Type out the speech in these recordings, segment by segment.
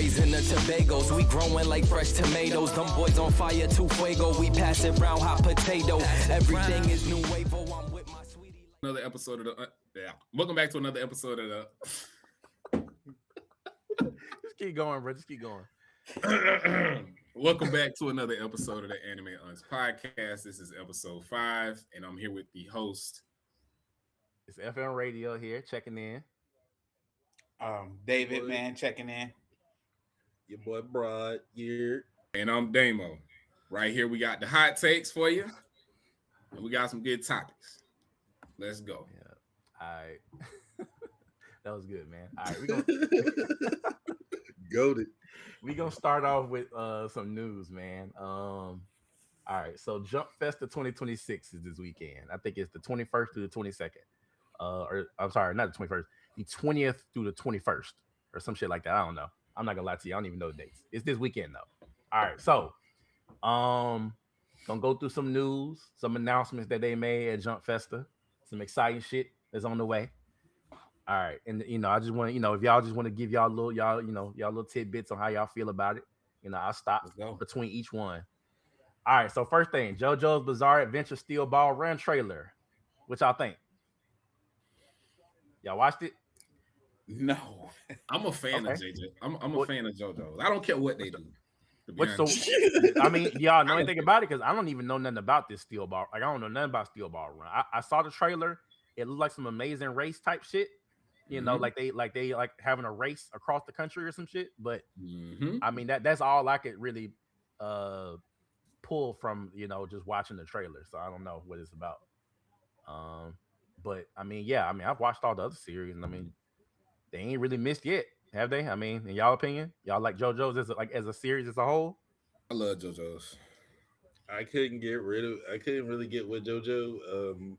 raising the Tobagos. We growing like fresh tomatoes. Them boys on fire, too fuego. We pass it round, hot potato. Everything is new wave. I'm with my sweetie. Another episode of the welcome back to another episode of the Just keep going, bro. Just keep going. welcome back to another episode of the Anime Uns podcast. This is episode 5, and I'm here with the host. It's FM Radio here, checking in. David, man, checking in. Your boy Broad, And I'm Damo. Right here, we got the hot takes for you, and we got some good topics. Let's go. Yeah. All right. That was good, man. All right, we're gonna start off with some news, man. All right, so Jump Festa 2026 is this weekend. I think it's the 21st through the 22nd. Or I'm sorry, not the 21st, the 20th through the 21st, or some shit like that. I don't know. I'm not gonna lie to you. I don't even know the dates. It's this weekend though. All right, so gonna go through some news, some announcements that they made at Jump Festa, some exciting shit that's on the way. All right, and I just want to, if y'all just want to give y'all little tidbits on how y'all feel about it, I'll stop between each one. All right, so first thing, JoJo's Bizarre Adventure Steel Ball Run trailer. What y'all think? Y'all watched it? No, I'm a fan of JJ. I'm a fan of JoJo. I don't care what they do. I mean, y'all know anything about it? Because I don't even know nothing about this Steel Ball. Like, I don't know nothing about Steel Ball Run. I saw the trailer. It looked like some amazing race type shit. Like they having a race across the country or some shit. But I mean that's all I could really pull from just watching the trailer. So I don't know what it's about. But I mean, I've watched all the other series, and I mean, they ain't really missed yet, have they? I mean, in y'all opinion, y'all like JoJo's as a series as a whole? I love JoJo's. I couldn't really get with JoJo.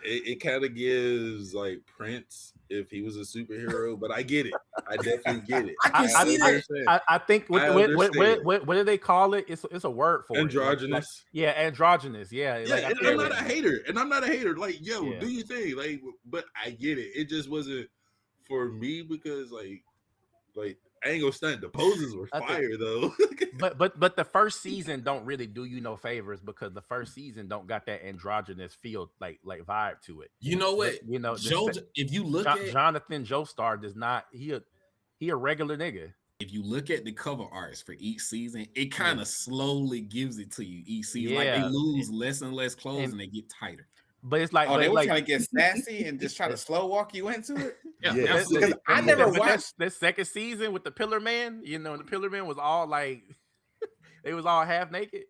It kind of gives like Prince if he was a superhero, but I get it. I definitely get it. I think what do they call it? It's a word for androgynous. It. Androgynous. Yeah. I'm not a hater. Like, do your thing. Like, but I get it. It just wasn't for me because like I ain't gonna stunt. The poses were fire though. but the first season don't really do you no favors because the first season don't got that androgynous feel like vibe to it. You know what? If you look at Jonathan Joestar does not he a regular nigga. If you look at the cover arts for each season, it kind of slowly gives it to you each season. Like they lose less and less clothes and they get tighter. But it's like they were trying to get sassy and just try to slow walk you into it. Yeah. I never watched this second season with the Pillar Man. The Pillar Man was all like they was all half naked.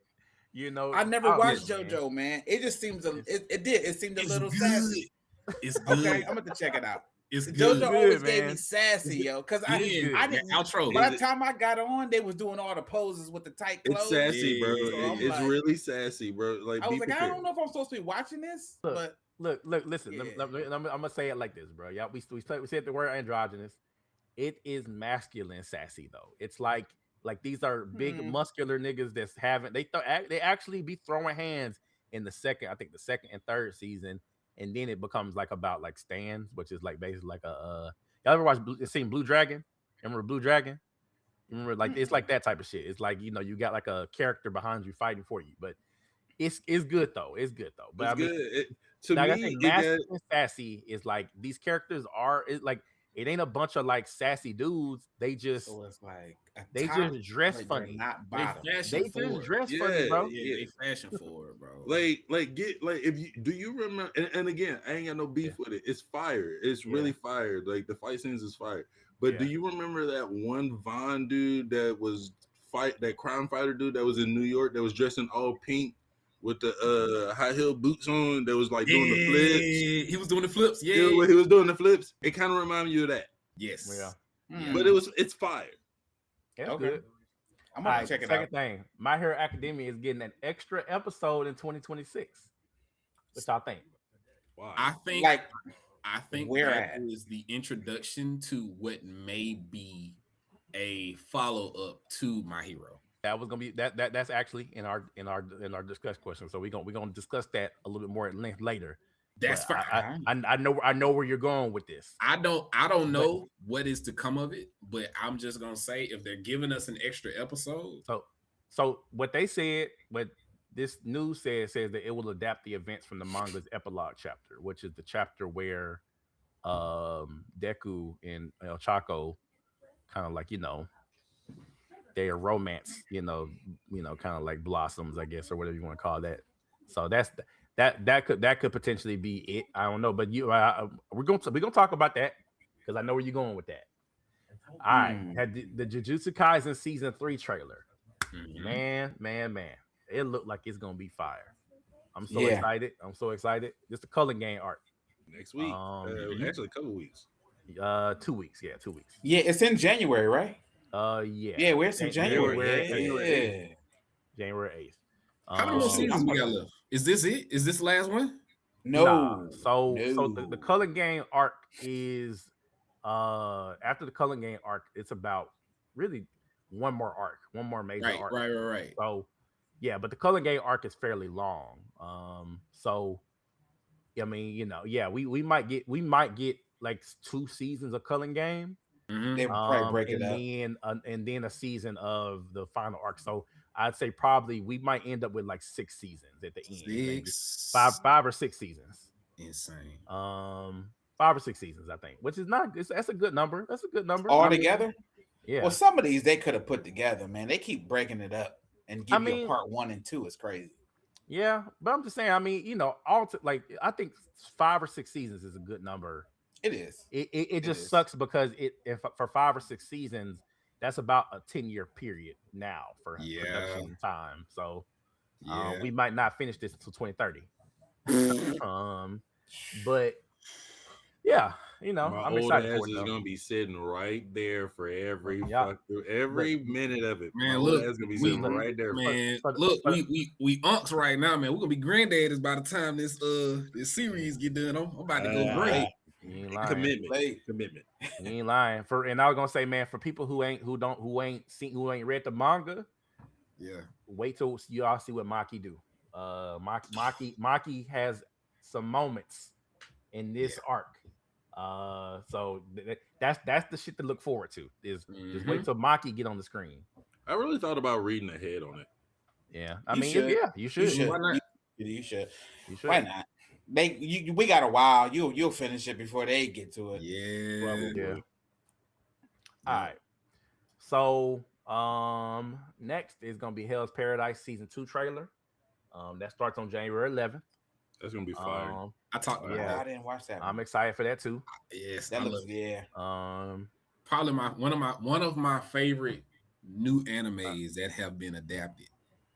I never watched JoJo, man. It just seems it seemed a little sassy. It's good. Okay, I'm gonna check it out. It's good. JoJo always gave me sassy, yo, because I didn't. Outro. By the time I got on, they was doing all the poses with the tight clothes. It's sassy, bro. It's really sassy, bro. Like I was like, I don't know if I'm supposed to be watching this, but look, listen. I'm gonna say it like this, bro. Yeah, we said the word androgynous. It is masculine sassy though. It's like these are big muscular niggas that's they actually be throwing hands in the second and third season. And then it becomes like about like stands, which is like basically like y'all ever seen Blue Dragon? Remember Blue Dragon? Remember it's like that type of shit. It's like you got like a character behind you fighting for you, but it's good though. It's good though. But I think masculine sassy is like these characters are it ain't a bunch of like sassy dudes. They just they just dress funny. Not bottom. They just dress funny, bro. Yeah, they fashion forward, bro. Do you remember? And again, I ain't got no beef with it. It's fire. It's really fire. Like the fight scenes is fire. But do you remember that one Von dude that crime fighter dude that was in New York that was dressed in all pink with the high heel boots on that was like doing the flips? He was doing the flips. Yeah, he was doing the flips. It kind of reminded you of that. Yes. Yeah. But it's fire. Yeah, okay. Good. I'm gonna check it out. Second thing, My Hero Academia is getting an extra episode in 2026. What y'all think? Wow. I think that is the introduction to what may be a follow-up to My Hero. That was gonna be that's actually in our discuss question. So we're gonna discuss that a little bit more at length later. That's fine. I know where you're going with this. I don't know what is to come of it, but I'm just gonna say if they're giving us an extra episode. So what they said, what this news says that it will adapt the events from the manga's epilogue chapter, which is the chapter where Deku and El Chaco kind of like, their romance, kind of like blossoms, I guess, or whatever you want to call that. So that could potentially be it. I don't know, but we're gonna talk about that because I know where you're going with that. All right, had the Jujutsu Kaisen season 3 trailer. Man, it looked like it's gonna be fire. I'm so excited. Just the Color Game arc next week. Actually, a couple weeks. 2 weeks. Yeah, 2 weeks. Yeah, it's in January, right? Yeah, where's in January? January 8th. How many more seasons we got left? Is this it? Is this the last one? No. So the Color Game arc is after the Color Game arc, it's about really one more major arc. Right. So yeah, but the Color Game arc is fairly long. So I mean, we might get like 2 seasons of Color Game. They would probably break it up, and then a season of the final arc. So I'd say probably we might end up with like 6 seasons at the end. 5 or 6 seasons. Insane. 5 or 6 seasons, I think, which is that's a good number. That's a good number. All together. Yeah. Well, some of these they could have put together, man. They keep breaking it up and give you a part 1 and 2. It's crazy. Yeah, but I'm just saying. I mean, I think 5 or 6 seasons is a good number. It is. It just sucks because if for 5 or 6 seasons, that's about a 10-year period now for production time. So we might not finish this until 2030. But yeah, I'm excited for it. Is gonna be sitting right there for every minute of it. Man, look, it's gonna be sitting right there. Man, look, we unks right now, man. We're gonna be granddaddies by the time this series get done. I'm about to go great. You ain't lying. Commitment. You ain't lying. And I was gonna say, man, for people who ain't read the manga, wait till you all see what Maki do. Maki has some moments in this arc. So that's the shit to look forward to. Just wait till Maki get on the screen. I really thought about reading ahead on it. Yeah, you should. Why not? You should. Why not? We got a while. You'll finish it before they get to it. Yeah. All right. So next is gonna be Hell's Paradise season 2 trailer. That starts on January 11th. That's gonna be fire. I talked about that. I didn't watch that. I'm excited for that too. Yes, that looks probably one of my favorite new animes that have been adapted.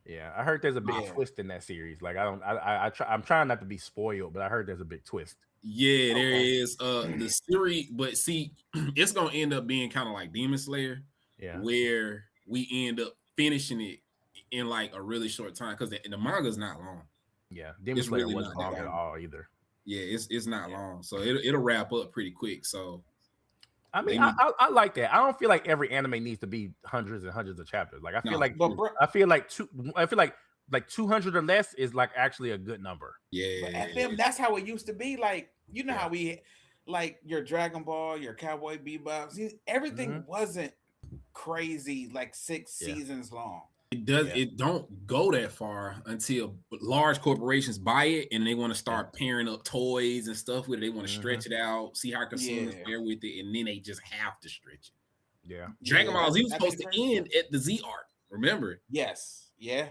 Yeah, I heard there's a big twist in that series. Like I'm trying not to be spoiled, but I heard there's a big twist. Yeah, there is the series, but see, it's gonna end up being kind of like Demon Slayer, where we end up finishing it in like a really short time because the manga's not long. Yeah, Demon Slayer really wasn't long at all either. Yeah, it's not long, so it'll wrap up pretty quick. So I mean, I like that. I don't feel like every anime needs to be hundreds and hundreds of chapters. Like I feel like 200 or less is like actually a good number. Yeah, FM, that's how it used to be. Like how we like your Dragon Ball, your Cowboy Bebop. See, everything wasn't crazy like 6 seasons long. It does. It don't go that far until large corporations buy it and they want to start pairing up toys and stuff with it. They want to stretch it out, see how consumers fare with it, and then they just have to stretch it. Yeah. Dragon Ball Z was supposed to end at the Z arc. Remember? Yes. Yeah.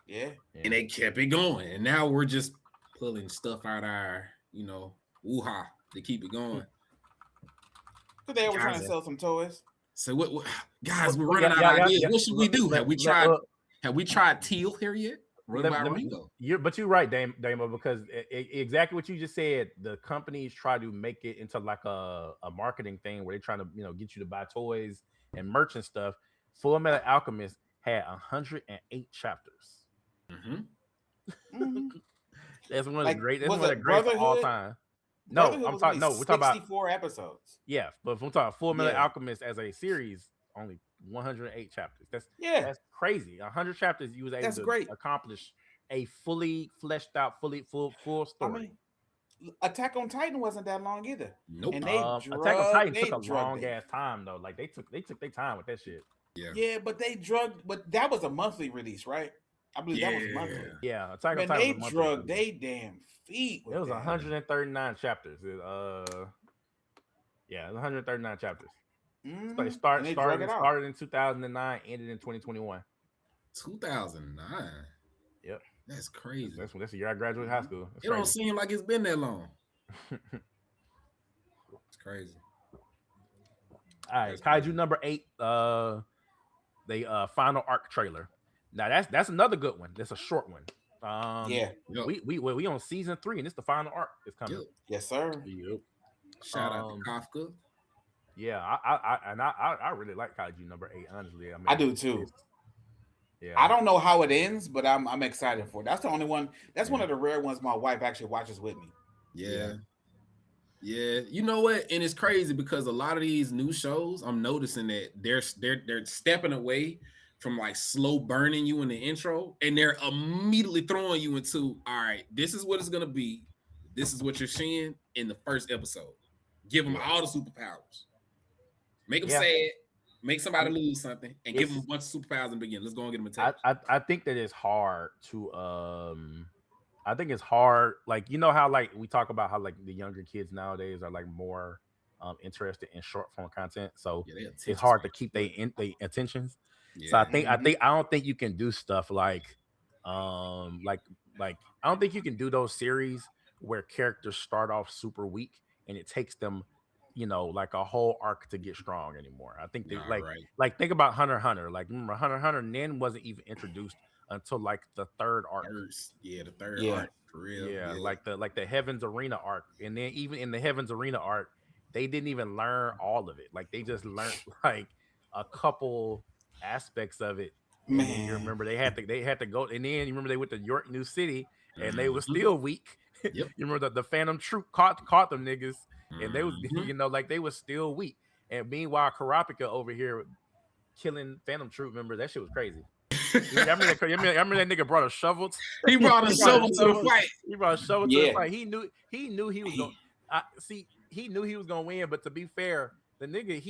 And they kept it going, and now we're just pulling stuff out our, woo-ha to keep it going. But they were trying to sell some toys. So what guys? We're running out of ideas. What should we do? Have we tried Teal here yet? But you're right, Damo, because exactly what you just said. The companies try to make it into like a marketing thing where they're trying to get you to buy toys and merch and stuff. Full Metal Alchemist had 108 chapters. That's one of the great. That's one of the great of all time. No, we're talking about 64 episodes. Yeah, but if I'm talking Full Metal Alchemist as a series, only 108 chapters. That's crazy. 100 chapters, you was able to accomplish a fully fleshed out, full story. Attack on Titan wasn't that long either. Nope. And they Attack on Titan took a drugged long ass time though. Like they took their time with that shit. Yeah, but they drugged. But that was a monthly release, right? I believe that was monthly. Yeah, Attack on Man, Titan. they was drugged they damn feet. It was 139 chapters. Yeah, 139 chapters. So it started in 2009, ended in 2021. 2009. Yep, that's crazy. That's the year I graduated high school. It don't seem like it's been that long. It's crazy. All right, Kaiju number 8. The final arc trailer. Now that's another good one. That's a short one. We on season 3, and it's the final arc. It's coming. Yep. Yes, sir. Yep. Shout out to Kafka. Yeah, I really like Kaiju number 8. Honestly, I do too. Yeah, I don't know how it ends, but I'm excited for it. That's the only one. That's one of the rare ones my wife actually watches with me. Yeah. You know what? And it's crazy because a lot of these new shows, I'm noticing that they're stepping away from like slow burning you in the intro, and they're immediately throwing you into, all right, this is what it's gonna be. This is what you're seeing in the first episode. Give them all the superpowers. Make them sad. Make somebody lose something, and give them a bunch of superpowers in the beginning. Let's go and get them attacked. I think that it's hard to I think it's hard. Like, you know how like we talk about how like the younger kids nowadays are like more interested in short form content. So it's hard to keep their attentions. Yeah. So I don't think you can do stuff like I don't think you can do those series where characters start off super weak and it takes them, you know, like a whole arc to get strong anymore. I think they like think about Hunter x Hunter. Like, remember Hunter x Hunter Nen wasn't even introduced until like the third arc. The third arc for real. Yeah, like the Heaven's Arena arc. And then even in the Heaven's Arena arc, they didn't even learn all of it. Like they just learned like a couple aspects of it. Man, you remember they had to go, and then you remember they went to York New City and they were still weak. Yep. You remember the Phantom Troop caught them niggas, and they was you know, like they was still weak. And meanwhile, Karapika over here killing Phantom Troop members, that shit was crazy. I remember that nigga brought a shovel. He brought a shovel to the fight. He brought a shovel to the fight. He knew he was going. He knew he was gonna win. But to be fair, the nigga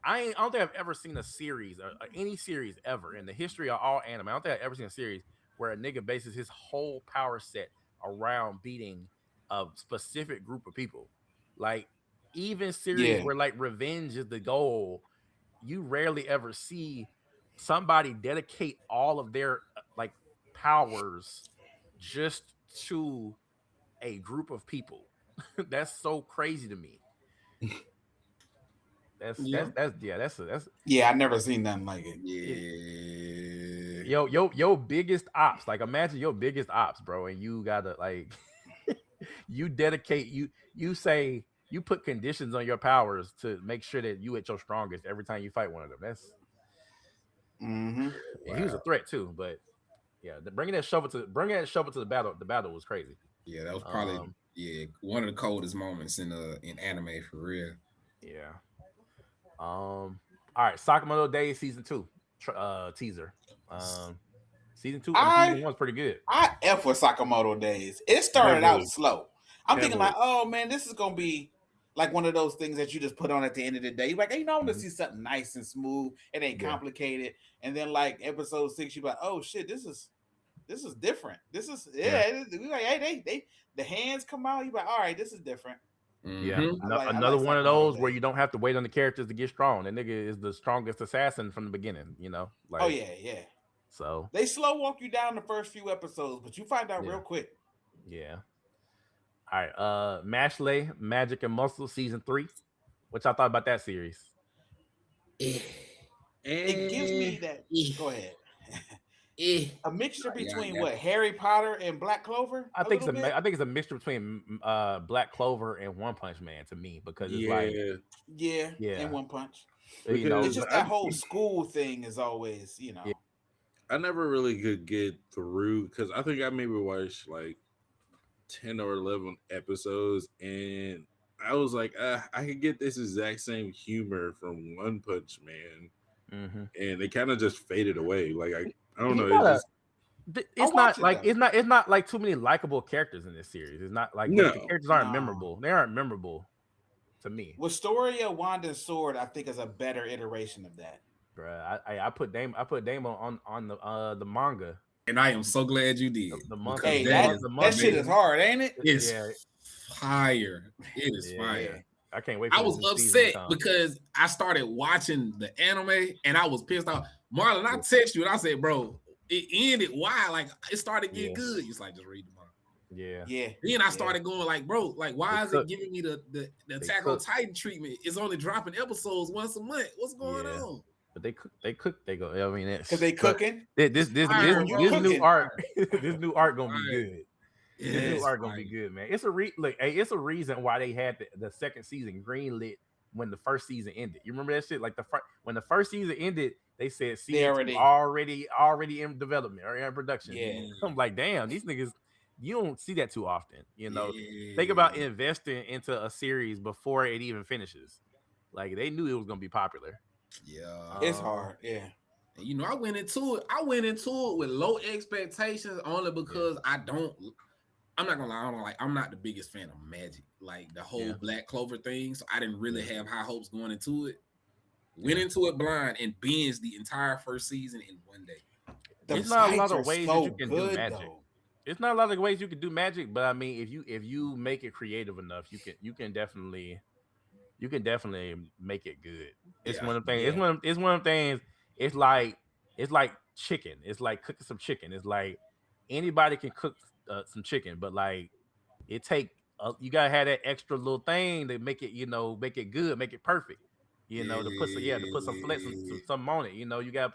I don't think I've ever seen a series or any series ever in the history of all anime. I don't think I've ever seen a series where a nigga bases his whole power set around beating a specific group of people. Like even series where like revenge is the goal, you rarely ever see somebody dedicate all of their like powers just to a group of people. That's so crazy to me. That's I've never seen nothing like it. Your biggest ops, like imagine your biggest ops, bro, and you gotta like you dedicate you say you put conditions on your powers to make sure that you at your strongest every time you fight one of them. That's he was a threat too, but bringing that shovel to the battle was crazy. Yeah, that was probably one of the coldest moments in anime for real. Yeah. All right, Sakamoto Days season 2 teaser. Season 2 and season 1's pretty good. I F with Sakamoto Days. It started out slow. I'm thinking like, oh man, this is gonna be like one of those things that you just put on at the end of the day. You're like, hey, I want to see something nice and smooth. It ain't complicated. And then like episode 6, you're like, oh shit, this is different. This is like, hey, the hands come out. You're like, all right, this is different. Yeah, another one of those where you don't have to wait on the characters to get strong. The nigga is the strongest assassin from the beginning, you know. Like, oh yeah. So they slow walk you down the first few episodes, but you find out real quick. Yeah. All right, Mashley, Magic and Muscle season 3. What y'all thought about that series? It gives me that. Go ahead. A mixture between what Harry Potter and Black Clover. I think it's a mixture between Black Clover and One Punch Man to me, because it's and One Punch. You know, it's just that whole school thing is always, you know. Yeah. I never really could get through because I think I maybe watched like 10 or 11 episodes, and I was like, I could get this exact same humor from One Punch Man, and it kind of just faded away. Like I don't know. It's not like it's not like too many likable characters in this series. It's not like the characters aren't memorable. They aren't memorable to me. With Story of Wanda's Sword, I think is a better iteration of that. Bruh, I put Damon on the manga. And I am so glad you did. The month. Hey, that shit is hard, ain't it? It's fire. It is fire. I can't wait. I was upset because I started watching the anime and I was pissed off. Marlon, I text you and I said, bro, it ended. Why? Like it started getting good. He's like, just read the manga. Yeah. Then I started going like, bro, like why is it giving me the Attack on Titan treatment? It's only dropping episodes once a month. What's going on? But they cook. They go. I mean, because they cooking. This new art. This new art gonna be good. Yes, this new art gonna be good, man. It's a reason why they had the second season greenlit when the first season ended. You remember that shit? Like when the first season ended, they said season already in development or in production. Yeah, I'm like, damn, these niggas. You don't see that too often. You know, think about investing into a series before it even finishes. Like they knew it was gonna be popular. Yeah, it's hard. Yeah, you know, I went into it with low expectations only because I'm not gonna lie, I'm not the biggest fan of magic, like the whole Black Clover thing. So I didn't really have high hopes going into it. Went into it blind and binged the entire first season in one day. There's not a lot of ways that you can do magic. It's not a lot of ways you can do magic, but I mean, if you make it creative enough, you can definitely make it good. It's one of the things. It's one of the things. It's like chicken. It's like cooking some chicken. It's like anybody can cook some chicken, but like it take you gotta have that extra little thing to make it, make it good, make it perfect. To put some flex, something on it. You gotta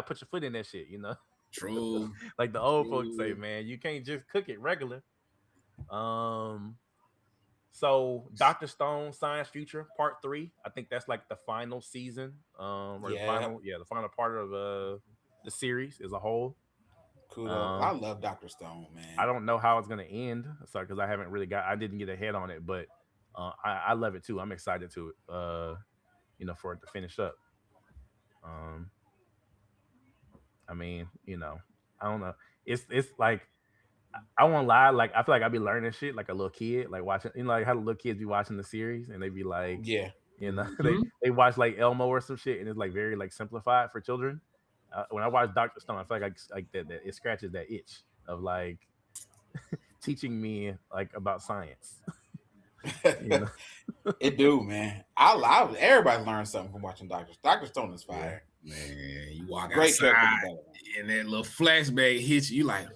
put your foot in that shit. True. Like the old folks say, man, you can't just cook it regular. So Dr. Stone Science Future Part 3. I think that's like the final season. The final part of the series as a whole. Cool. I love Dr. Stone, man. I don't know how it's gonna end. Sorry, because I didn't get ahead on it, but I love it too. I'm excited to it. For it to finish up. I mean, I don't know. It's like I won't lie. Like I feel like I be learning shit like a little kid, like watching. Like how the little kids be watching the series and they be like, they watch like Elmo or some shit, and it's like very like simplified for children. When I watch Dr. Stone, I feel like that it scratches that itch of like teaching me like about science. It do, man. Everybody learns something from watching Dr. Stone is fire. Man, you walk outside and that little flashback hits you like,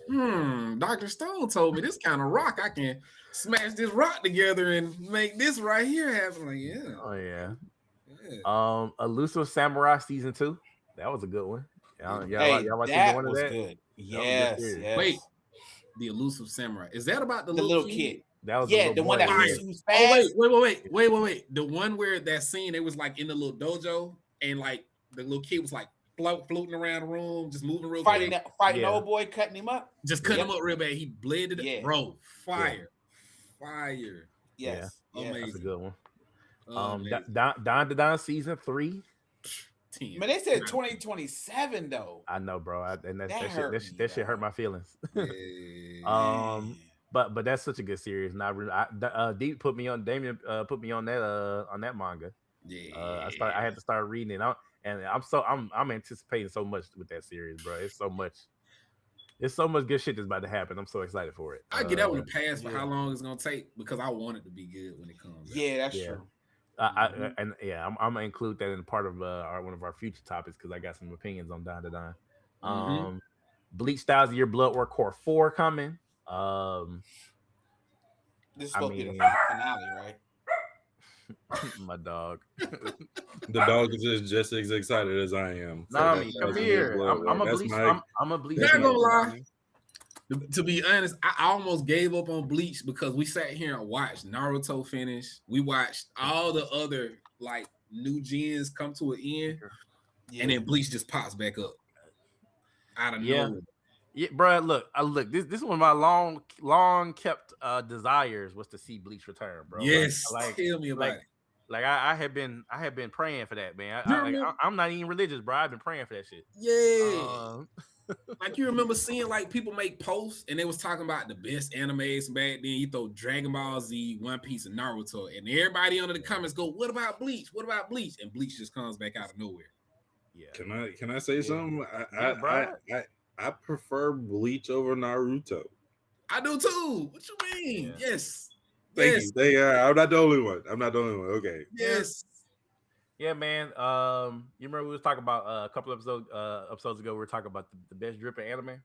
Dr. Stone told me this kind of rock, I can smash this rock together and make this right here happen. Like, yeah. Oh yeah. Elusive Samurai season 2. That was a good one. Y'all watch that one was of that? Good. Yes. Wait, the Elusive Samurai. Is that about the little kid? That was the one that was fast. Wait. The one where that scene, it was like in the little dojo and like the little kid was like floating around the room, just moving real fighting the old boy, cutting him up. Just cutting him up real bad. He bled it. Bro, fire. Yes. Amazing. That's a good one. Don season 3. 10. Man, they said 2027 though. I know, bro. That shit hurt my feelings. But that's such a good series. Deep put me on. Damien put me on that manga. Yeah. I had to start reading it. I'm anticipating so much with that series, bro. It's so much good shit that's about to happen. I'm so excited for it. I get that one to pass for how long it's gonna take because I want it to be good when it comes out. Yeah, that's true. I'm gonna include that in part of one of our future topics because I got some opinions on Don to Don. Bleach Styles of Your Blood Work Core 4 coming. This is supposed to be the finale, right? My dog. The dog is just as excited as I am. Nami, come here. I'm a Bleach. Not gonna lie. To be honest, I almost gave up on Bleach because we sat here and watched Naruto finish. We watched all the other like new gens come to an end, and then Bleach just pops back up out of nowhere. Yeah, bro. Look. This is one of my long kept desires was to see Bleach return, bro. Yes, tell me about it. Like I have been praying for that, man. I'm not even religious, bro. I've been praying for that shit. Yeah. Like you remember seeing like people make posts and they was talking about the best animes back then. You throw Dragon Ball Z, One Piece, and Naruto, and everybody under the comments go, "What about Bleach? What about Bleach?" And Bleach just comes back out of nowhere. Yeah. Can I say something? I prefer Bleach over Naruto. I do too. What you mean? Yeah. Yes. Thank you. I'm not the only one. Okay. Yes. Yeah, man. You remember we was talking about a couple episodes ago. We were talking about the best dripping anime.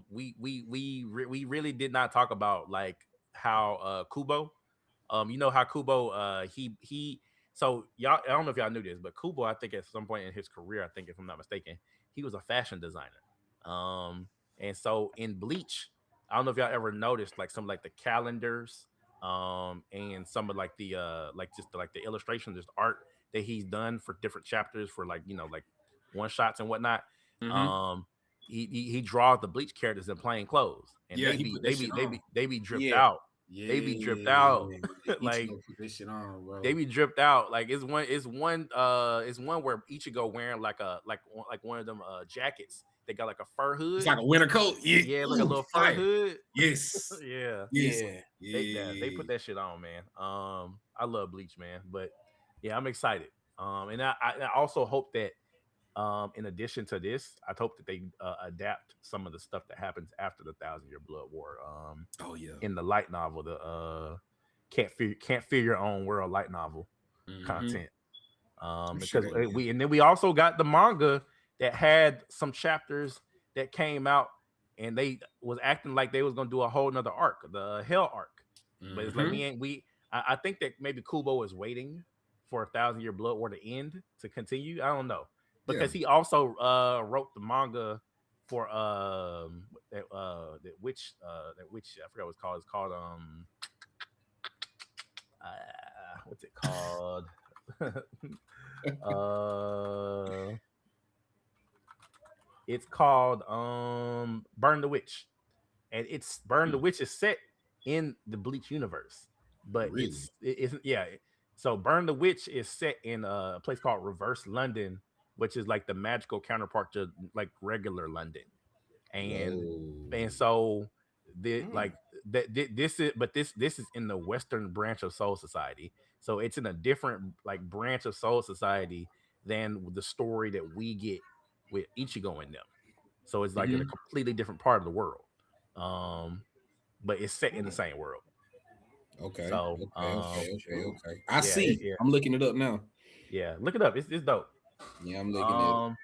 We really did not talk about like how Kubo. You know how Kubo he. So y'all, I don't know if y'all knew this, but Kubo, I think at some point in his career, I think if I'm not mistaken, he was a fashion designer. And so in Bleach, I don't know if y'all ever noticed like some like the calendars, and some of like the like just the, like the illustrations, just art that he's done for different chapters for like like one shots and whatnot. Mm-hmm. He draws the Bleach characters in plain clothes, and they be dripped out. Yeah. They be dripped out. Like put this shit on, bro. They be dripped out. Like it's one where Ichigo wearing like one of them jackets. They got like a fur hood. It's like a winter coat. Yeah, like a little fur hood. Yes. Yeah. They put that shit on, man. I love Bleach, man. But yeah, I'm excited. And I also hope that in addition to this, I hope that they adapt some of the stuff that happens after the 1,000-Year Blood War. In the light novel, the can't fear your own world light novel content. Because we also got the manga that had some chapters that came out, and they was acting like they was gonna do a whole nother arc, the Hell arc. But it's like I think that maybe Kubo is waiting for 1,000-Year Blood War to end to continue. I don't know. Because he also wrote the manga for that witch I forgot what it's called. It's called what's it called? It's called Burn the Witch. And it's Burn the Witch is set in the Bleach universe. But it's so Burn the Witch is set in a place called Reverse London, which is like the magical counterpart to like regular London. And so this is in the Western branch of Soul Society. So it's in a different like branch of Soul Society than the story that we get with Ichigo in them. So it's like in a completely different part of the world. But it's set in the same world. Okay. So okay. I see. Yeah. I'm looking it up now. Yeah, look it up. It's dope. Yeah, I'm looking at it.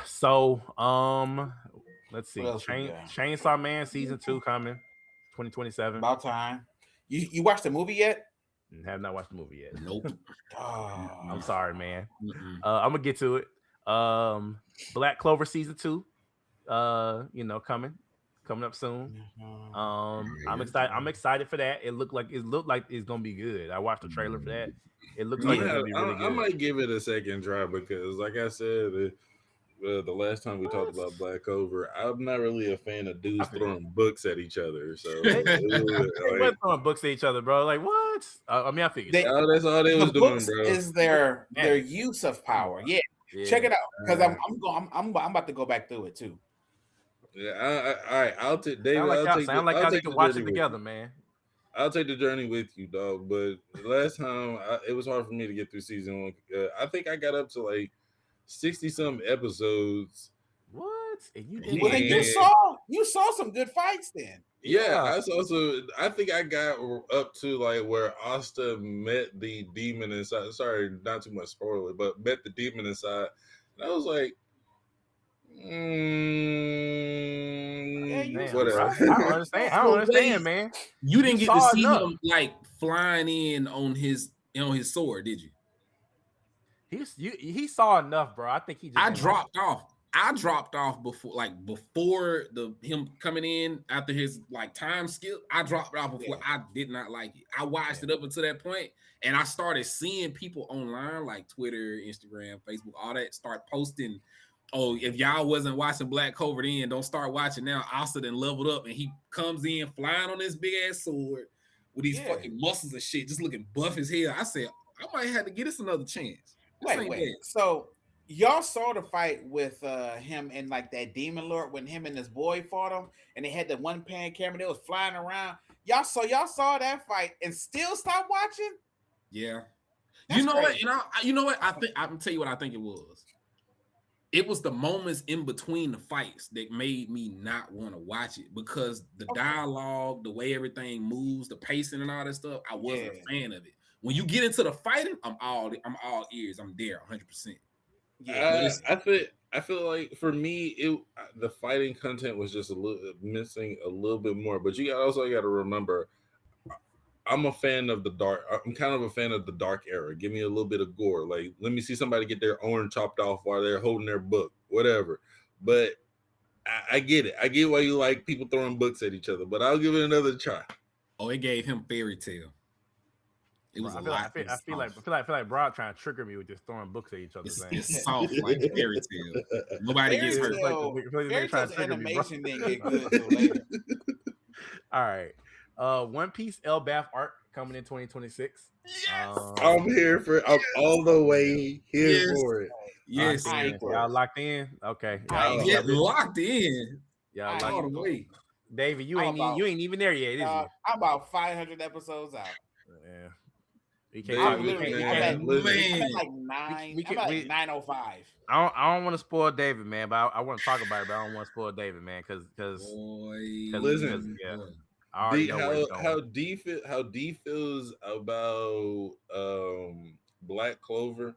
So let's see. Chainsaw Man season 2 coming 2027. About time. You watched the movie yet? Have not watched the movie yet. Nope. I'm sorry, man. I'm gonna get to it. Black Clover season 2. Coming up soon. I'm excited. I'm excited for that. It looked like it's gonna be good. I watched the trailer for that. It looks like it's gonna be really good. I might give it a second try because, like I said, the last time we talked about Black Clover, I'm not really a fan of dudes throwing books at each other. So they were throwing books at each other, bro. Like what? I figured that's all they was doing, bro. Is their use of power? Yeah. Check it out because I'm about to go back through it too. Yeah, all right. I'll take David. Sound like y'all need to watch it together, man. I'll take the journey with you, dog. But last time it was hard for me to get through season 1. I think I got up to like 60-some episodes. What? And you did? Well, then you saw some good fights then. Yeah, I think I got up to like where Asta met the demon inside. Sorry, not too much spoiler, but met the demon inside. And I was like, whatever. I don't understand, man. You didn't get to see him like flying in on his sword, did you? He saw enough, bro. I think he just I dropped off before him coming in after his like time skip. I dropped off before. I did not like it. I watched it up until that point, and I started seeing people online like Twitter, Instagram, Facebook, all that start posting. Oh, if y'all wasn't watching Black Clover then, don't start watching now. Asta then leveled up, and he comes in flying on this big ass sword with these fucking muscles and shit, just looking buff as hell. I said, I might have to get this another chance. Wait. So y'all saw the fight with him and like that demon lord when him and his boy fought him, and they had the one pan camera that was flying around. Y'all saw that fight and still stopped watching. Yeah, That's you know crazy. what? And you know what? I think I'm tell you what I think it was. It was the moments in between the fights that made me not want to watch it because the dialogue, the way everything moves, the pacing and all that stuff, I wasn't a fan of it. When you get into the fighting, I'm all ears. I'm there 100%. Yeah, I feel like for me, the fighting content was just a little missing a little bit more. But you also got to remember, I'm a fan of the dark. I'm kind of a fan of the dark era. Give me a little bit of gore. Like, let me see somebody get their arm chopped off while they're holding their book, whatever. But I get it. I get why you like people throwing books at each other. But I'll give it another try. Oh, it gave him fairy tale. It was a lot. I feel like Broad trying to trigger me with just throwing books at each other. It's soft like fairy tale. Nobody gets hurt. Fairy tale's animation didn't get good till later. All right. One Piece Elbaf arc coming in 2026. Yes. I'm all the way here for it. Yes. Y'all locked in? Okay. Get locked in. Y'all all the way. David, you ain't even there yet, is you? I'm about 500 episodes out. Yeah. I'm at like 905. I don't want to spoil David, man, but I want to talk about it, but I don't want to spoil David, man, because listen, how D feels about Black Clover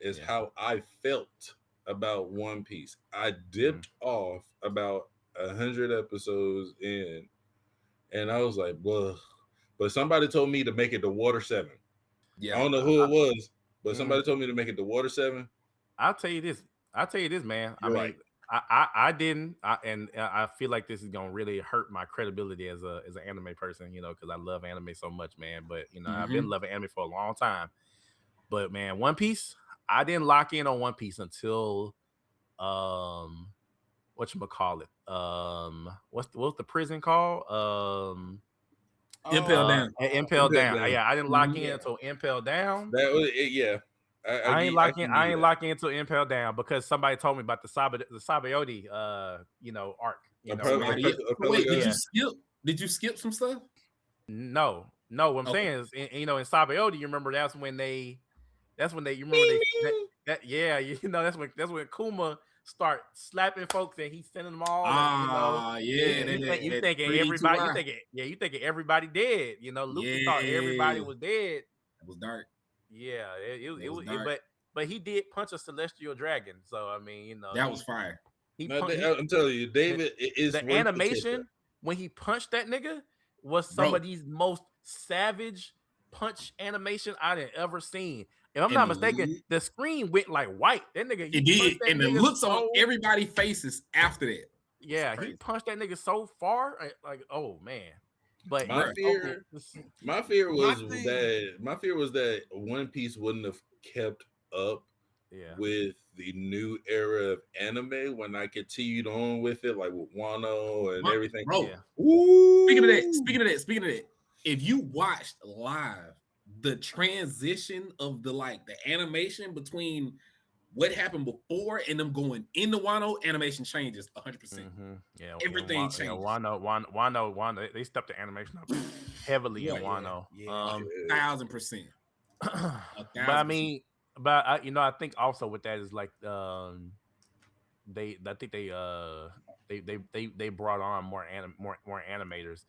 is how I felt about One Piece. I dipped off about 100 episodes in, and I was like, well, but somebody told me to make it to Water 7. Yeah, I don't know who it was, but somebody told me to make it to Water 7. I'll tell you this, man. You're right. I didn't, and I feel like this is gonna really hurt my credibility as an anime person, because I love anime so much, man. But I've been loving anime for a long time. But man, One Piece, I didn't lock in on One Piece until whatchamacallit? What's the prison called? Impel Down. Impel Down. Yeah, I didn't lock in until Impel Down. That was it. Yeah. I ain't locking into Impel Down because somebody told me about the Sabaody arc. Did you skip some stuff? No. What I'm saying is, in Sabaody, you remember that's when you remember that's when Kuma start slapping folks and he's sending them all. You thinking everybody dead. Luffy thought everybody was dead. It was dark. Yeah, it was dark. But he did punch a celestial dragon. So I mean, that was fire. I'm telling you, David, is the animation when he punched that nigga was some of these most savage punch animation I had ever seen. If I'm not mistaken, the screen went like white. That nigga, it did, and the looks on everybody's faces after that. Yeah, he punched that nigga so far, like, oh man. But my fear was that One Piece wouldn't have kept up with the new era of anime when I continued on with it, like with Wano and everything. Bro, speaking of that, if you watched live the transition of the animation between what happened before and them going into Wano, animation changes 100%. Yeah, everything changes. Wano, they stepped the animation up heavily in Wano. 1,000%. But I mean, I think also with that is like they brought on more animators.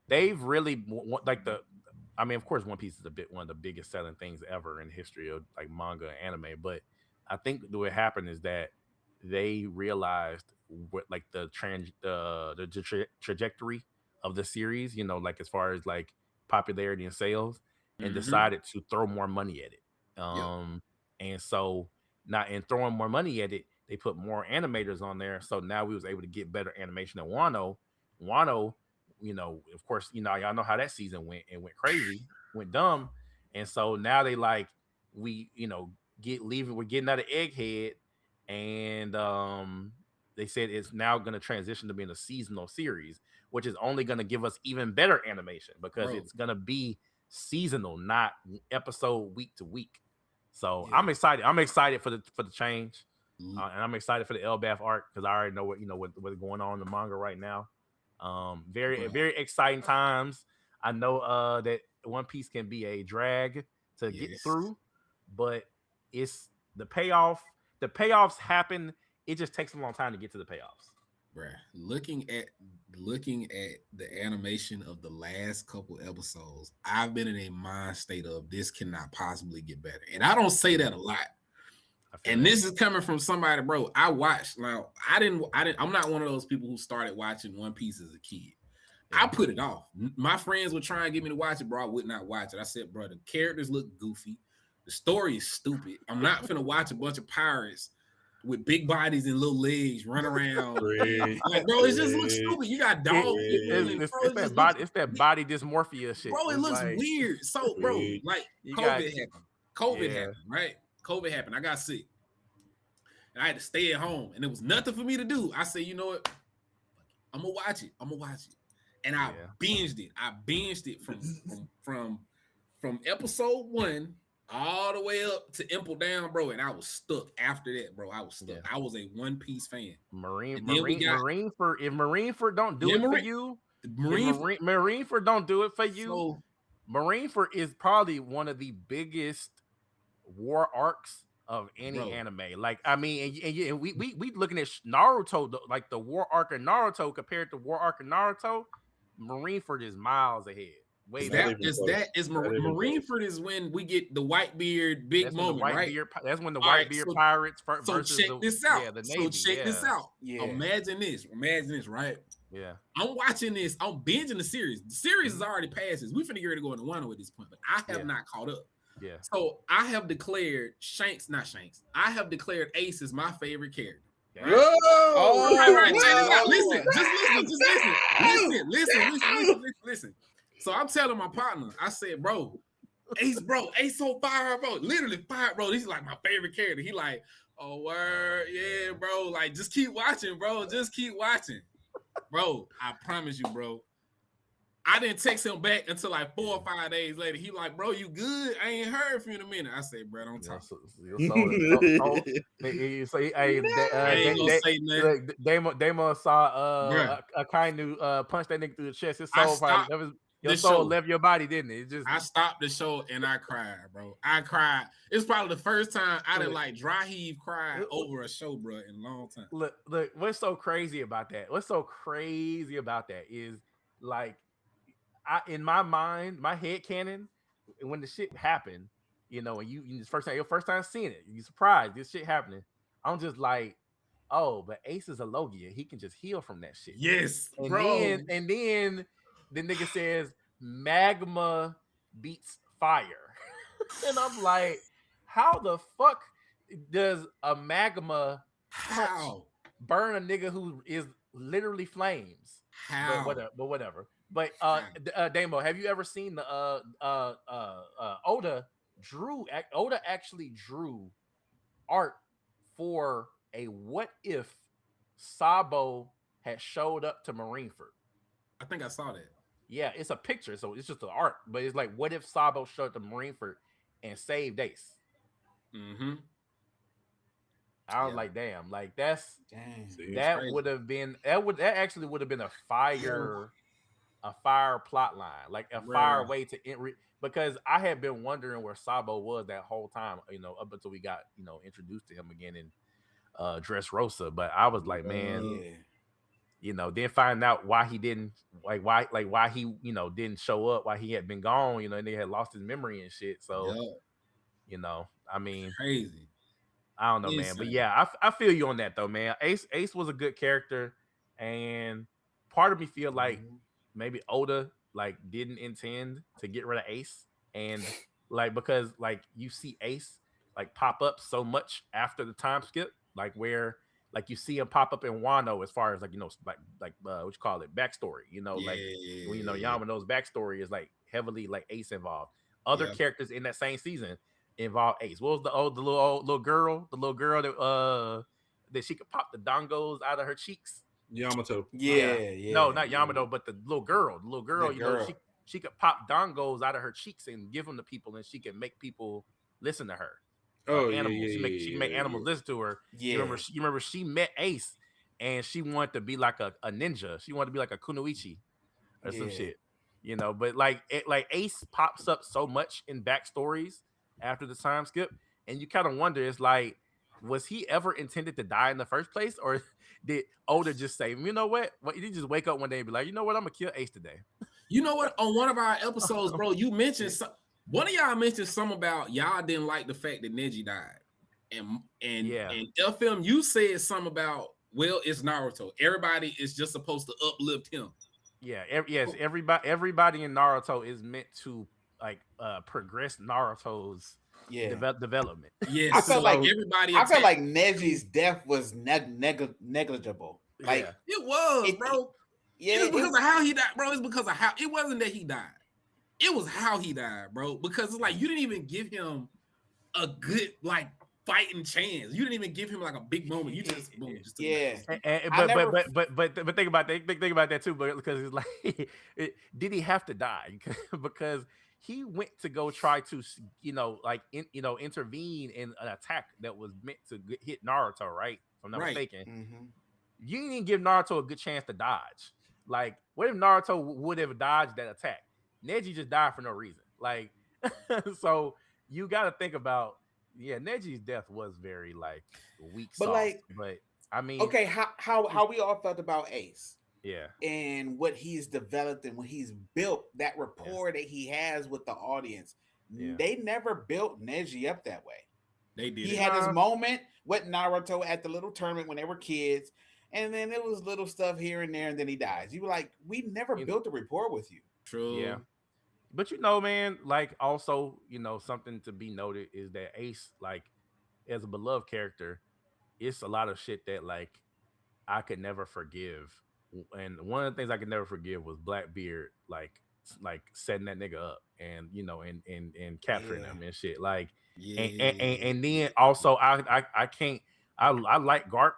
They've really like the. I mean, of course, One Piece is one of the biggest selling things ever in history of like manga and anime. But I think what happened is that they realized what like the trajectory of the series, like as far as like popularity and sales, and decided to throw more money at it. And so now in throwing more money at it, they put more animators on there. So now we was able to get better animation than Wano. Of course, y'all know how that season went. It went crazy, went dumb. And so now they we're getting out of Egghead, and they said it's now going to transition to being a seasonal series, which is only going to give us even better animation because it's going to be seasonal, not episode week to week. So I'm excited. I'm excited for the change, and I'm excited for the Elbaf arc because I already know what's going on in the manga right now. Very exciting times. I know that One Piece can be a drag to get through, but it's the payoff. The payoffs happen. It just takes a long time to get to the payoffs. Bruh, looking at the animation of the last couple episodes, I've been in a mind state of this cannot possibly get better. And I don't say that a lot. And this is coming from somebody, bro. I watched. Now, I'm not one of those people who started watching One Piece as a kid. I put it off. My friends would try and get me to watch it, bro. I would not watch it. I said, bro, the characters look goofy. The story is stupid. I'm not finna watch a bunch of pirates with big bodies and little legs run around. Like, bro, it just looks stupid. You got dogs. It's that body dysmorphia shit. Bro, it looks weird. So, bro, like COVID happened, right? COVID happened. I got sick. And I had to stay at home. And there was nothing for me to do. I said, you know what? I'm gonna watch it. And I binged it. I binged it from episode 1 all the way up to Imple Down, bro, and I was stuck after that, bro. I was stuck. I was a One Piece fan. Marineford don't do it for you. Marineford don't do it for you. So, Marineford is probably one of the biggest war arcs of any anime. Like, I mean, and we looking at Naruto, like the war arc of Naruto compared to war arc of Naruto. Marineford is miles ahead. Marineford is when we get the Whitebeard big moment, right? That's when the Whitebeard pirates versus check this out. The Navy. So check this out. Yeah. Imagine this, right? Yeah. I'm watching this. I'm binging the series. The series is already passes. We finna get ready to go into Wano at this point, but I have not caught up. Yeah. So I have declared I have declared Ace is my favorite character. Right? Listen. So I'm telling my partner, I said, bro, Ace so fire, bro. Literally fire, bro. He's like my favorite character. He like, oh, word, yeah, bro. Like, just keep watching, bro. Just keep watching. Bro, I promise you, bro. I didn't text him back until like 4 or 5 days later. He like, bro, you good? I ain't heard from you in a minute. I said, bro, don't talk. Damon saw a kind of punch that nigga through the chest. His soul your soul left your body, didn't it? I stopped the show and I cried, bro. I cried. It's probably the first time I did like dry heave cry over a show, bro, in a long time. Look, what's so crazy about that? What's so crazy about that is like, in my mind, my head canon, when the shit happened, you know, and you your first time seeing it, you surprised this shit happening. I'm just like, oh, but Ace is a Logia. He can just heal from that shit. Yes, and bro. Then the nigga says magma beats fire. And I'm like, how the fuck does a magma burn a nigga who is literally flames? How? But whatever. But Damo, have you ever seen the Oda actually drew art for a what if Sabo had showed up to Marineford? I think I saw that. Yeah, it's a picture, so it's just the art, but it's like, what if Sabo showed up to Marineford and saved Ace? Mm-hmm. I was like, damn, like that would have been that actually would have been a fire plot line, like a fire way to because I had been wondering where Sabo was that whole time, you know, up until we got, you know, introduced to him again in Dressrosa. But I was like, man, you know, then find out why he didn't why he, you know, didn't show up, why he had been gone, you know, and they had lost his memory and shit. So, you know, I mean, crazy. I don't know, man. But yeah, I feel you on that though, man. Ace was a good character, and part of me feel like maybe Oda like didn't intend to get rid of Ace, and like because like you see Ace like pop up so much after the time skip, like where like you see him pop up in Wano as far as like, you know, like what you call it, backstory, you know, like when, you know, Yamano's backstory is like heavily like Ace involved. Other characters in that same season involve Ace. What was the little girl that she could pop the dongos out of her cheeks? Yamato. No, not Yamato, but the little girl, you know, she could pop dongos out of her cheeks and give them to people, and she can make people listen to her. animals. She can make animals listen to her. Yeah. You remember she met Ace and she wanted to be like a ninja. She wanted to be like a kunoichi or some shit. But like Ace pops up so much in backstories after the time skip, and you kind of wonder, it's like, was he ever intended to die in the first place, or did Oda just say, you know what? Did he just wake up one day and be like, you know what, I'm gonna kill Ace today? You know what? On one of our episodes, bro, you mentioned one of y'all mentioned something about y'all didn't like the fact that Neji died, and FM, you said something about, well, it's Naruto. Everybody is just supposed to uplift him. Yeah, everybody in Naruto is meant to like progress Naruto's development. Yeah, I felt like everybody. I felt like Neji's death was negligible. Like it was, bro. Yeah, it's because of how he died, bro. It's because of how it wasn't that he died. It was how he died, bro. Because it's like you didn't even give him a good like fighting chance. You didn't even give him like a big moment. You just boom. Just but think about that. Think about that too. But because it's like, did he have to die? Because he went to go try to intervene in an attack that was meant to hit Naruto, right? If I'm not mistaken. Mm-hmm. You didn't give Naruto a good chance to dodge. Like, what if Naruto would have dodged that attack? Neji just died for no reason. Like, so you got to think about, Neji's death was very like weak, but soft, but I mean, okay, how we all felt about Ace, and what he's developed and what he's built, that rapport that he has with the audience. They never built Neji up that way. They did. He had his moment with Naruto at the little tournament when they were kids, and then it was little stuff here and there, and then he dies. You were like, we never built a rapport with you. True. Yeah. But man, like also, something to be noted is that Ace, like, as a beloved character, it's a lot of shit that like I could never forgive. And one of the things I could never forgive was Blackbeard, like setting that nigga up and and capturing him and shit. Like, and then also I can't I like Garp.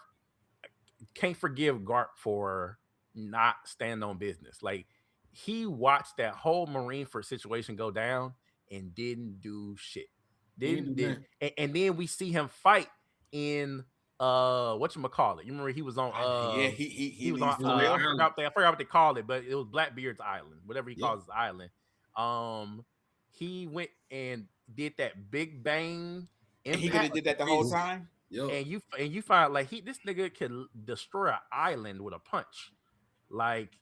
Can't forgive Garp for not standing on business. Like, he watched that whole Marineford situation go down and didn't do shit. And then we see him fight in whatchamacallit. You remember he was on he was on I forgot what they called it, but it was Blackbeard's island, whatever he calls his island. He went and did that Big Bang impact. And he could have did that the whole time. Yo. And you find like this nigga could destroy an island with a punch. Like,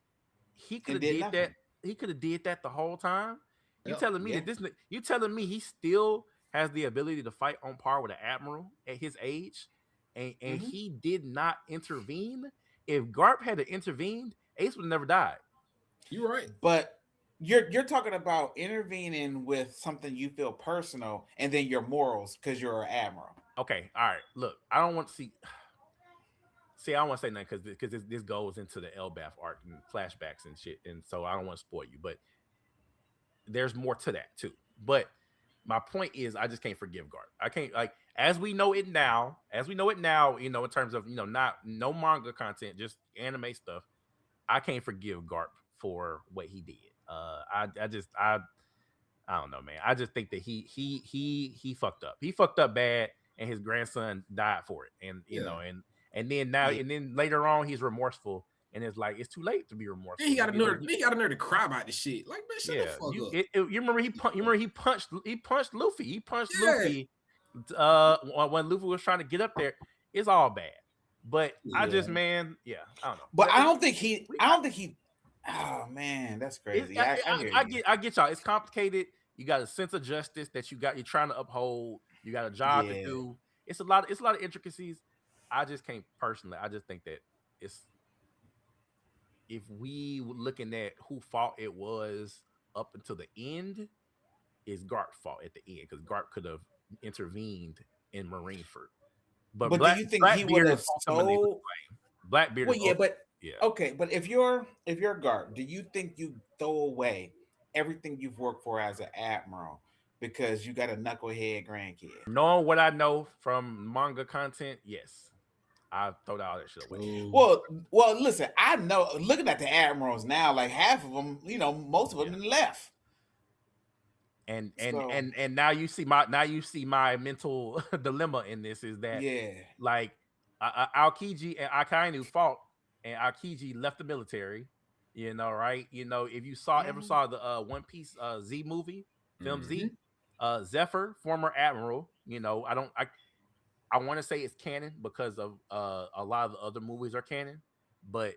he could have did nothing. That. He could have did that the whole time. You telling me that you telling me he still has the ability to fight on par with an admiral at his age, and he did not intervene? If Garp had intervened, Ace would have never died. You're right, but you're talking about intervening with something you feel personal, and then your morals because you're an admiral. Okay, all right. Look, I don't want to see. I don't want to say nothing because this goes into the Elbaf arc and flashbacks and shit, and so I don't want to spoil you. But there's more to that too. But my point is, I just can't forgive Garp. I can't, like, as we know it now, in terms of no manga content, just anime stuff. I can't forgive Garp for what he did. I don't know, man. I just think that he fucked up. He fucked up bad, and his grandson died for it, and and then later on he's remorseful, and it's like it's too late to be remorseful. He got a nerve to cry about this shit. Like, man, shut the fuck up. You remember he punched Luffy. He punched Luffy when Luffy was trying to get up there. It's all bad. But I just, man, I don't know. But I don't think he. Oh man, that's crazy. I get y'all. It's complicated. You got a sense of justice that you're trying to uphold. You got a job to do. It's a lot of intricacies. I just can't personally. I just think that if we were looking at who fault it was up until the end, it's Garp's fault at the end, because Garp could have intervened in Marineford. But do you think he would have told Blackbeard? Well, okay. But if you're Garp, do you think you throw away everything you've worked for as an admiral because you got a knucklehead grandkid? Knowing what I know from manga content, yes, I throw all that shit away. Well, listen, I know. Looking at the admirals now, like half of them, most of them left. And So- now you see my mental dilemma in this is that like Aokiji and Akainu fought, and Aokiji left the military. You know, right? You know, if you ever saw the One Piece Z movie, film Z, Zephyr, former admiral. You know, I want to say it's canon because of a lot of the other movies are canon, but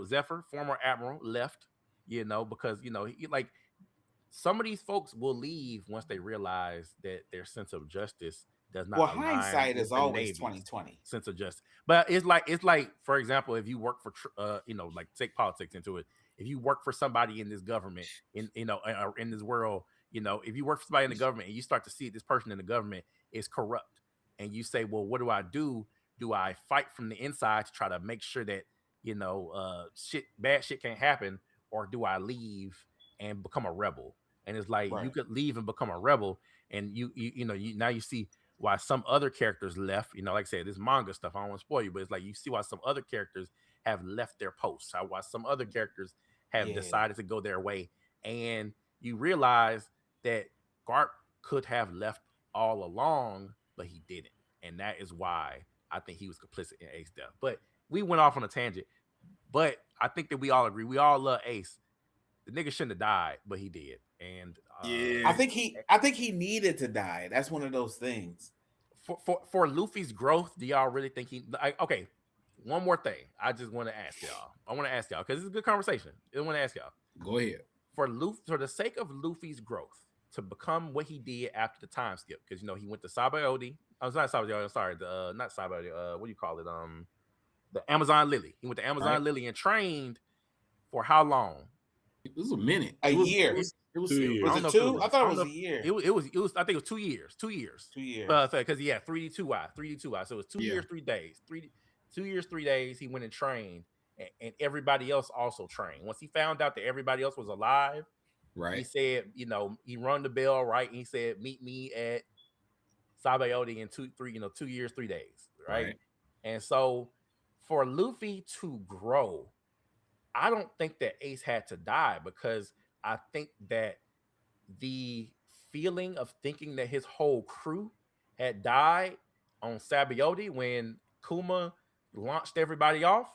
Zephyr, former admiral, left. You know, because he, like, some of these folks will leave once they realize that their sense of justice does not align hindsight with is the always Navy's 2020 sense of justice. But it's like, for example, if you work for like, take politics into it. If you work for somebody in this government, in this world, if you work for somebody in the government and you start to see this person in the government is corrupt, and you say, well, what do I do? Do I fight from the inside to try to make sure that bad shit can't happen, or do I leave and become a rebel? And it's like, you could leave and become a rebel, and now you see why some other characters left. Like I said, this manga stuff, I don't want to spoil you, but it's like you see why some other characters have left their posts, why some other characters have decided to go their way, and you realize that Garp could have left all along, but he didn't, and that is why I think he was complicit in Ace's death. But we went off on a tangent, but I think that we all agree, we all love Ace. The nigga shouldn't have died, but he did. And I think he needed to die. That's one of those things. For Luffy's growth, do y'all really think okay? One more thing, I just want to ask y'all. I want to ask y'all because it's a good conversation. I want to ask y'all. Go ahead. For the sake of Luffy's growth to become what he did after the time skip, because he went to Sabaody. I was not Sabaody. Sorry, not Sabaody. What do you call it? The Amazon Lily. He went to Amazon Lily and trained for how long? It was a minute. A year. It was 2 years. Was it 2? I thought it was a year. It was. I think it was 2 years. 2 years. 2 years. Because 3D2I. So it was 2 years, 3 days. 2 years, 3 days. He went and trained, and everybody else also trained. Once he found out that everybody else was alive, he said, he rung the bell, right? And he said, meet me at Sabaody in 2 years, 3 days, right? And so for Luffy to grow, I don't think that Ace had to die, because I think that the feeling of thinking that his whole crew had died on Sabaody when Kuma launched everybody off,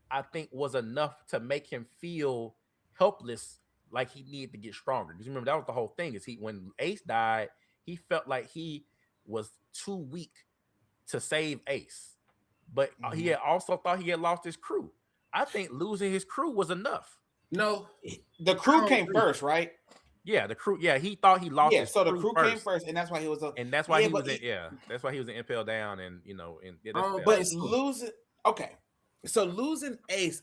I think was enough to make him feel helpless, like he needed to get stronger. Because remember, that was the whole thing, is when Ace died, he felt like he was too weak to save Ace. But he had also thought he had lost his crew. I think losing his crew was enough. No, the crew came first, right? Yeah, the crew. Yeah, he thought he lost. His so the crew came first, and that's why he was. And that's why he was. That's why he was in Impel Down, and but losing. Okay, so losing Ace,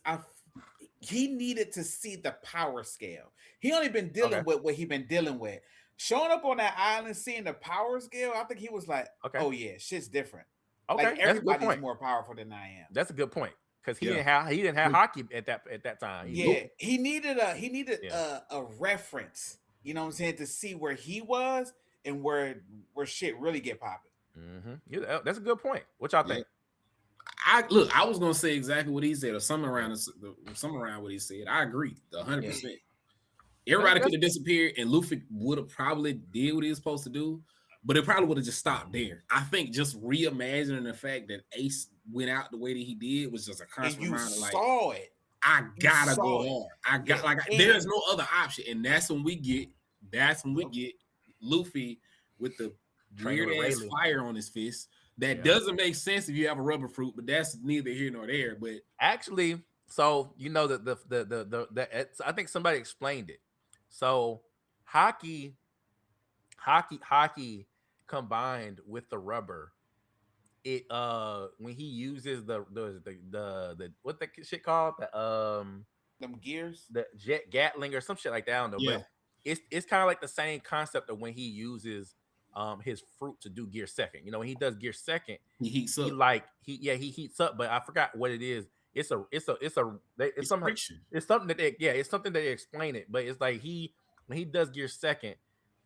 he needed to see the power scale. He only been dealing with what he been dealing with. Showing up on that island, seeing the power scale, I think he was like, "Oh yeah, shit's different." Okay, like everybody's more powerful than I am. That's a good point. Because he didn't have hockey at that time. He needed a reference, you know what I'm saying, to see where he was and where shit really get popping. Yeah, that's a good point. What y'all think? I was gonna say exactly what he said, or something around what he said. I agree, 100%. Everybody could have disappeared, and Luffy would have probably did what he was supposed to do, but it probably would have just stopped there. I think just reimagining the fact that Ace went out the way that he did was just a constant reminder. Like, saw it. I gotta go hard. There's no other option, and that's when we get Luffy with the weird ass fire on his fist. That doesn't make sense if you have a rubber fruit, but that's neither here nor there. But actually, so the I think somebody explained it. So hockey combined with the rubber, it when he uses the what the shit called, them gears, the jet Gatling or some shit like that. I don't know, but it's kind of like the same concept of when he uses his fruit to do gear second. When he does gear second, he heats up. He heats up, but I forgot what it is. It's something that it's something that they explain it, but it's like when he does gear second,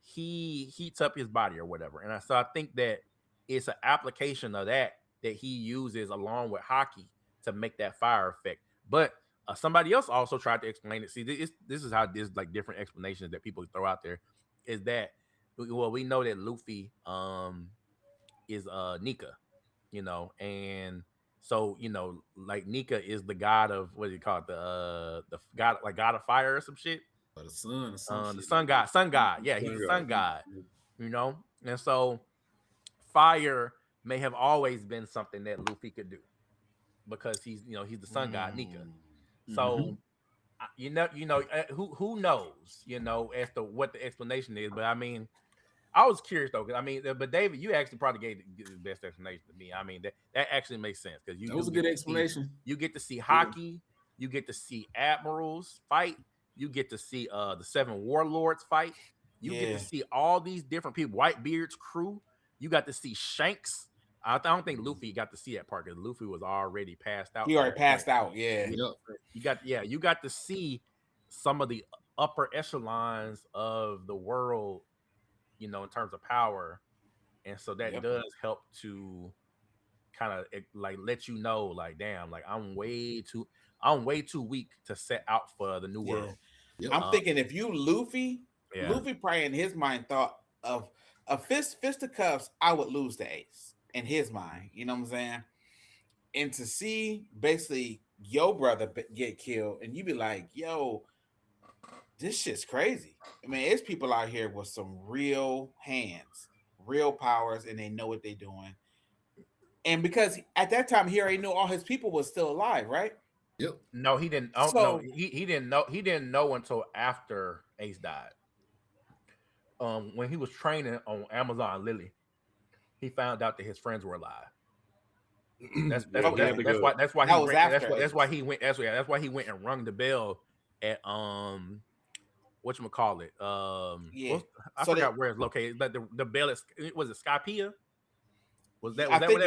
he heats up his body or whatever. And so I think that it's an application of that he uses along with hockey to make that fire effect. But somebody else also tried to explain it. See, this is how there's like different explanations that people throw out there. is that we know that Luffy is Nika, and so like Nika is the god of what do you call it, the god, like god of fire or some shit. The sun, the sun god. Yeah, he's the sun god. And so fire may have always been something that Luffy could do because he's the sun god Nika. So who knows as to what the explanation is, but I mean, I was curious though, because but David, you actually probably gave the best explanation to me. I mean, that actually makes sense because that was a good explanation. You get to see hockey, you get to see admirals fight, you get to see the 7 warlords fight, you get to see all these different people, Whitebeard's crew. You got to see Shanks. I don't think Luffy got to see that part because Luffy was already passed out. He already passed out. Yeah. You got to see some of the upper echelons of the world, in terms of power, and so that does help to kind of like let you know, like, damn, like I'm way too weak to set out for the new world. I'm thinking if you Luffy probably in his mind thought of a fisticuffs, I would lose to Ace in his mind. You know what I'm saying? And to see basically your brother get killed, and you be like, yo, this shit's crazy. I mean, it's people out here with some real hands, real powers, and they know what they're doing. And because at that time he already knew all his people was still alive, right? Yep. No, he didn't. Oh, no, he didn't know. He didn't know until after Ace died. When he was training on Amazon Lily, he found out that his friends were alive. That's why he went and rung the bell at whatchamacallit. I forgot where it's located, but the bell was it Skypiea? Was that where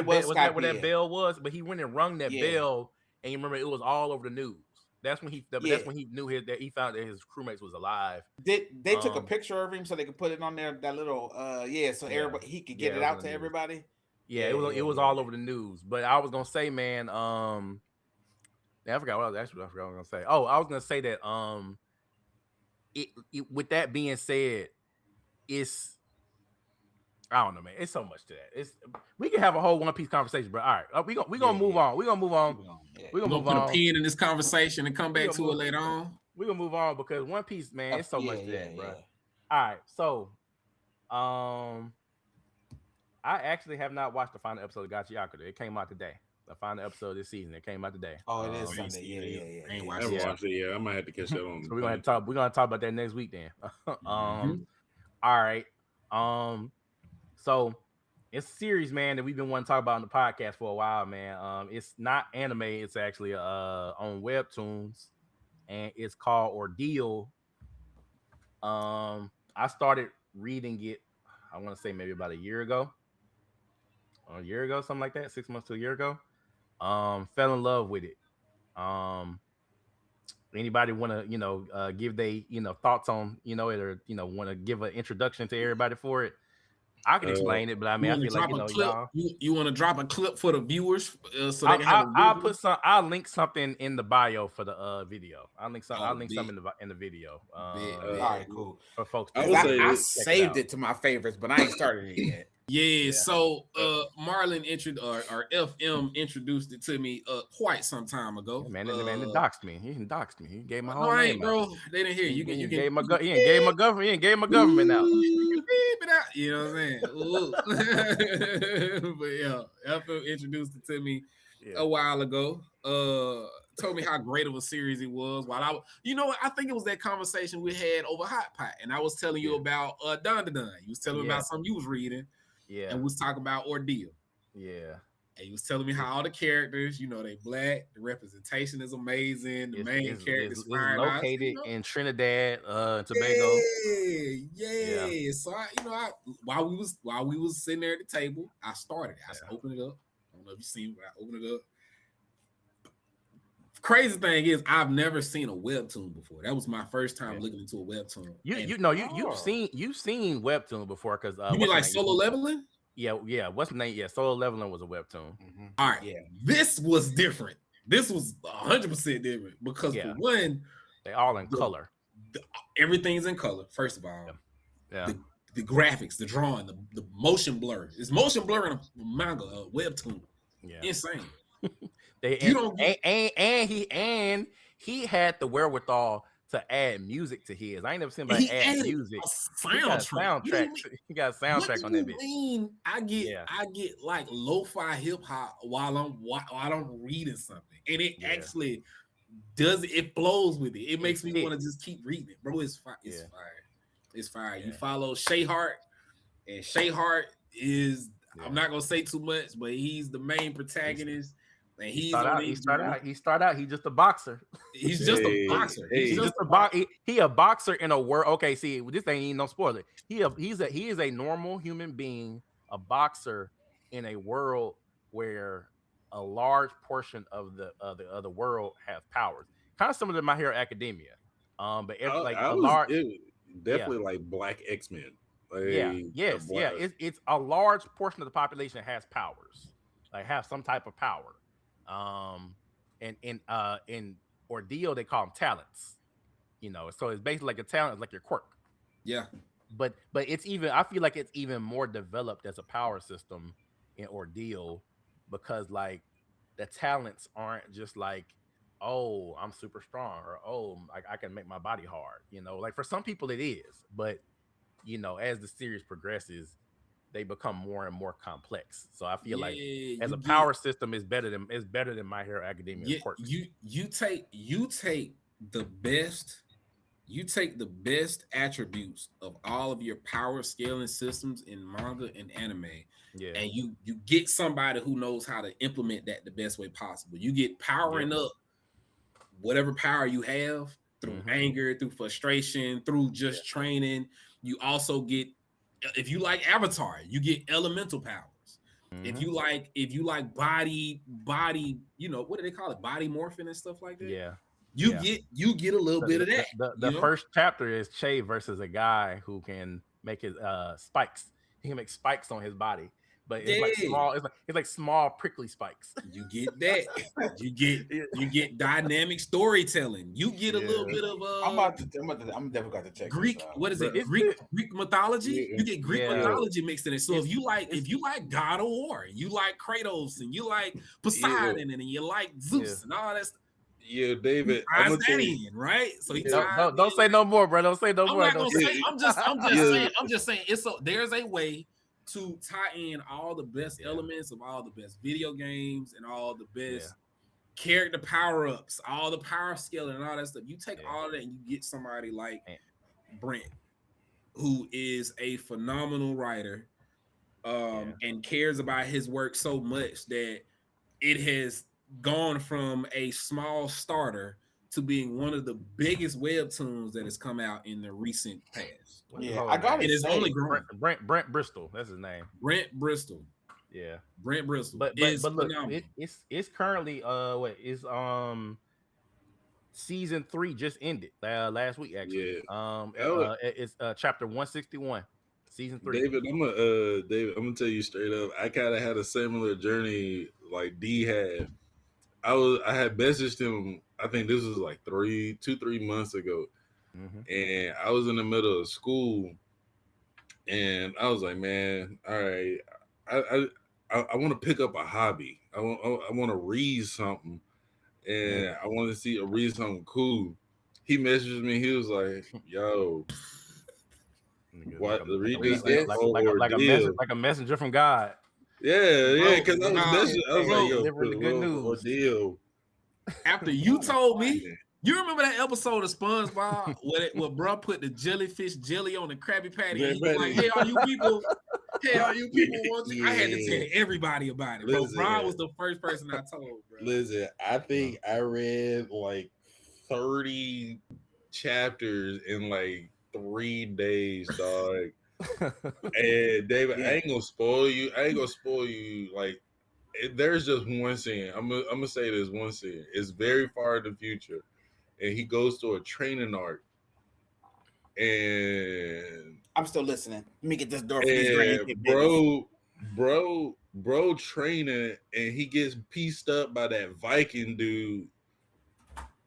that bell was? But he went and rung that bell, and you remember it was all over the news. That's when he knew that he found that his crewmates was alive. They took a picture of him so they could put it on there, that little everybody, he could get it out to everybody. It was all over the news. But I was gonna say, man, I forgot what I was gonna say. Oh, I was gonna say that with that being said, it's, I don't know, man. It's so much to that. We can have a whole One Piece conversation, but all right, we're gonna move on. We're gonna move on. We're gonna put a pin in this conversation and come back to it later on. We're gonna move on because One Piece, man, it's so much to that, bro. All right, so I actually have not watched the final episode of Gachiakuta. It came out today. The final episode of this season. It came out today. Oh, it is Sunday. I ain't watched it. I might have to catch that on. So we're gonna talk about that next week then. All right. So it's a series, man, that we've been wanting to talk about on the podcast for a while, man. It's not anime, it's actually on Webtoons, and it's called Ordeal. I started reading it, I want to say maybe about a year ago, something like that, 6 months to a year ago. Fell in love with it. Anybody want to give they thoughts on it, or want to give an introduction to everybody for it? I can explain it, but I mean, I feel like y'all. You want to drop a clip for the viewers, so they can I'll link something in the bio for the video. I'll link something in the video. All right, cool. For folks, I saved it to my favorites, but I ain't started it yet. Yeah, so Marlon FM introduced it to me quite some time ago. Man, it doxed me. He doxed me. He gave my whole name, bro. They didn't hear you. You gave my government. He gave my government out. You know what I'm saying? But yeah, FM introduced it to me a while ago. Told me how great of a series it was. While I think it was that conversation we had over Hot Pot, and I was telling you about Don. You was telling me about something you was reading. Yeah, and we was talking about Ordeal. Yeah, and you was telling me how all the characters, they black. The representation is amazing. The main character is located in Trinidad, Tobago. Yeah. So while we was sitting there at the table, I started it. I said, open it up. I don't know if you seen, but I opened it up. Crazy thing is, I've never seen a webtoon before. That was my first time looking into a webtoon. You've seen webtoon before, because you mean like Solo Leveling? Yeah. What's the name? Yeah, Solo Leveling was a webtoon. Mm-hmm. All right. Yeah. This was different. This was 100% different because for one, they all in color. Everything's in color. First of all, the graphics, the drawing, the motion blur. It's motion blur in a manga, a webtoon. Yeah, insane. You don't get and he had the wherewithal to add music to his. I ain't never seen anybody add music. Soundtrack. He got a soundtrack on that bitch. Mean I get like lo-fi hip hop while I'm reading something, and it actually does. It flows with it. It makes me want to just keep reading it, bro. It's fire. It's fire. It's fire. You follow Shay Hart, and Shay Hart is. I'm not gonna say too much, but he's the main protagonist. And he started out. He's just a boxer. He's just a boxer. He's just a boxer. He a boxer in a world. Okay, see, this ain't even no spoiler. He is a normal human being, a boxer in a world where a large portion of the world have powers. Kind of similar to My Hero Academia. But definitely like Black X-Men. It's a large portion of the population has powers, like have some type of power. And in Ordeal they call them talents, so it's basically like a talent, it's like your quirk. But it's even, I feel like it's even more developed as a power system in Ordeal, because like the talents aren't just like, oh, I'm super strong, or oh, I can make my body hard, like for some people it is, but as the series progresses they become more and more complex. So I feel like as a power system is better than My Hero Academia. You take the best attributes of all of your power scaling systems in manga and anime, and you get somebody who knows how to implement that the best way possible. You get powering up whatever power you have through anger, through frustration, through just training. You also get, if you like Avatar, you get elemental powers. If you like body, what do they call it? Body morphing and stuff like that. You get a little bit of that. The first chapter is Che versus a guy who can make his spikes. He can make spikes on his body, but it's like small. It's like small prickly spikes. You get that. You get dynamic storytelling. You get a little bit of I'm definitely got to check Greek. What is it? Greek mythology. You get Greek mythology mixed in it. So if you like God of War, and you like Kratos, and you like Poseidon, and you like Zeus and all that stuff. Yeah, David. I'm right? So don't say no more, bro. Don't say no more. I'm just saying. There's a way to tie in all the best elements of all the best video games and all the best character power-ups, all the power scaling and all that stuff. You take all of that and you get somebody like Brent, who is a phenomenal writer, and cares about his work so much that it has gone from a small starter to being one of the biggest webtoons that has come out in the recent past. I got it. It is only grown. Brent Bristol, that's his name. Brent Bristol. Yeah, Brent Bristol. But look, it's currently season 3 just ended last week actually. It's chapter 161. Season 3. David, I'm gonna tell you straight up. I kind of had a similar journey like D had. I had messaged him. I think this was like 3 months ago, and I was in the middle of school, and I was like, man, all right, I want to pick up a hobby. I want to read something, and I want to read something cool. He messaged me. He was like, yo. What the read this like a messenger from God. Yeah, because I was like, yo, the good news. Ordeal. After you told me, you remember that episode of SpongeBob where bro put the jellyfish jelly on the Krabby Patty, and he was like, hey, all you people want to? I had to tell everybody about it. Listen, bro, Ron was the first person I told, bro. Listen, I think I read like 30 chapters in like 3 days, dog. And David, I ain't gonna spoil you. Like, there's just one scene. I'm gonna say there's one scene. It's very far in the future, and he goes to a training arc. And I'm still listening. Let me get this door. Bro, training, and he gets pieced up by that Viking dude,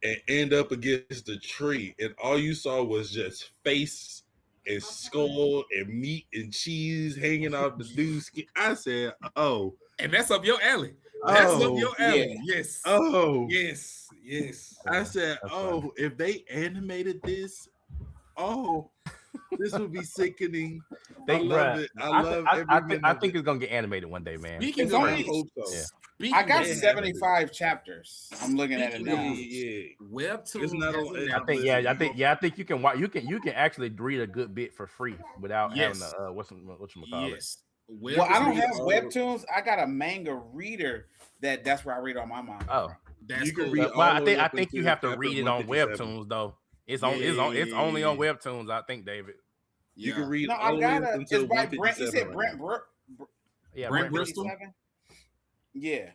and end up against the tree, and all you saw was just face and skull and meat and cheese hanging out the dude's skin. I said, oh. And that's up your alley. That's up your alley. Yeah. Yes. Oh. Yes. I said, oh, if they animated this, this would be sickening. I love it. I think it's gonna get animated one day, man. Speaking It's of only- hope so. Speaking I got of- 75 chapters. I'm looking at it now. Yeah. Webtoons. It's not has on- announced- I think you can actually read a good bit for free without having a whatchamacallit. Yes. Well, I don't have all- webtoons. I got a manga reader that's where I read all my manga. Oh, from. That's You can cool. read well, all the way I up think you until have to chapter read it on 157. Webtoons though. It's only on Webtoons, I think, David. You can read No, all I the way got up it. until It's by Brent. You 157 said right Brent now. Yeah, Brent Brent Bristol? 57? Yeah.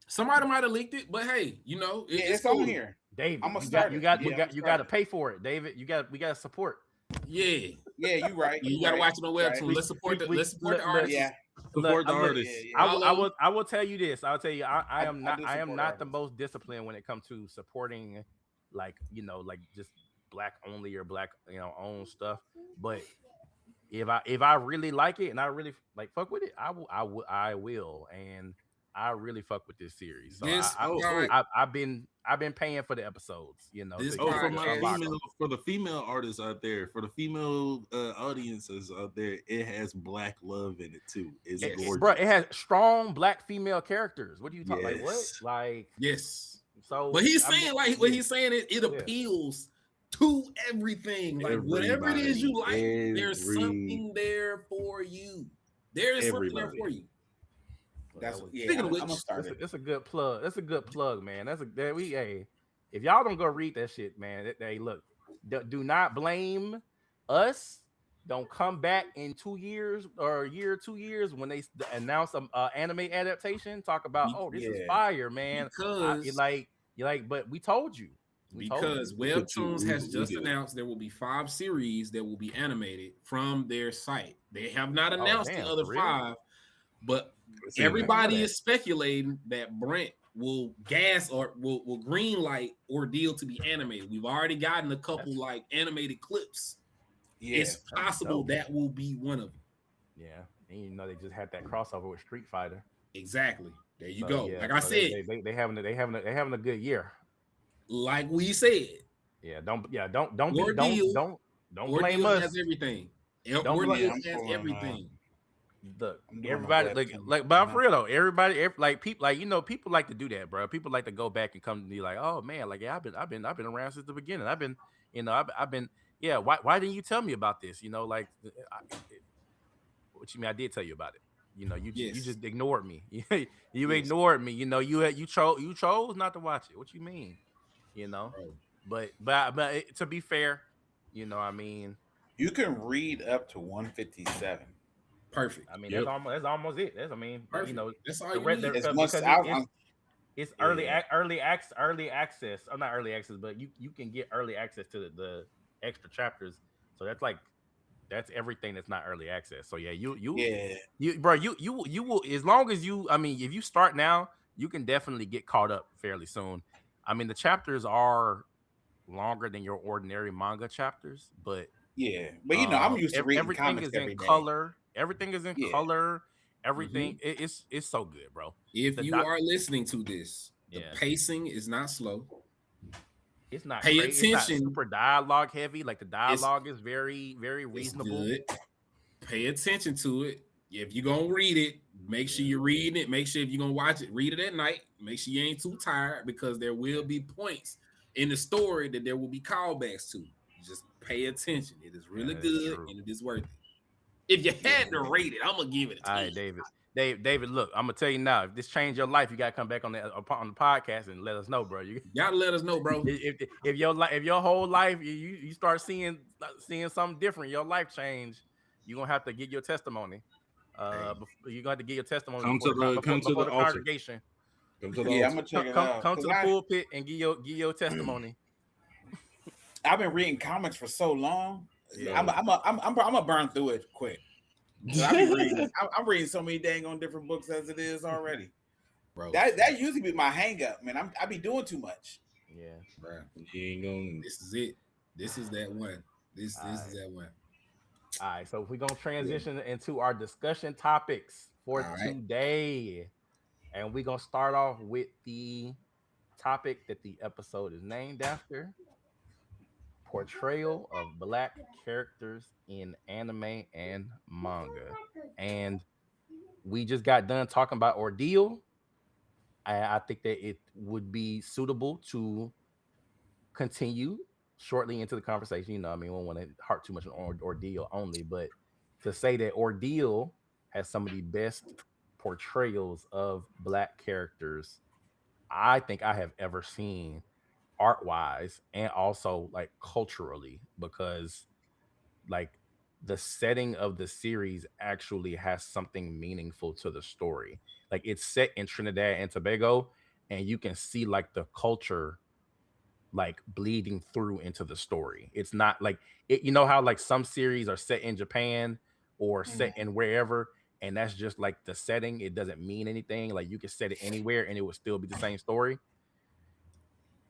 Somebody might have leaked it, but hey, Yeah, it's it's cool. on here. David, I'ma you start got it. you Yeah, got I'ma you start got to it. pay for it, David. We got to support. Yeah. Yeah, you right. You gotta right. watch it on Webtoons. Right. Let's support the we- artists. Yeah. Support the Look, artists. Yeah, yeah. I will tell you this. I'll tell you I am I do not support not the artists. most disciplined when it comes to supporting like just black only or black own stuff. But if I really like it and I really like fuck with it, I will and I really fuck with this series. So This- I've been paying for the episodes, This to Oh, get for it podcast- my unlocked. female, for the female artists out there, for the female audiences out there, it has black love in it too. It's gorgeous. Bro, it has strong black female characters. What do you talk like? What Yes. like? Yes. So, But he's I mean, saying what he's saying it Yeah. appeals to everything. Like whatever it is you like, there's something there for you. There is something there for you. That's That was- yeah. Speaking of I'm which, gonna start it. It's a good plug. That's a good plug, man. Hey, if y'all don't go read that shit, man, look, do not blame us. Don't come back in 2 years or a year, 2 years when they announce an anime adaptation. Talk about, oh, this is Yeah. fire, man. Because You like, but we told you. Because Webtoons has just announced there will be 5 series that will be animated from their site. They have not announced damn, the other for real? 5, but See, everybody that. is speculating that Brent will gas or will green light Ordeal to be animated. We've already gotten a couple like animated clips. Yeah. It's possible dope. that will be one of them. Yeah, and they just had that crossover with Street Fighter. Exactly. There you So, go. yeah, Like I so said, they having a good year. like we said, Yeah, don't Ordeal blame Ordeal us. has everything. Don't Ordeal blame- has I'm pulling, everything. Look, I'm doing everybody my like, webtoon. but I'm for real though. Everybody, like people, people like to do that, bro. People like to go back and come to me like, oh man, like yeah, I've been around since the beginning. I've been, yeah. Why didn't you tell me about this? Like, what you mean? I did tell you about it. You just ignored me. You ignored me. You chose not to watch it. What you mean? But to be fair, I mean, You can read up to 157. Perfect. I mean, that's almost it. That's Perfect. That's all the you red- need. the- It's because much. it's Yeah. early access. Oh, not early access, but you can get early access to the extra chapters. So that's everything that's not early access. So yeah, you will, as long as if you start now, you can definitely get caught up fairly soon. I mean, the chapters are longer than your ordinary manga chapters, but Yeah, but I'm used to reading everything comics is in every day. color. Everything is in Yeah. color. Everything it's so good, bro. If The you doc- are listening to this, the Yeah. pacing is not slow. It's not Pay crazy. It's not attention. super dialogue heavy. Like the dialogue is very, very It's reasonable. good. Pay attention to it. If you're gonna read it, make sure you're reading it. Make sure if you're gonna watch it, read it at night. Make sure you ain't too tired because there will be points in the story that there will be callbacks to. Just pay attention. It is really That is good true. and it is worth it. If you had to rate it, I'm gonna give it a 10. All right, David, look, I'm gonna tell you now. If this changed your life, you gotta come back on the podcast and let us know, bro. You Gotta let us know, bro. if your whole life you start seeing something different, your life change, you're gonna have to get your testimony. You're gonna have to get your testimony Come to the altar. congregation. Come to the Yeah, I'm altar. gonna check it out. Come to 'Cause the pulpit and give your testimony. I've been reading comics for so long. Yeah. I'm gonna burn through it quick. 'Cause I'm reading so many dang on different books as it is already. Bro, That usually be my hang up, man. I be doing too much. Yeah. bro. You ain't gonna. This is it. This is that one. This is that one. All right, so we're gonna transition into our discussion topics for today, and we're gonna start off with the topic that the episode is named after: portrayal of Black characters in anime and manga. And we just got done talking about Ordeal. I think that it would be suitable to continue shortly into the conversation. You know, I mean, we don't want to harp too much on Ordeal only, but to say that Ordeal has some of the best portrayals of Black characters I think I have ever seen, art wise and also like culturally, because like the setting of the series actually has something meaningful to the story. Like it's set in Trinidad and Tobago, and you can see like the culture like bleeding through into the story. It's not like it, you know how like some series are set in Japan or set in wherever, and that's just like the setting. It doesn't mean anything. Like you can set it anywhere and it would still be the same story.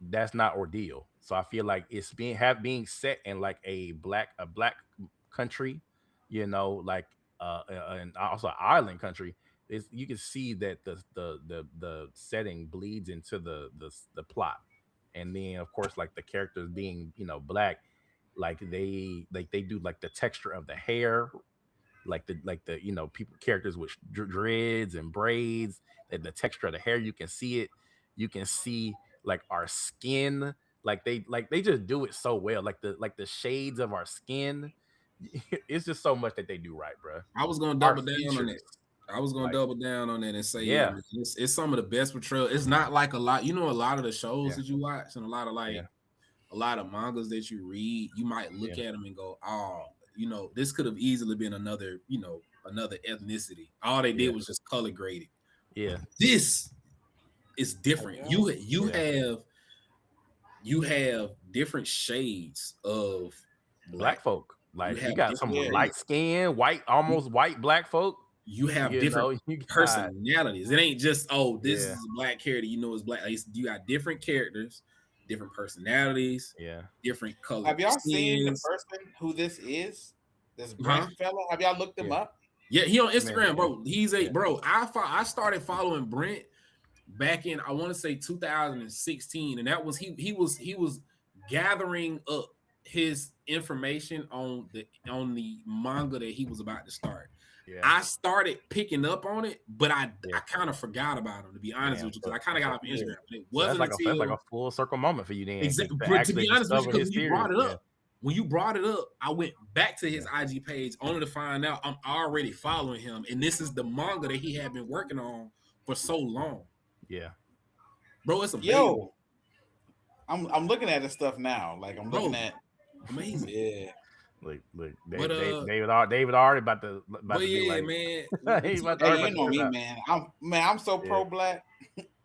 That's not Ordeal. So I feel like it's being set in like a black country, you know, like and also an island country. Is you can see that the setting bleeds into the plot. And then of course like the characters being, you know, Black, like they do like the texture of the hair, like the you know, people characters with dreads and braids, the texture of the hair, you can see it. You can see like our skin, like they just do it so well, like the shades of our skin. It's just so much that they do right, bro. I was gonna double down on it. I was gonna like, double down on it and say, yeah, man, it's some of the best portrayal. It's not like a lot, you know, a lot of the shows that you watch and a lot of a lot of mangas that you read, you might look at them and go, oh, you know, this could have easily been another, you know, another ethnicity. All they did was just color graded. Yeah, this is different. You have different shades of Black folk. Like you got some light skin, white, almost white Black folk. You have different personalities. It ain't just, oh, this is a Black character, you know, it's Black. You got different characters, different personalities, different colors. Have y'all seen the person who this is? This Brent fella? Have y'all looked him up? Yeah, he on Instagram, bro. He's bro. I started following Brent back in, I want to say 2016, and that was he was gathering up his information on the manga that he was about to start. I started picking up on it, but I kind of forgot about him, to be honest with you, because I kind of got off Instagram. It wasn't that's like a full circle moment for you then. Exactly. To be honest with you, because you brought it up. When you brought it up, I went back to his IG page only to find out I'm already following him, and this is the manga that he had been working on for so long. Yeah, bro, it's amazing. I'm looking at this stuff now. Like I'm looking at amazing. Yeah. Look, David already about to be like, man. He's about to you know me, man. I'm so pro Black.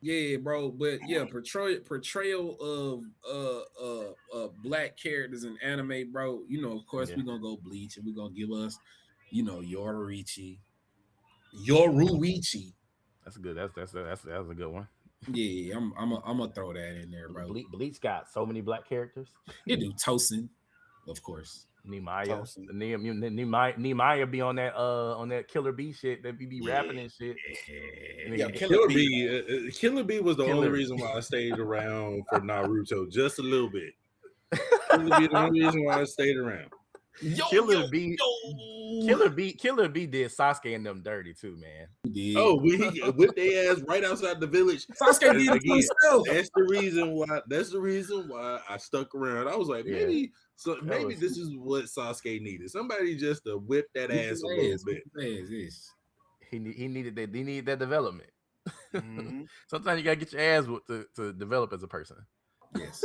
Yeah, bro. But yeah, portrayal of Black characters in anime, bro. You know, of course, we're gonna go Bleach and we're gonna give us, you know, Yoruichi. That's good. That's a good one. Yeah, I'm gonna throw that in there, bro. Bleach got so many Black characters. It do Tosin, of course. Nehemiah be on that Killer Bee shit that be rapping and shit. Yeah, Killer Bee was the only reason why I stayed around for Naruto, just a little bit. Killer Bee the only reason why I stayed around. Killer Bee did Sasuke and them dirty too, man. Oh, we whipped their ass right outside the village. Sasuke did it himself. That's the reason why I stuck around. I was like, maybe this is what Sasuke needed. Somebody just to whip that ass a little bit. He needed that development. Mm-hmm. Sometimes you gotta get your ass whooped to develop as a person. Yes.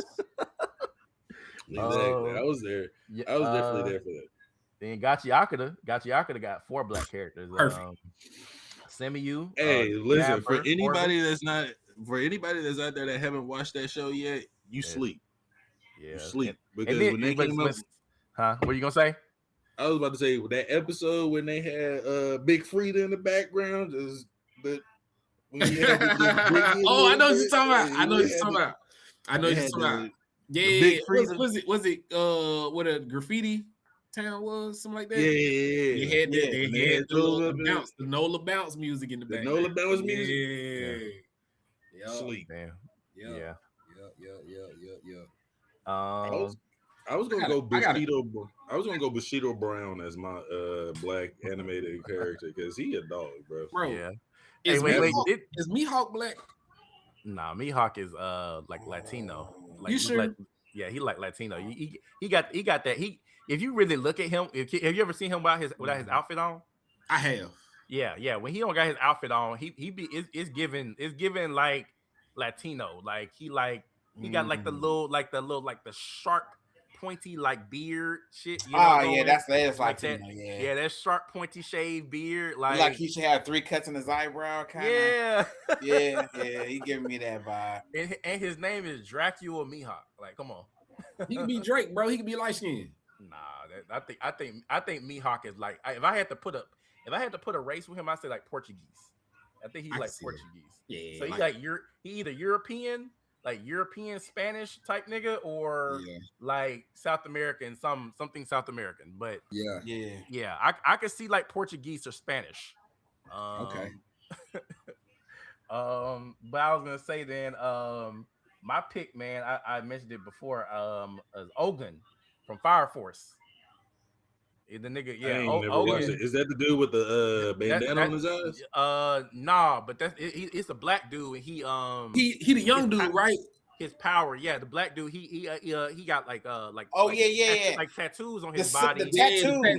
Exactly. I was there. I was definitely there for that. Then Gachi got 4 Black characters. Perfect. Semiyu. Hey, listen, for anybody that's out there that haven't watched that show yet, you sleep. Yeah, you sleep. Because when they came up, what are you gonna say? I was about to say that episode when they had Big Frida in the background, I know what you're talking about. Yeah, was it with a graffiti? town was, something like that. Yeah. They had the bounce, the Nola bounce music in the back. Nola bounce music. Yeah. Sleep. Yeah. Yeah. I was gonna go Bushido. I was gonna go Bushido Brown as my black animated character because he a dog, bro. Yeah. Is wait. Is Mihawk black? Nah, Mihawk is like Latino. Like, you sure? He like Latino. He got that. If you really look at him, have you ever seen him without his outfit on? I have. Yeah. When he don't got his outfit on, it's given like Latino. Like he got like the sharp, pointy like beard shit. That's like Latino. That, yeah, that sharp, pointy shaved beard. Like he should have 3 cuts in his eyebrow. Yeah. yeah. He giving me that vibe. And his name is Dracula Mihawk. Like, come on. He could be Drake, bro. He could be light skinned. Nah, I think Mihawk is like, if I had to put a race with him, I'd say like Portuguese. I think he's like Portuguese. Yeah. So he either European, like European Spanish type nigga, or like South American, something South American. But yeah, I could see like Portuguese or Spanish. Okay. But I was gonna say then, my pick, man, I mentioned it before, is Ogun from Fire Force. The nigga, Ogun. Is that the dude with the bandana on his eyes? Nah, but it's a black dude, and he the young dude, right? His power, the black dude. He got like like tattoos on his body. His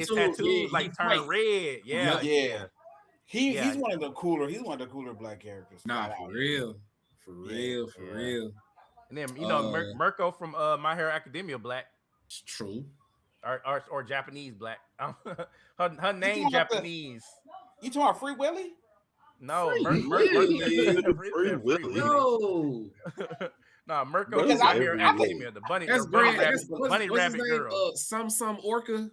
tattoos like turn red. Yeah. He's one of the cooler. He's one of the cooler black characters. Nah, for real. And then Mirko from My Hero Academia black. It's true. Or Japanese black. her name Japanese. You talking about Free Willy? No, Free Willy. No. Nah, Mirko is My Hero Academia. The bunny. That's bunny great. rabbit girl. Some orca.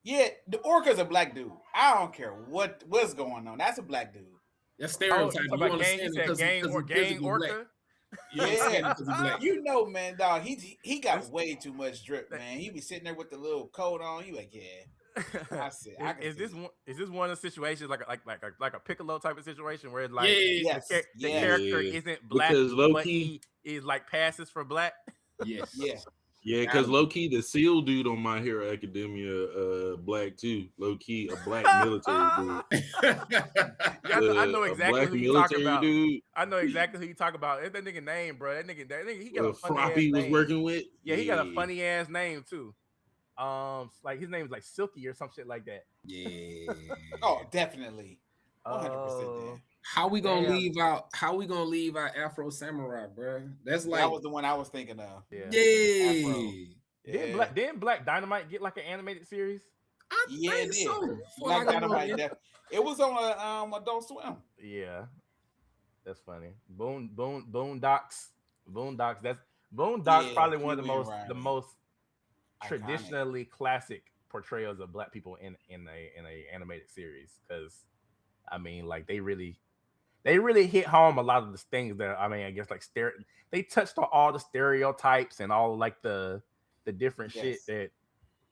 Yeah, the orca's a black dude. I don't care what's going on. That's a black dude. That's stereotype. You understand gang orca? Yeah, you know, man, dog. He got way too much drip, man. He be sitting there with the little coat on. You like, Is this one of the situations like a Piccolo type of situation where like the character isn't black, but he is like passes for black? Yes. Yeah, because low key the SEAL dude on My Hero Academia, black too. Low key a black military dude. I know exactly who you talk about. Dude. I know exactly who you talk about. It's that nigga name, bro. That nigga, he got a funny ass name. was working with. Yeah, he got a funny ass name too. Like his name is like Silky or some shit like that. Yeah. Oh, definitely. 100%. How we gonna leave out Afro Samurai, bro? That's like that was the one I was thinking of. Yeah. Didn't Black Dynamite get like an animated series? I think so. Black Dynamite. It was on Adult Swim. Yeah, that's funny. Boondocks. That's probably one of the most traditionally classic portrayals of black people in a animated series, because I mean, like they really hit home a lot of the things that I guess like they touched on all the stereotypes and all like the different shit that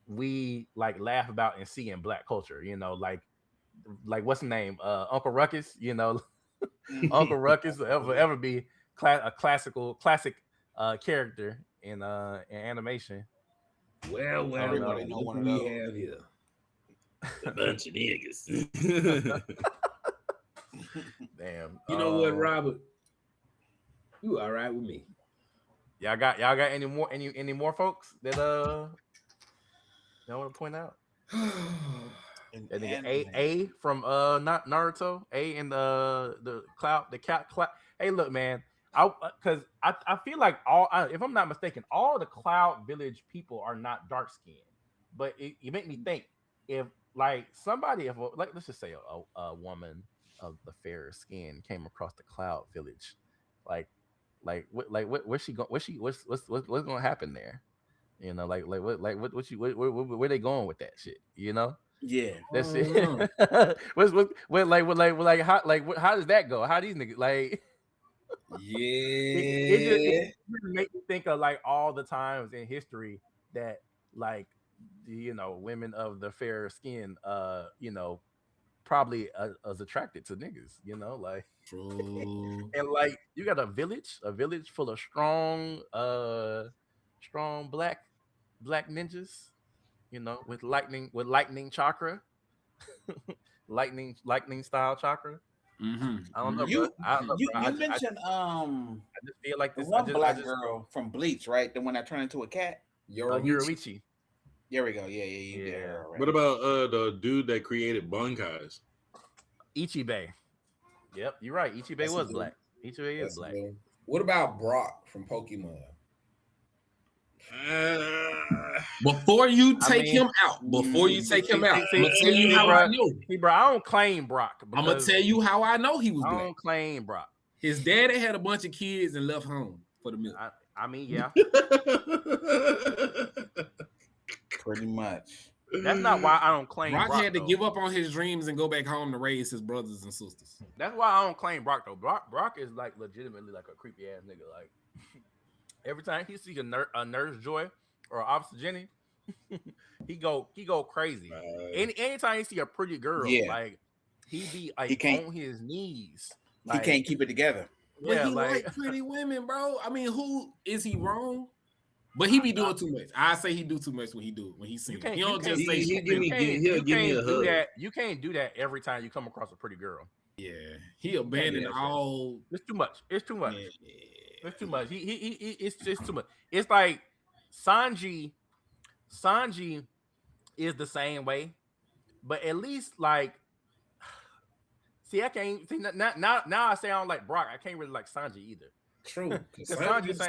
we like laugh about and see in black culture, you know, like what's his name, Uncle Ruckus, you know. Uncle Ruckus will ever be a classic character in animation. Well, everybody know one of those. We have here a bunch of niggas. Damn. You know what, Robert? You all right with me? Y'all got any more folks that y'all want to point out? That nigga A from not Naruto, A in the cloud, the cat cloud. Hey, look, man, I feel like if I'm not mistaken, all the Cloud Village people are not dark skinned, but it make me think if like somebody, let's just say a woman of the fairer skin came across the Cloud Village, what's gonna happen there? You know, where they going with that shit? You know? Yeah, that's it. How does that go? How these niggas like? It just make me think of like all the times in history that like women of the fair skin, probably as attracted to niggas, like. True. And like you got a village full of strong black ninjas, with lightning chakra, lightning style chakra. I don't know, You bro. you mentioned I just feel like the this. one black girl from Bleach, right? The one that turned into a cat. Yoruichi. There we go. Yeah, you did her. Right. What about the dude that created Bunkais? Ichibei. Yep, you're right. Ichibei was black. Ichibei is black. What about Brock from Pokemon? Before you take him out, I'm gonna tell you how I know. Bro, I don't claim Brock. I'm gonna tell you how I know he was black. I don't claim Brock. His daddy had a bunch of kids and left home for the milk. I mean, yeah. Pretty much. That's not why I don't claim Brock. Brock Had to give up on his dreams and go back home to raise his brothers and sisters. That's why I don't claim Brock though. Brock is like legitimately like a creepy ass nigga. Like every time he sees a Nurse Joy or Officer Jenny, he go crazy. Anytime he see a pretty girl, like he be like on his knees. Like, he can't keep it together. Yeah, he like pretty women, bro. I mean, who is he wrong? But he be doing too much. I say he do too much when he's singing. He don't just say he'll give me a hug. You can't do that every time you come across a pretty girl. Yeah, he abandoned all. It's too much. It's too much. Yeah. It's too much. It's just too much. It's like Sanji is the same way, but at least like, see, I can't see now. I say I don't like Brock. I can't really like Sanji either. True. Sanji's the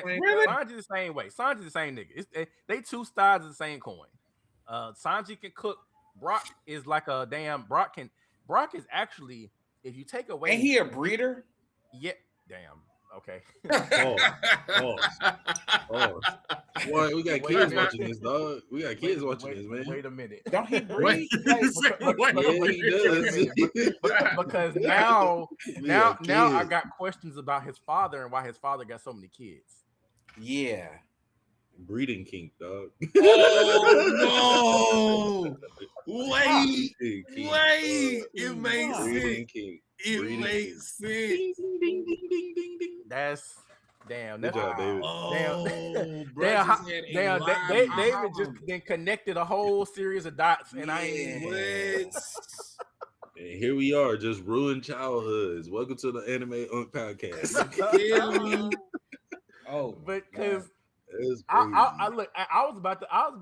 same way. Sanji's the same nigga. They two sides of the same coin. Sanji can cook. Brock is like a damn Brock is actually, if you take away, ain't he a breeder? Yeah, damn. Okay. Boy, we got kids watching this, dog. We got kids watching this, man. Wait a minute. Don't he breed? He does. Because now I got questions about his father and why his father got so many kids. Yeah. Breeding kink, dog. Oh no! Wait! It makes sense. It makes sense. Ding, ding, ding, ding, ding, ding. That's damn. Good job, David. David just then connected a whole series of dots, and I ain't. And here we are, just ruined childhoods. Welcome to the Anime Unk podcast. Because I was about to up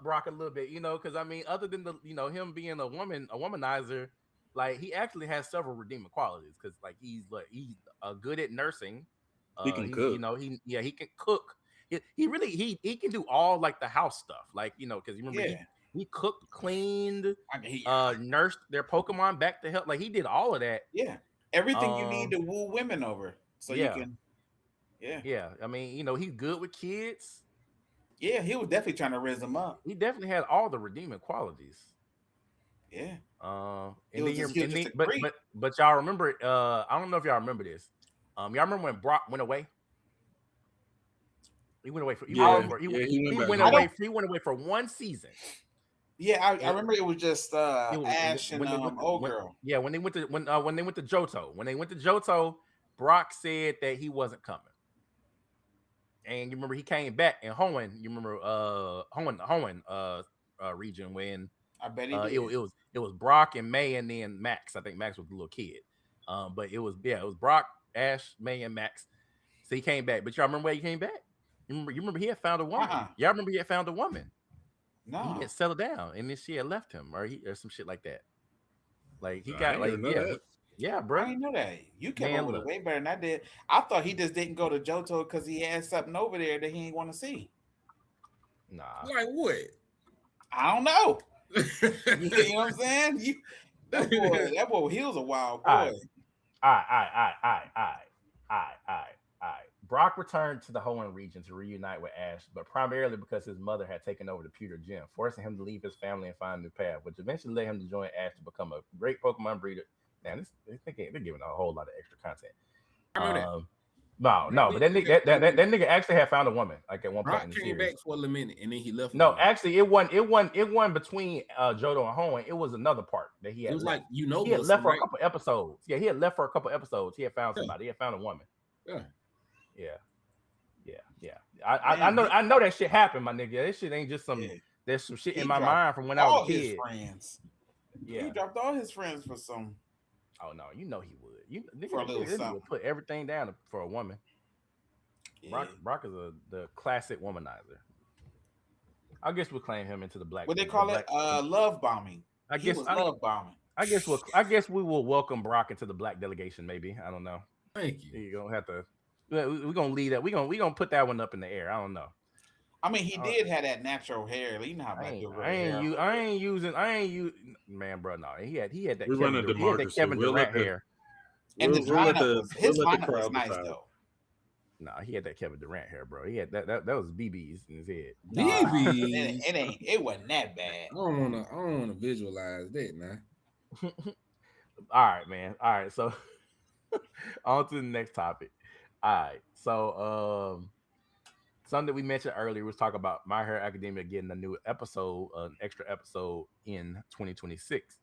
Brock a little bit, because I mean, other than the him being a womanizer, like he actually has several redeeming qualities, because like he's good at nursing. He can cook. He can cook. He can do all like the house stuff, like because you remember he cooked, cleaned, nursed their Pokemon back to health. Like he did all of that. Yeah, everything you need to woo women over, so you can. Yeah. I mean, he's good with kids. Yeah, he was definitely trying to raise them up. He definitely had all the redeeming qualities. Yeah. But y'all remember? I don't know if y'all remember this. Y'all remember when Brock went away? He went away for he went away for one season. Yeah, I remember it was just Ash and old girl. Yeah, when they went to Johto. When they went to Johto, Brock said that he wasn't coming. And you remember he came back in Hoenn. You remember Hoenn region when I bet he did. It was Brock and May and then Max. I think Max was the little kid. But it was Brock, Ash, May, and Max. So he came back. But y'all remember where he came back? You remember he had found a woman. Y'all remember he had found a woman. No, he had settled down, and then she had left him, or some shit like that. Like he got yeah, bro. I didn't know that. You came up with it way better than I did. I thought he just didn't go to Johto because he had something over there that he didn't want to see. Nah, like what? I don't know. You know what I'm saying? That boy, he was a wild boy. All right. Brock returned to the Hoenn region to reunite with Ash, but primarily because his mother had taken over the Pewter Gym, forcing him to leave his family and find a new path, which eventually led him to join Ash to become a great Pokemon breeder. Man, they're giving a whole lot of extra content. No, but that nigga actually had found a woman like at one point Brock in the came series. back for a little minute and then he left. No, actually, it wasn't between Jodo and Hoenn. It was another part that he had. It was left. like he had left for a couple episodes. Yeah, he had left for a couple episodes. He had found somebody. He had found a woman. Yeah. I know that shit happened, my nigga. This shit ain't just some. Yeah. There's some shit in my mind from when I was a kid. Friends. Yeah, he dropped all his friends for some. Oh no, you know he would. For a little something. Would put everything down for a woman. Yeah. Brock is the classic womanizer. I guess we'll claim him into the black. What they call it? Love bombing. I guess love bombing. I guess we will welcome Brock into the black delegation. Maybe, I don't know. Thank you. You're gonna have to. We're gonna leave that. We're gonna put that one up in the air. I don't know. I mean, he did have that natural hair. You know how black people hair. I ain't using. Man, bro, no. He had that. We're running Kevin Durant hair. And his lineup was nice though. Nah, he had that Kevin Durant hair, bro. He had that was BBs in his head. BBs. It wasn't that bad. I don't wanna visualize that, man. All right, man. All right, so on to the next topic. All right, so something that we mentioned earlier was talk about My Hero Academia getting a new episode, an extra episode in 2026.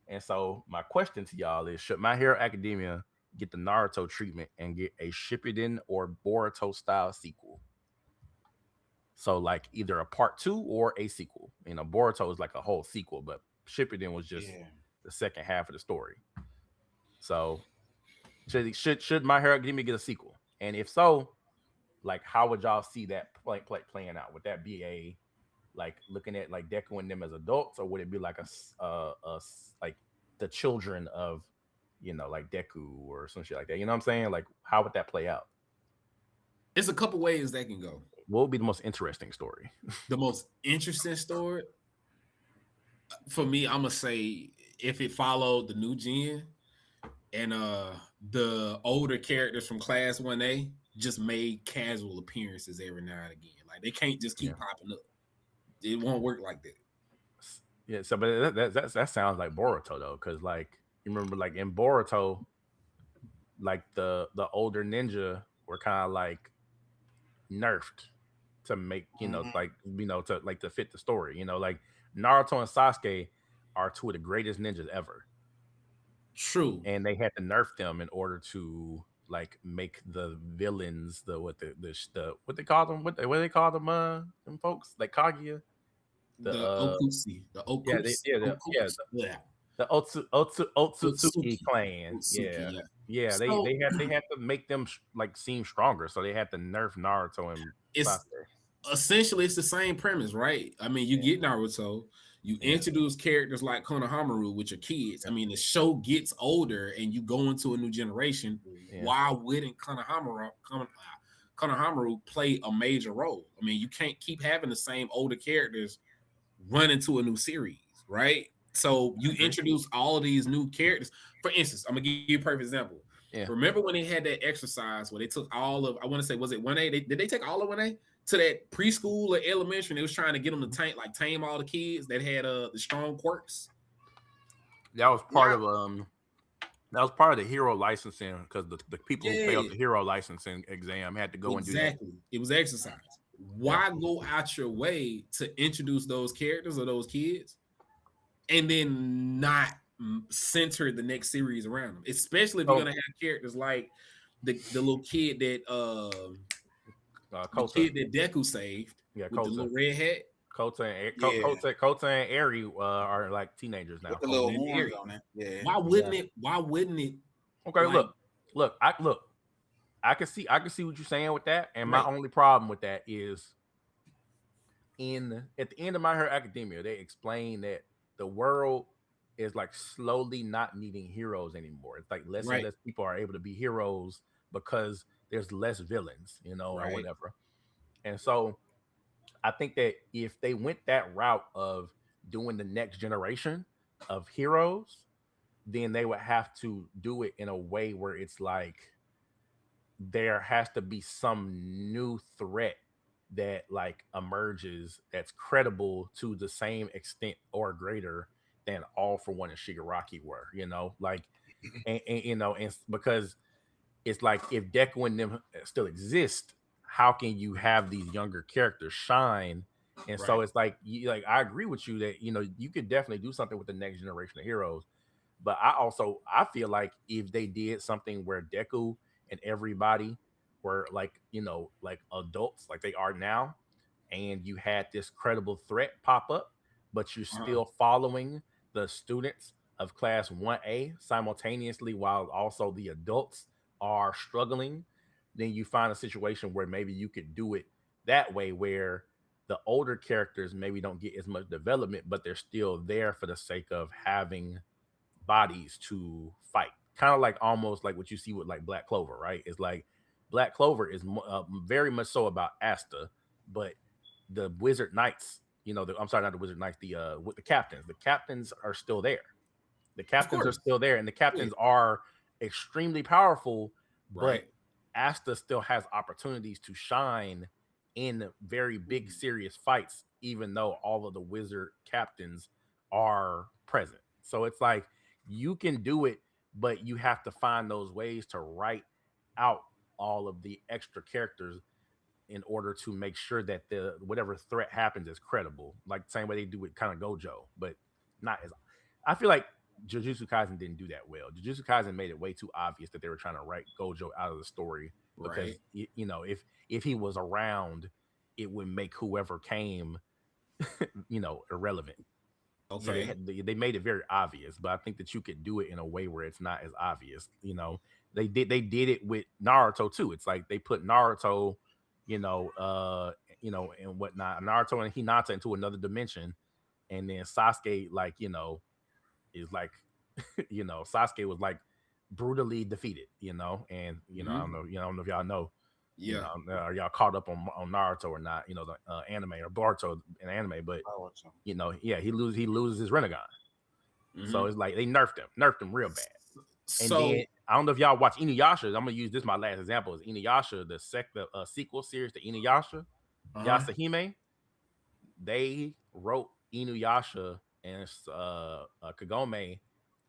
And so my question to y'all is: should My Hero Academia get the Naruto treatment and get a Shippuden or Boruto style sequel? So like either a part 2 or a sequel. You know, Boruto is like a whole sequel, but Shippuden was just the second half of the story. So should My Hero Academia get a sequel? And if so, like how would y'all see that playing out? Would that be a like looking at like Deku and them as adults, or would it be like a like the children of, you know, like Deku or some shit like that? You know what I'm saying? Like how would that play out? It's a couple ways that can go. What would be the most interesting story? The most interesting story for me, I'm gonna say if it followed the new gen and the older characters from Class 1A just made casual appearances every now and again. Like they can't just keep popping up. It won't work like that. Yeah, so but that sounds like Boruto though, because like you remember like in Boruto, like the older ninja were kind of like nerfed to make, you know, like, you know, to like to fit the story. You know, like Naruto and Sasuke are two of the greatest ninjas ever. True. And they had to nerf them in order to like make the villains the what they call them, what they call them them folks like Kaguya, the Okusi, the Otsutsuki clan. Yeah, so, they had to make them like seem stronger, so they had to nerf Naruto and Sasuke. Essentially it's the same premise, right? I mean, you get Naruto, you introduce characters like Konohamaru, which are kids. I mean, the show gets older and you go into a new generation. Why wouldn't Konohamaru play a major role? I mean, you can't keep having the same older characters run into a new series, right? So you introduce all of these new characters. For instance, I'm gonna give you a perfect example. Remember when they had that exercise where they took all of, I want to say, was it 1A? Did they take all of 1A to that preschool or elementary? And they was trying to get them to tame all the kids that had the strong quirks. That was part of the hero licensing, because the people who failed the hero licensing exam had to go and do that. Exactly. It was exercise. Why go out your way to introduce those characters or those kids and then not center the next series around them? Especially if you're gonna have characters like the little kid that Deku saved with the little red hat. Kota and Eri are like teenagers now. With the little horns on it. Yeah. Why wouldn't it? Okay, like, look. I can see what you're saying with that, and my only problem with that is at the end of My Hero Academia, they explain that the world is like slowly not needing heroes anymore. It's like less and less people are able to be heroes because there's less villains, you know, or whatever. And so I think that if they went that route of doing the next generation of heroes, then they would have to do it in a way where it's like there has to be some new threat that like emerges that's credible to the same extent or greater than All for One and Shigaraki were, you know, like, and you know, and because it's like if Deku and them still exist, how can you have these younger characters shine? And so it's like, I agree with you that you could definitely do something with the next generation of heroes. But I feel like if they did something where Deku and everybody were like adults like they are now, and you had this credible threat pop up, but you're still following the students of class 1A simultaneously while also the adults are struggling, then you find a situation where maybe you could do it that way, where the older characters maybe don't get as much development, but they're still there for the sake of having bodies to fight. Kind of like almost like what you see with like Black Clover, right? It's like Black Clover is very much so about Asta, but the Wizard Knights, I'm sorry, not the Wizard Knights, with the captains are still there. The captains are still there, and the captains are extremely powerful, but Asta still has opportunities to shine in very big, serious fights, even though all of the wizard captains are present. So it's like you can do it, but you have to find those ways to write out all of the extra characters in order to make sure that the whatever threat happens is credible, like the same way they do with kind of Gojo, but not as. I feel like Jujutsu Kaisen didn't do that well. Jujutsu Kaisen made it way too obvious that they were trying to write Gojo out of the story because if he was around, it would make whoever came, irrelevant. Okay. So they made it very obvious, but I think that you could do it in a way where it's not as obvious. They did it with Naruto too. It's like they put Naruto, and whatnot, Naruto and Hinata into another dimension, and then Sasuke, is like, Sasuke was like brutally defeated, and I don't know if y'all know. Are y'all caught up on Naruto or not? The anime or Boruto in anime, but he loses his Rinnegan. So it's like they nerfed him real bad. And then I don't know if y'all watch Inuyasha. I'm gonna use this my last example is Inuyasha, the sequel series to Inuyasha, Yasahime. They wrote Inuyasha and Kagome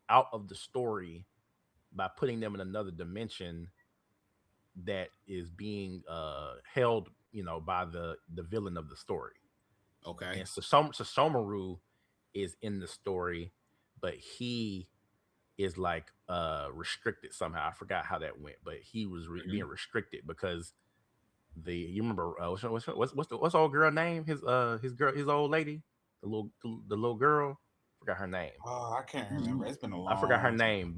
out of the story by putting them in another dimension that is being held, by the villain of the story. Okay. And Sashomaru is in the story, but he is like restricted somehow. I forgot how that went, but he was being restricted because you remember what's the old girl name? His old lady, the little girl. Forgot her name. Oh, I can't remember. It's been a long. I forgot her name.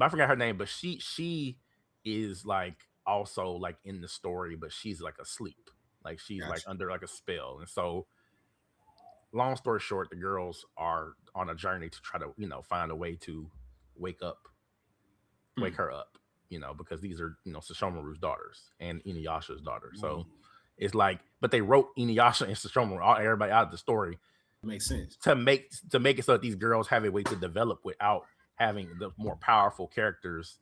But she is like also like in the story, but she's like asleep. Like she's like under like a spell. And so long story short, the girls are on a journey to try to, find a way to wake her up, because these are, Sashomaru's daughters and Inuyasha's daughters. So it's like, but they wrote Inuyasha and Sashomaru, everybody out of the story. Makes sense. To make it so that these girls have a way to develop without having the more powerful characters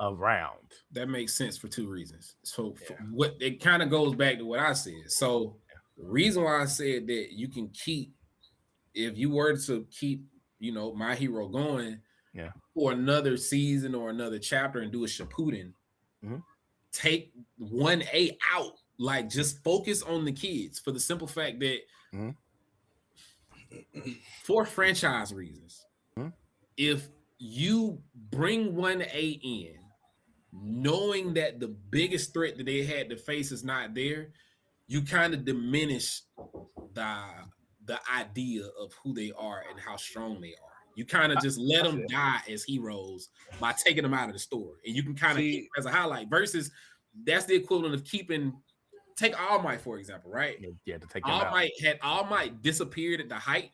around. That makes sense for two reasons. So what it kind of goes back to what I said. So the reason why I said that you can keep, if you were to keep, My Hero going for another season or another chapter and do a Shippuden, take 1A out, like just focus on the kids for the simple fact that for franchise reasons, if you bring 1A in, knowing that the biggest threat that they had to face is not there, you kind of diminish the idea of who they are and how strong they are. You kind of just let them die as heroes by taking them out of the story, and you can kind of keep as a highlight. Versus, that's the equivalent of take All Might for example, right? Yeah, to take All Might disappeared at the height,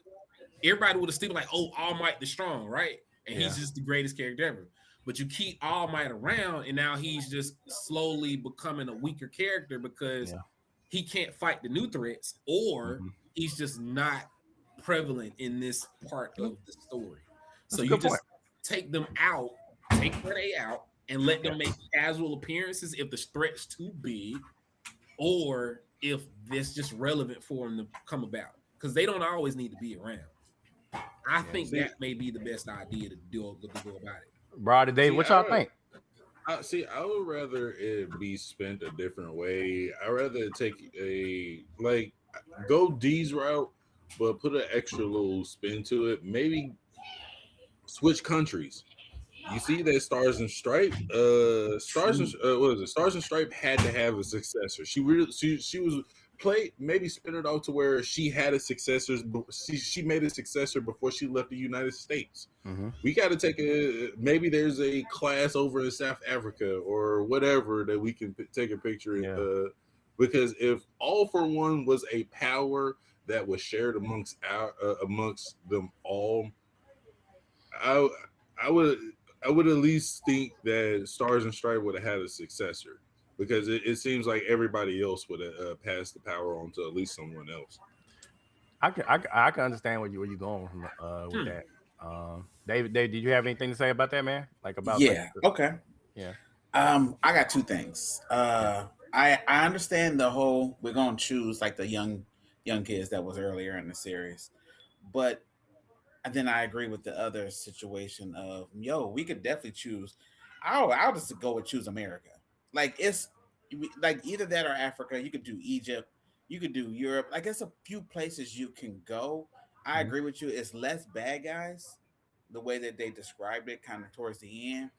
everybody would have still been like, "Oh, All Might the strong," right? And he's just the greatest character ever. But you keep All Might around, and now he's just slowly becoming a weaker character because he can't fight the new threats, or he's just not prevalent in this part of the story. So you just take them out, take 1A out, and let them make casual appearances if the threat's too big, or if it's just relevant for them to come about, because they don't always need to be around. I think that may be the best idea to go about it. Bro, today, what y'all think? I would rather it be spent a different way. I'd rather take a like go D's route, but put an extra little spin to it. Maybe switch countries. You see that what is it? Stars and Stripe had to have a successor. She was play maybe spin it out to where she had a successor. She made a successor before she left the United States. Mm-hmm. We got to take maybe there's a class over in South Africa or whatever that we can take a picture. Because if All for One was a power that was shared amongst them all, I I would I would at least think that Stars and Stripe would have had a successor because it seems like everybody else would have passed the power on to at least someone else. I can understand where you're going from with that. David, did you have anything to say about that, man? Like about okay. Yeah. I got two things. I understand the whole we're gonna choose like the young kids that was earlier in the series, but then I agree with the other situation of we could definitely choose. I'll just go and choose America. Like it's like either that or Africa. You could do Egypt. You could do Europe. Like it's a few places you can go. I agree with you. It's less bad guys, the way that they described it, kind of towards the end.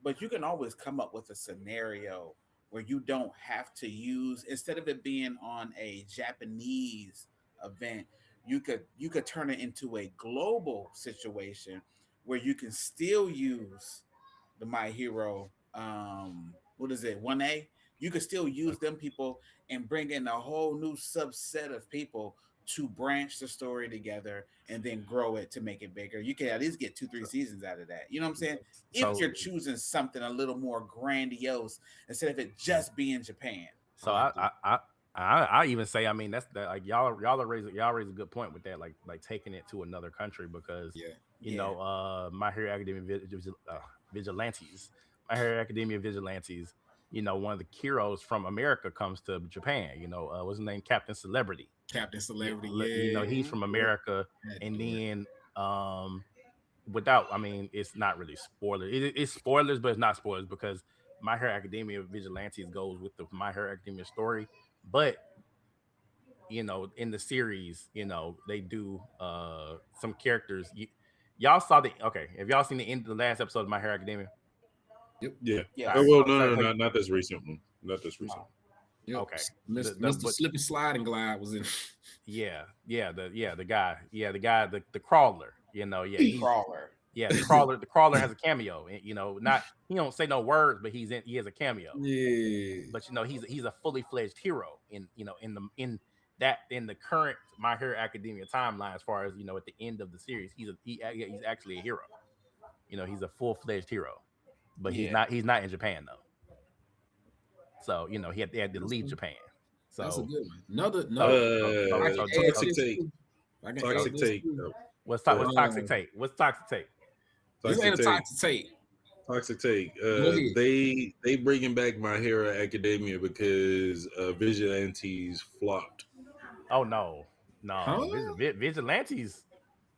But you can always come up with a scenario where you don't have to use instead of it being on a Japanese event, you could turn it into a global situation where you can still use the My Hero what is it 1A, you could still use them people and bring in a whole new subset of people to branch the story together and then grow it to make it bigger. You can at least get 2-3 seasons out of that, you know what I'm saying? If you're choosing something a little more grandiose instead of it just being Japan. So I even say, I mean, that's that like y'all raise a good point with that, like taking it to another country because My Hero Academia Vigilantes, My Hero Academia Vigilantes, one of the heroes from America comes to Japan. What's his name? Captain Celebrity. Captain Celebrity, He's from America, and then I mean, it's not really spoilers. It's spoilers, but it's not spoilers because My Hero Academia Vigilantes goes with the My Hero Academia story. But in the series, they do some characters. Y'all saw have y'all seen the end of the last episode of My Hero Academia? Yep. Yeah. Yeah. Well, no, not this recent one. Not this recent. Yep. Okay. Mr. Slip and Slide and Glide was in. The guy, the crawler. Crawler. Yeah, the crawler. The crawler has a cameo. Not he don't say no words, but he has a cameo. Yeah. But he's a fully fledged hero in the current My Hero Academia timeline. As far as at the end of the series, he's actually a hero. He's a full fledged hero, but he's not in Japan though. So he had to leave Japan. So that's a good one. Another toxic take. What's toxic take? What's toxic take? This ain't a toxic take. Toxic take. They bringing back My Hero Academia because Vigilantes flopped. Oh no, Huh? Vigilantes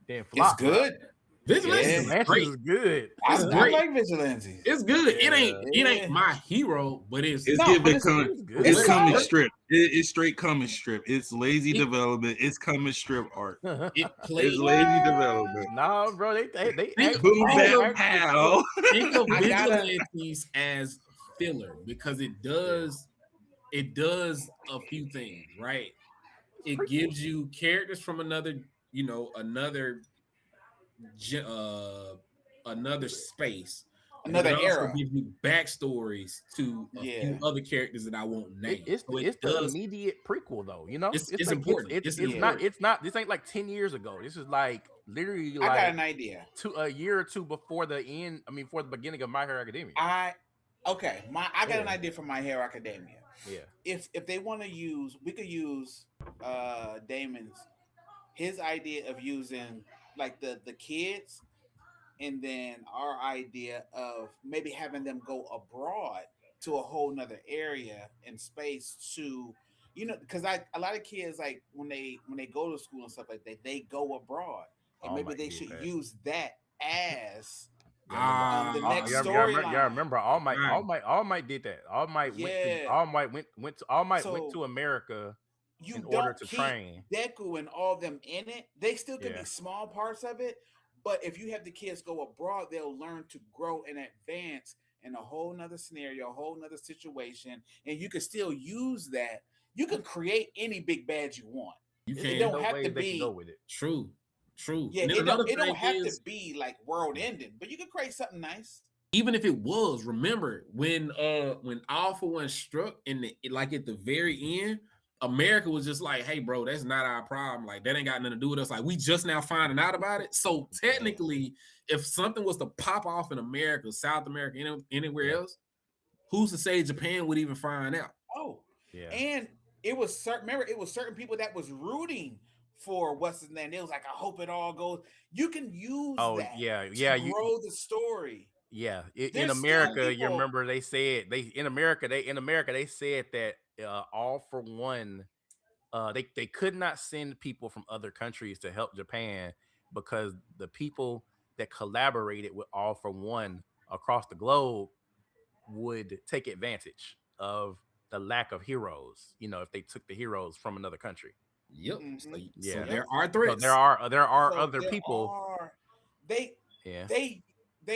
didn't flop. It's good. Vigilantes is good. I like Vigilantes. It's good. It ain't My Hero, but it's comic strip. It's straight comic strip. It's lazy development. It's comic strip art. It plays it's lazy development. No, bro, they think of Vigilantes as filler because it does a few things, right? It gives you characters from another space, another era. Give you backstories to a few other characters that I won't name. It's the immediate prequel, though. It's important. It's not. This ain't like 10 years ago. This is like literally. I got an idea. A year or two before the end. I mean, before the beginning of My Hero Academia. I got an idea for My Hero Academia. Yeah. If they want to use, we could use his idea of using like the kids, and then our idea of maybe having them go abroad to a whole nother area in space to, because a lot of kids, like when they go to school and stuff like that, they go abroad, and maybe they should use that as The next storyline. Y'all remember All Might did that. All Might went to America you in don't order to keep train Deku and all them in it. They still can be small parts of it, but if you have the kids go abroad, they'll learn to grow and advance in a whole nother scenario, a whole nother situation, and you can still use that. You can create any big bad you want. You It don't have to they be can go with it. True. Yeah, And it don't have to be like world ending, but you can create something nice. Even if it was, remember when All for One struck at the very end, America was just like, hey, bro, that's not our problem. Like, that ain't got nothing to do with us. Like, we just now finding out about it. So technically, if something was to pop off in America, South America, anywhere else, who's to say Japan would even find out? Oh, yeah. And it was certain people that was rooting for what's his name. It was like, I hope it all goes. You can use that to grow the story. Yeah, in America, you remember they said they said that All for One, they could not send people from other countries to help Japan because the people that collaborated with All for One across the globe would take advantage of the lack of heroes. You know, if they took the heroes from another country. Yep. Mm-hmm. So there are threats. So there are other people. They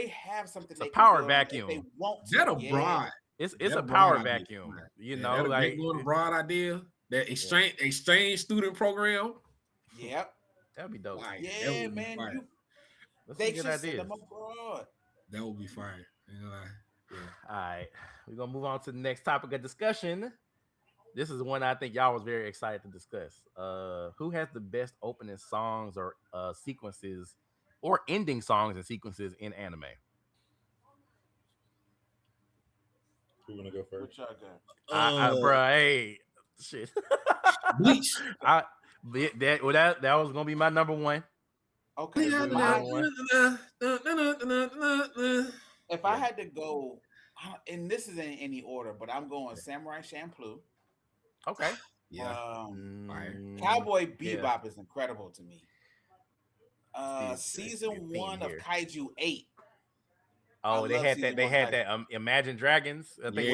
have something. It's a power vacuum. They want that abroad. It's a power vacuum. You know, like a broad idea. That exchange student program. Yep. That'd be dope. Like, yeah, man. They should send them abroad. That would be fine. All right, we're gonna move on to the next topic of discussion. This is one I think y'all was very excited to discuss. Who has the best opening songs or sequences or ending songs and sequences in anime? Who wanna go first? What y'all got? Bro, hey, shit. Bleach. That was gonna be my number one. Okay. If I had to go, and this isn't in any order, but I'm going Samurai Champloo. Okay. Yeah. Cowboy Bebop is incredible to me. Season 1 of Kaiju 8. Oh, they had that Imagine Dragons. I think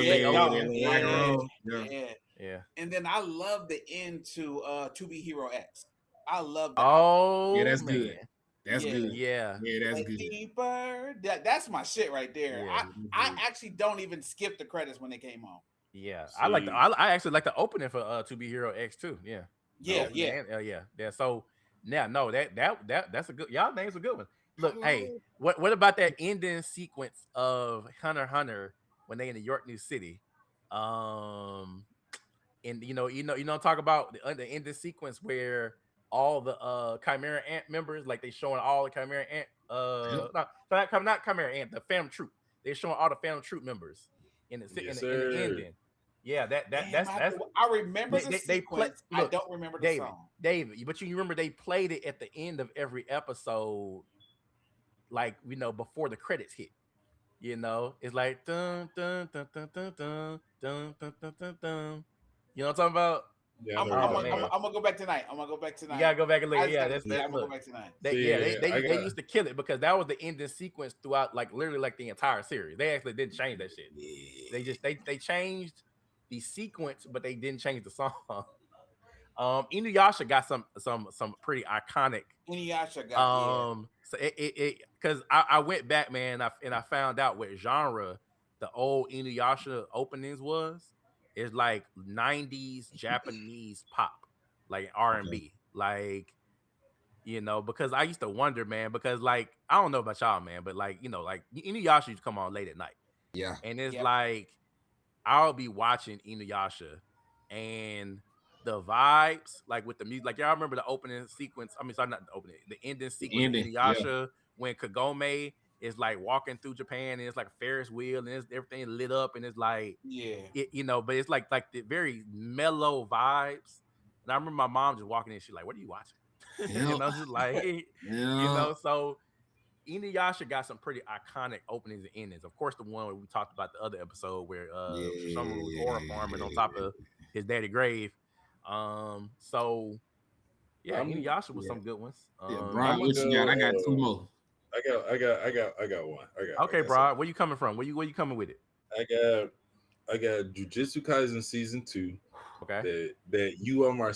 yeah. And then I love the end to To Be Hero X. I love that. Oh, yeah, that's good. That's good. Yeah, that's good. Deeper. That's my shit right there. Yeah, I actually don't even skip the credits when they came on. Yeah, I actually like the opening for To Be Hero X too. Yeah. So now, that's a good. Y'all names a good one. Look, hey, what about that ending sequence of Hunter x Hunter when they in the York New City? And talk about the ending sequence where all the Chimera Ant members, like they showing all the Chimera Ant, not Chimera Ant, the Phantom Troop. They're showing all the Phantom Troop members in the ending. Yeah, that's I remember the sequence. I don't remember the song. David, but you remember they played it at the end of every episode, like before the credits hit. It's like dun dun dun dun dun dun dun dun dun dun dun. You know what I'm talking about? Yeah, I'm gonna go back tonight. You gotta go back and look. Yeah, I'm gonna go back tonight. They used to kill it because that was the ending sequence throughout, like literally like the entire series. They actually didn't change that shit. Yeah. They changed the sequence, but they didn't change the song. Inuyasha got some pretty iconic. Inuyasha got so it because I went back, man, and I found out what genre the old Inuyasha openings was. It's like 90s Japanese pop, like R&B, like because I used to wonder, man, because like I don't know about y'all, man, but like like Inuyasha used to come on late at night, and it's like I'll be watching Inuyasha and the vibes, like with the music, like y'all remember the opening sequence. I mean, sorry, not the opening, the ending sequence of Inuyasha when Kagome is like walking through Japan and it's like a Ferris wheel and it's everything lit up and it's like but it's like the very mellow vibes. And I remember my mom just walking in, she's like, "What are you watching?" Just like so Inuyasha got some pretty iconic openings and endings. Of course, the one where we talked about the other episode where Shishomaru was aura farming on top of his daddy grave. Inuyasha was some good ones. Brian, what you got? I got two more. I got one. Okay, bro. Where you coming from? Where you coming with it? I got Jujutsu Kaisen season 2. Okay. That you are my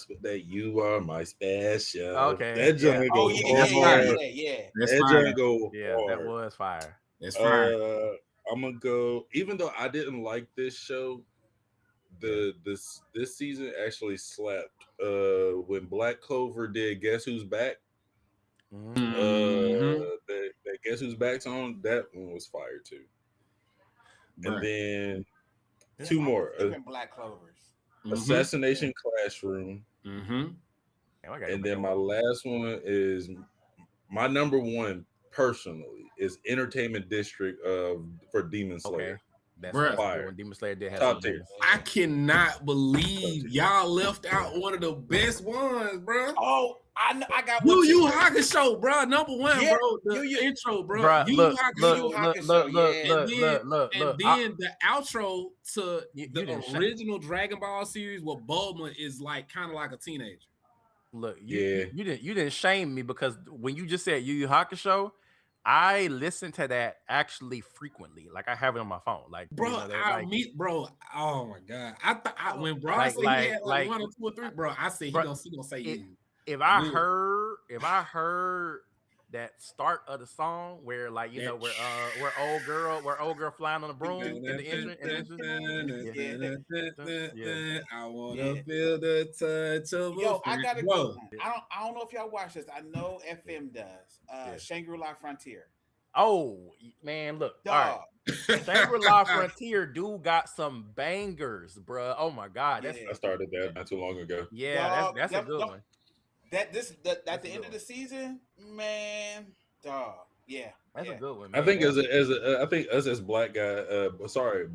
special. Okay. That joint Oh go yeah. That's That fire. joint go Yeah, hard. that was fire. That's fire. I'm gonna go. Even though I didn't like this show, this season actually slapped. When Black Clover did Guess Who's Back. That Guess Who's Back's on. That one was fire too. Bruh. And then two more. Black Clovers. Assassination Classroom. And then my last one is my number one personally is Entertainment District for Demon Slayer. Okay. That's fire. When Demon Slayer did have top tier. I cannot believe y'all left out one of the best ones, bro. Oh, I got Yu Yu Hakusho, bro. Number one, bro. The intro, bro. Yu Yu Hakusho. And then the outro to the original Dragon Ball series where Bulma is like kind of like a teenager. Look, you didn't shame me because when you just said Yu Yu Hakusho, I listen to that actually frequently. Like I have it on my phone. Like, bro, bro. Oh my god! I when bro said he had like 1 or 2 or 3, bro, I said he gonna say you. If I heard that start of the song where like where old girl flying on the broom in the entrance, I wanna feel the touch of I gotta go. I don't know if y'all watch this. I know FM does. Shangri-La Frontier. Oh man, look, all right. Shangri-La Frontier dude got some bangers, bro. Oh my god, I started that not too long ago. Yeah, that's a good one. At the end of the season, man, dog. Yeah, that's a good one. Man. I think I think us as black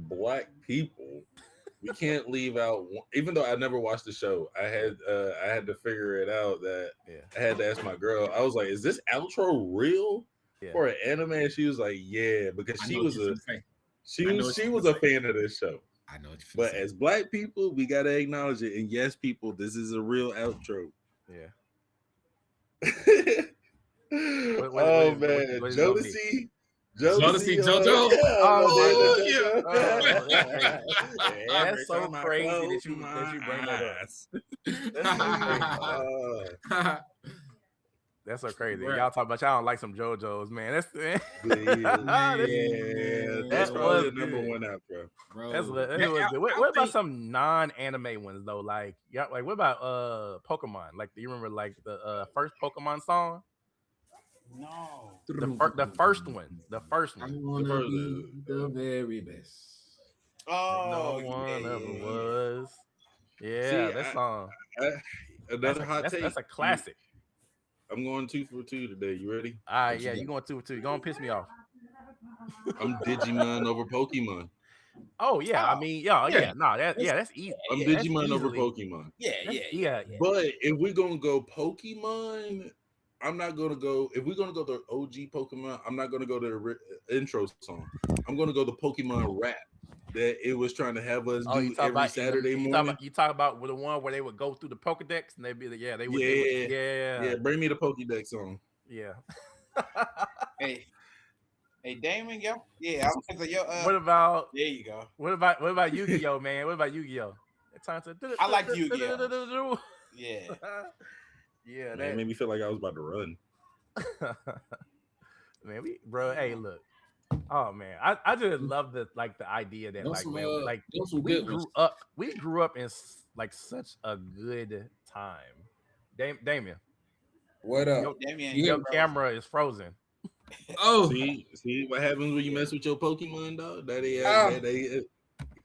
black people, we can't leave out. Even though I never watched the show, I had to figure it out. That I had to ask my girl. I was like, "Is this outro real for an anime?" And she was like, "Yeah," because she was a fan of this show. I know what you But as black people, we gotta acknowledge it. And yes, people, this is a real outro. Yeah. Man, Jodeci, JoJo. That's so crazy that you bring that up. That's so crazy. Y'all talk about y'all don't like some JoJo's, man. That's probably the number one outro. What about some non-anime ones though? Like, what about Pokemon? Like, do you remember like the first Pokemon song? No. The first one. I wanna be the very best. Oh, no one ever was. Yeah, that song. Another hot take. That's a classic. I'm going 2 for 2 today. You ready? Yeah, you going 2 for 2. You're gonna piss me off. I'm Digimon over Pokemon. Oh yeah, I mean, that's easy. I'm Digimon over Pokemon. Yeah. But if we're gonna go Pokemon, I'm not gonna go. If we're gonna go the OG Pokemon, I'm not gonna go to the intro song. I'm gonna go the Pokemon rap that it was trying to have us do every Saturday morning. You talk about the one where they would go through the Pokedex and they'd be like, they would. Bring me the Pokedex song. Yeah. Hey, Damon, I was thinking what about? There you go. What about Yu-Gi-Oh, man? What about Yu-Gi-Oh? I like Yu-Gi-Oh. Yeah. Yeah, that made me feel like I was about to run. Man, hey, look. Oh man, I just love the idea that we grew up in like such a good time. Damien, what up? Your camera is frozen. Oh, see what happens when you mess with your Pokemon, dog? They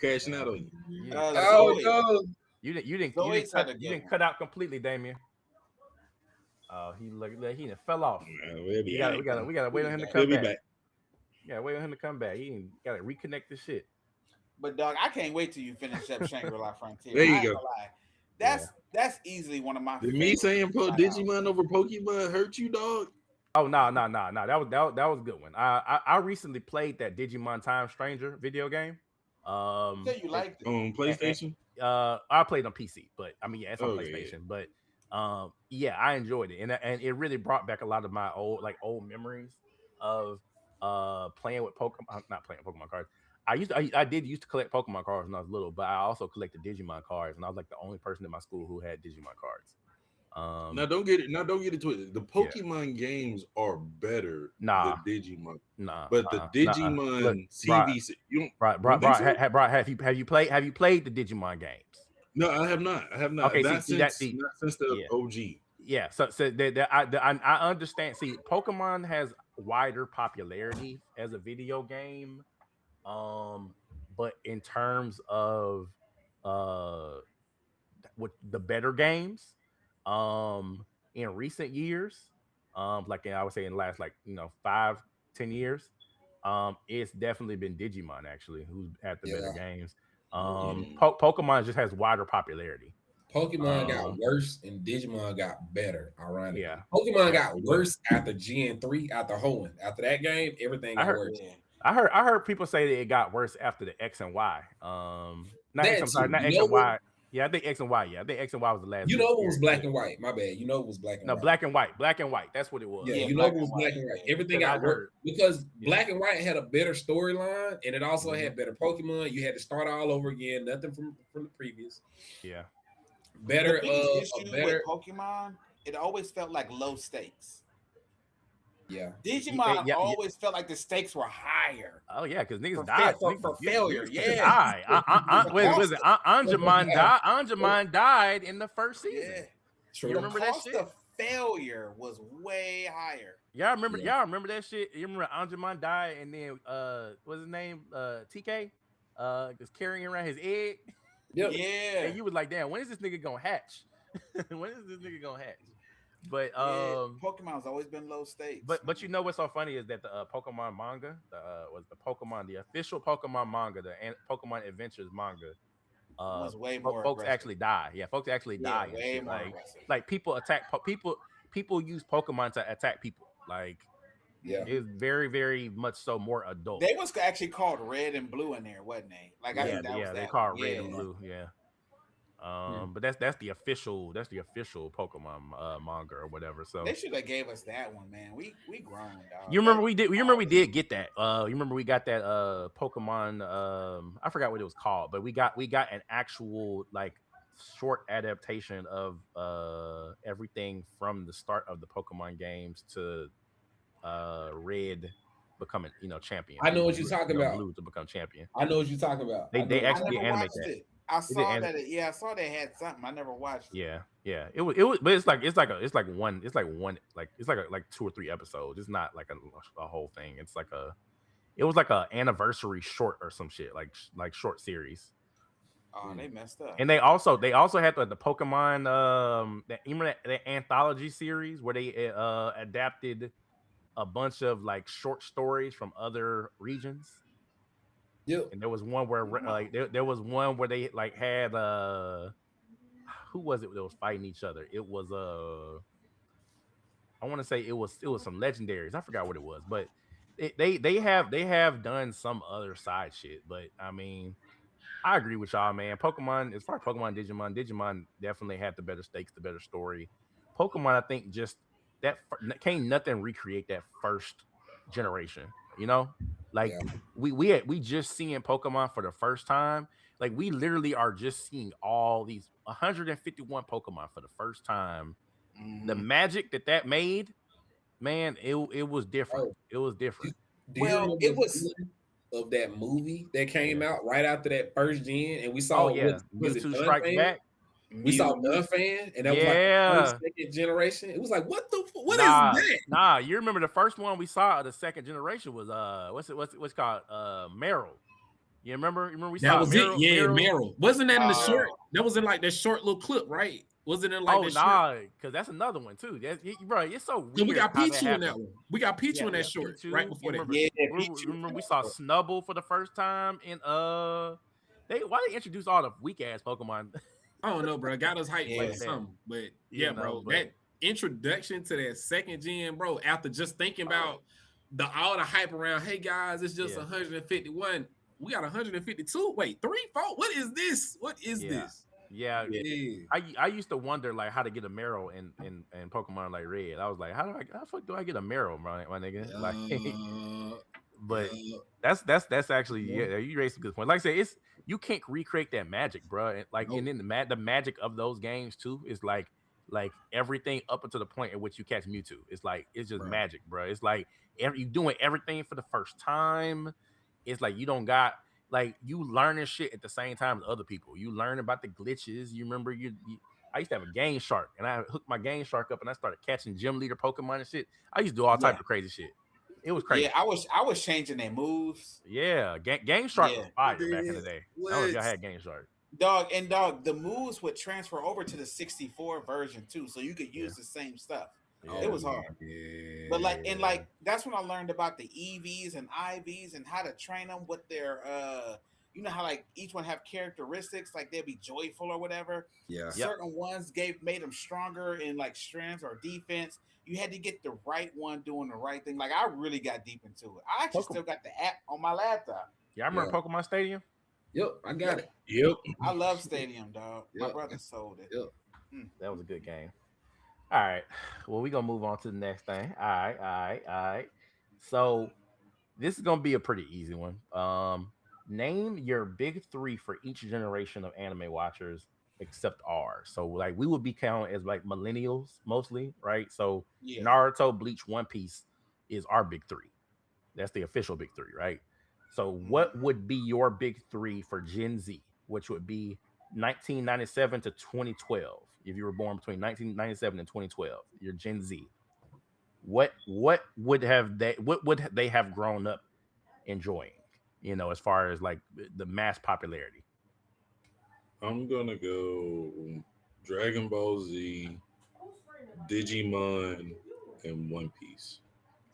crashing out on you. No. You didn't cut out completely, Damien. He looked like he fell off. We gotta wait on him to come back. Yeah, wait on him to come back. He gotta reconnect the shit. But dog, I can't wait till you finish up Shangri-La Frontier. There you go. That's easily one of my. Did me saying Digimon over Pokemon hurt you, dog? Oh no. That was a good one. I recently played that Digimon Time Stranger video game. So you liked it on PlayStation? I played on PC, but I mean, it's on PlayStation. But I enjoyed it, and it really brought back a lot of my old memories. of playing with Pokemon, not playing Pokemon cards. I did used to collect Pokemon cards when I was little, but I also collected Digimon cards, and I was like the only person in my school who had Digimon cards. Now don't get it twisted. The Pokemon games are better than Digimon. But the Digimon Look, CVC, you don't, have you played the Digimon games? No, I have not. Okay, not since the OG. Yeah, so I understand. See, Pokemon has wider popularity as a video game, but in terms of with the better games, in recent years, like I would say in the last 5-10 years, it's definitely been Digimon actually who's had the better games. Pokemon just has wider popularity. Pokemon got worse and Digimon got better. Ironically, Pokemon got worse after Gen 3, after Hoenn. After that game, everything got worse. I heard people say that it got worse after the X and Y. Not X and Y. Yeah, I think X and Y. Yeah, I think X and Y was the last. You know it was black and white. My bad. You know it was black and white. No, black and white. Black and white. That's what it was. Yeah, you know it was black and white. Everything got worse because black and white had a better storyline, and it also had better Pokemon. You had to start all over again. Nothing from the previous. Yeah. Better issue with Pokemon, it always felt like low stakes. Yeah, Digimon always felt like the stakes were higher. Oh yeah, because niggas died for failure. Angemon died in the first season. Yeah. You remember that shit? The was way higher. Y'all remember that shit? You remember Angemon died and then what's his name? TK just carrying around his egg. Yep. Yeah. And you was like, damn, when is this nigga gonna hatch? When is this nigga gonna hatch? But Pokemon's always been low stakes. But you know what's so funny is that the Pokemon manga the official Pokemon manga, the Pokemon Adventures manga, was way more folks aggressive. actually die. Yeah, folks actually die. Way more aggressive. Like people attack people use Pokemon to attack people. Like it's very, very much so more adult. They was actually called Red and Blue in there, wasn't they? Like I think that was they called Red and Blue. Yeah. But that's the official Pokemon manga or whatever. So they should have gave us that one, man. We grown, dog. You remember we did get that. You remember we got that Pokemon I forgot what it was called, but we got an actual like short adaptation of everything from the start of the Pokemon games to Red becoming champion. I know what you're talking about. Blue to become champion. I know what you're talking about. They actually animate that. I saw that. I saw they had something. I never watched it. Yeah. It was, but it's like 2 or 3 episodes. It's not like a whole thing. It was like a anniversary short or some shit, like short series. Oh, they messed up. And they also had the Pokemon the anthology series where they adapted a bunch of like short stories from other regions. Yep. And there was one where there was one where they like had who was it that was fighting each other? It was I want to say it was some legendaries. I forgot what it was, but they have done some other side shit. But I mean, I agree with y'all, man. Pokemon, as far as Pokemon, Digimon definitely had the better stakes, the better story. Pokemon, I think, just that can't nothing recreate that first generation. Like we just seeing Pokemon for the first time. Like we literally are just seeing all these 151 Pokemon for the first time. Mm-hmm. The magic that made, man, it was different. It was different. It was of that movie that came out right after that first gen, and we saw Mewtwo Strikes Back. We saw Fan, and that was like the first, second generation. It was like, what is that? Nah, you remember the first one we saw of the second generation was what's called Meryl. You remember we saw Meryl. Wasn't that in the short? That was in like that short little clip, right? Wasn't it like because that's another one too. Bro, it's so weird. So we got Pichu in that one. We got Pichu in that short Pichu, right before that. Remember we saw Snubbull for the first time in why they introduce all the weak ass Pokemon? I don't know, bro. Got us hyped like something, but bro, that introduction to that second gen, bro. After just thinking about all the hype around, hey guys, it's just 151. We got 152. Wait, 3, 4. What is this? What is this? Yeah, I used to wonder like how to get a marrow in Pokemon like Red. I was like, how the fuck do I get a marrow, my nigga? Like, but that's actually you raised some good points. Like I said, it's you can't recreate that magic, bro. And like and then the magic of those games too is like everything up until the point at which you catch Mewtwo. It's like it's just magic, bro. It's like you doing everything for the first time. It's like you don't got like you learning shit at the same time as other people. You learn about the glitches. You remember I used to have a game shark and I hooked my game shark up and I started catching gym leader Pokemon and shit. I used to do all type of crazy shit. It was crazy. Yeah, I was changing their moves. Yeah, Game Shark was fire back in the day. I don't know if y'all had Game Shark. Dog, the moves would transfer over to the 64 version too, so you could use the same stuff. It was hard. But like that's when I learned about the EVs and IVs and how to train them with their you know how like each one have characteristics, like they'd be joyful or whatever. Yeah. Certain ones made them stronger in like strength or defense. You had to get the right one doing the right thing. Like I really got deep into it. I actually still got the app on my laptop. Yeah, I remember Pokemon Stadium. Yep, I got it. Yep. I love Stadium, dog. My brother sold it. Yep. That was a good game. All right. Well, we're gonna move on to the next thing. All right. So this is gonna be a pretty easy one. Name your big three for each generation of anime watchers except ours. So like we would be counted as like millennials mostly, right? So Naruto, Bleach, One Piece is our big three. That's the official big three, right? So what would be your big three for Gen Z, which would be 1997 to 2012? If you were born between 1997 and 2012, you're Gen Z. What would they have grown up enjoying? You know, as far as like the mass popularity. I'm gonna go Dragon Ball Z, Digimon, and One Piece.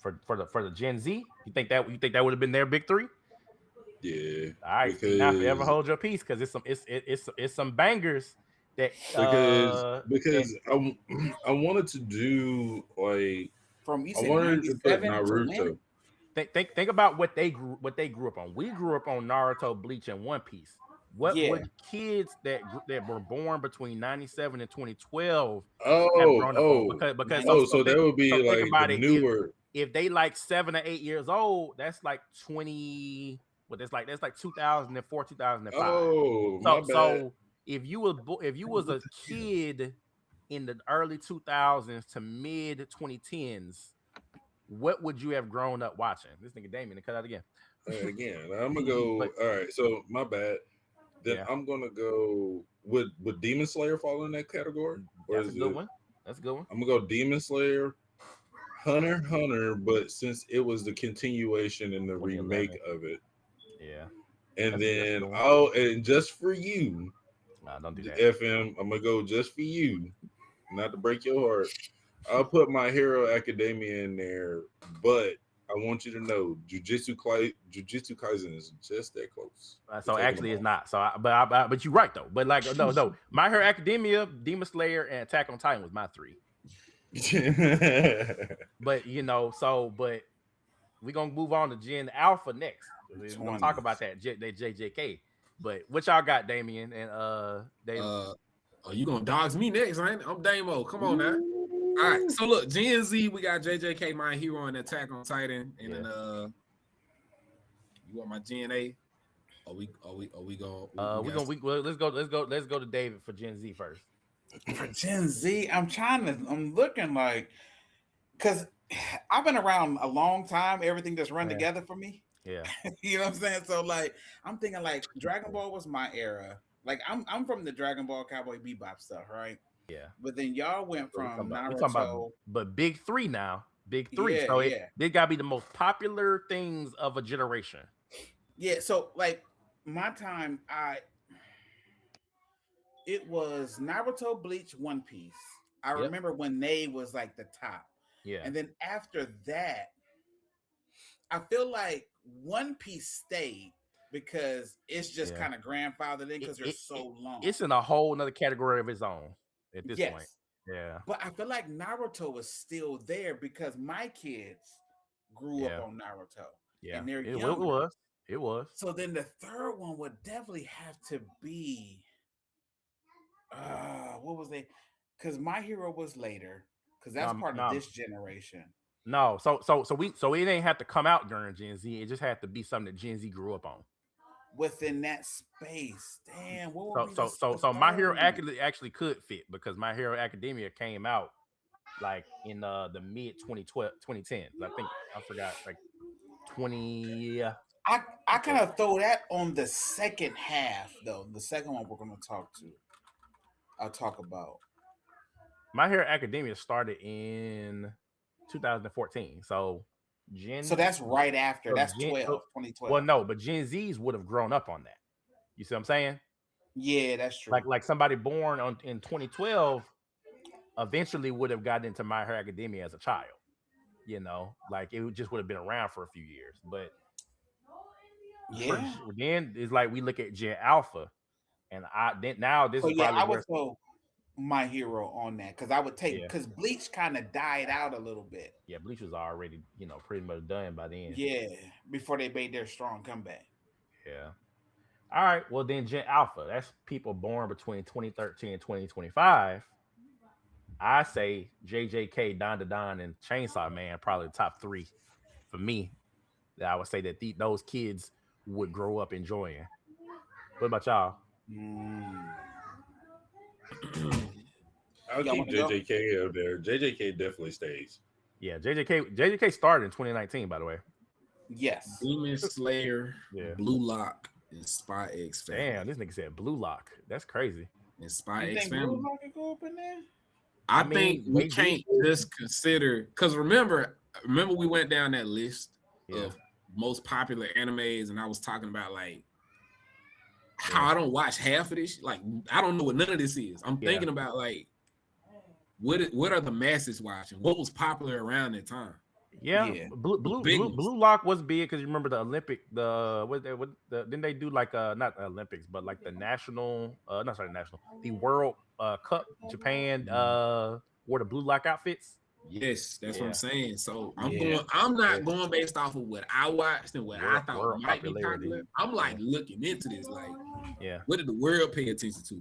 For the Gen Z, you think that would have been their big three? Yeah. All right. Now forever hold your peace because it's some bangers that because I wanted to do like from I wanted to put Naruto. Think about what they grew up on. We grew up on Naruto, Bleach, and One Piece. What would kids that were born between 97 and 2012 have grown up on? Because so that would be like the newer. If they like 7 or 8 years old, that's like 20. But that's like 2004, 2005. Oh, my bad. So if you was a kid in the early 2000s to mid 2010s, what would you have grown up watching? This nigga Damien, cut out again. Again, I'm gonna go. All right, so my bad. Then I'm gonna go. Would Demon Slayer fall in that category? That's a good one. That's a good one. I'm gonna go Demon Slayer, Hunter, but since it was the continuation and the remake of it. Yeah. And then and just for you, nah, don't do that. FM, I'm gonna go just for you, not to break your heart. I'll put My Hero Academia in there, but I want you to know Jujutsu Kaisen is just that close. So actually, it's not. So, but you're right though. But like, no, My Hero Academia, Demon Slayer, and Attack on Titan was my three. But but we're gonna move on to Gen Alpha next. We're gonna talk about that JJK. But what y'all got, Damien and Damien? You gonna dogs me next, ain't it? I'm Damo. Come on now. All right. So look, Gen Z, we got JJK, My Hero, and Attack on Titan, and then you want my Gen A? We go. Let's go to David for Gen Z first. For Gen Z, I'm looking like because I've been around a long time. Everything just run together for me. Yeah. You know what I'm saying? So like I'm thinking like Dragon Ball was my era. Like I'm from the Dragon Ball Cowboy Bebop stuff, right? Yeah. But then y'all went from Naruto. But big three now. Big three. So they gotta be the most popular things of a generation. Yeah. So like my time, it was Naruto, Bleach, One Piece. I remember when they was like the top. Yeah. And then after that, I feel like One Piece stayed because it's just kind of grandfathered in because they're so long. It's in a whole nother category of its own at this point. Yeah. But I feel like Naruto was still there because my kids grew up on Naruto. Yeah. And they're It was. So then the third one would definitely have to be What was they? Because My Hero was later. Because that's part of this generation. No, so it ain't have to come out during Gen Z. It just had to be something that Gen Z grew up on. Within that space, damn. What would so My Hero actually could fit because My Hero Academia came out like in the mid 2010s. I think I forgot like 20. I kind of throw that on the second half though. The second one we're gonna I'll talk about. My Hero Academia started in 2014. So that's right after. That's 2012. Well, no, but Gen Zs would have grown up on that. You see what I'm saying? Yeah, that's true. Like somebody born in 2012 eventually would have gotten into My Hero Academia as a child. You know, like it just would have been around for a few years. But then it's like we look at Gen Alpha, and this is probably I would throw My Hero on that because I would take because Bleach kind of died out a little bit. Yeah, Bleach was already pretty much done by then. Yeah, before they made their strong comeback. Yeah. All right. Well, then Gen Alpha. That's people born between 2013 and 2025. I say JJK, Don Don, and Chainsaw Man probably the top 3 for me. That I would say that those kids would grow up enjoying. What about y'all? I'll keep JJK up there. JJK definitely stays. Yeah, JJK started in 2019, by the way. Yes. Demon Slayer, Blue Lock, and Spy X Family. Damn, this nigga said Blue Lock. That's crazy. And Spy X Family. Blue Lock can go up in there? I think we can't just consider because remember we went down that list of most popular animes, and I was talking about like how I don't watch half of this. Like I don't know what none of this is. I'm thinking about like what are the masses watching? What was popular around that time? Yeah. Blue Lock was big because you remember the Olympic didn't they do like not the Olympics but like the the World Cup Japan wore the Blue Lock outfits. Yes, that's what I'm saying. So I'm not going based off of what I watched and what I thought might be popular. I'm like looking into this, like, what did the world pay attention to?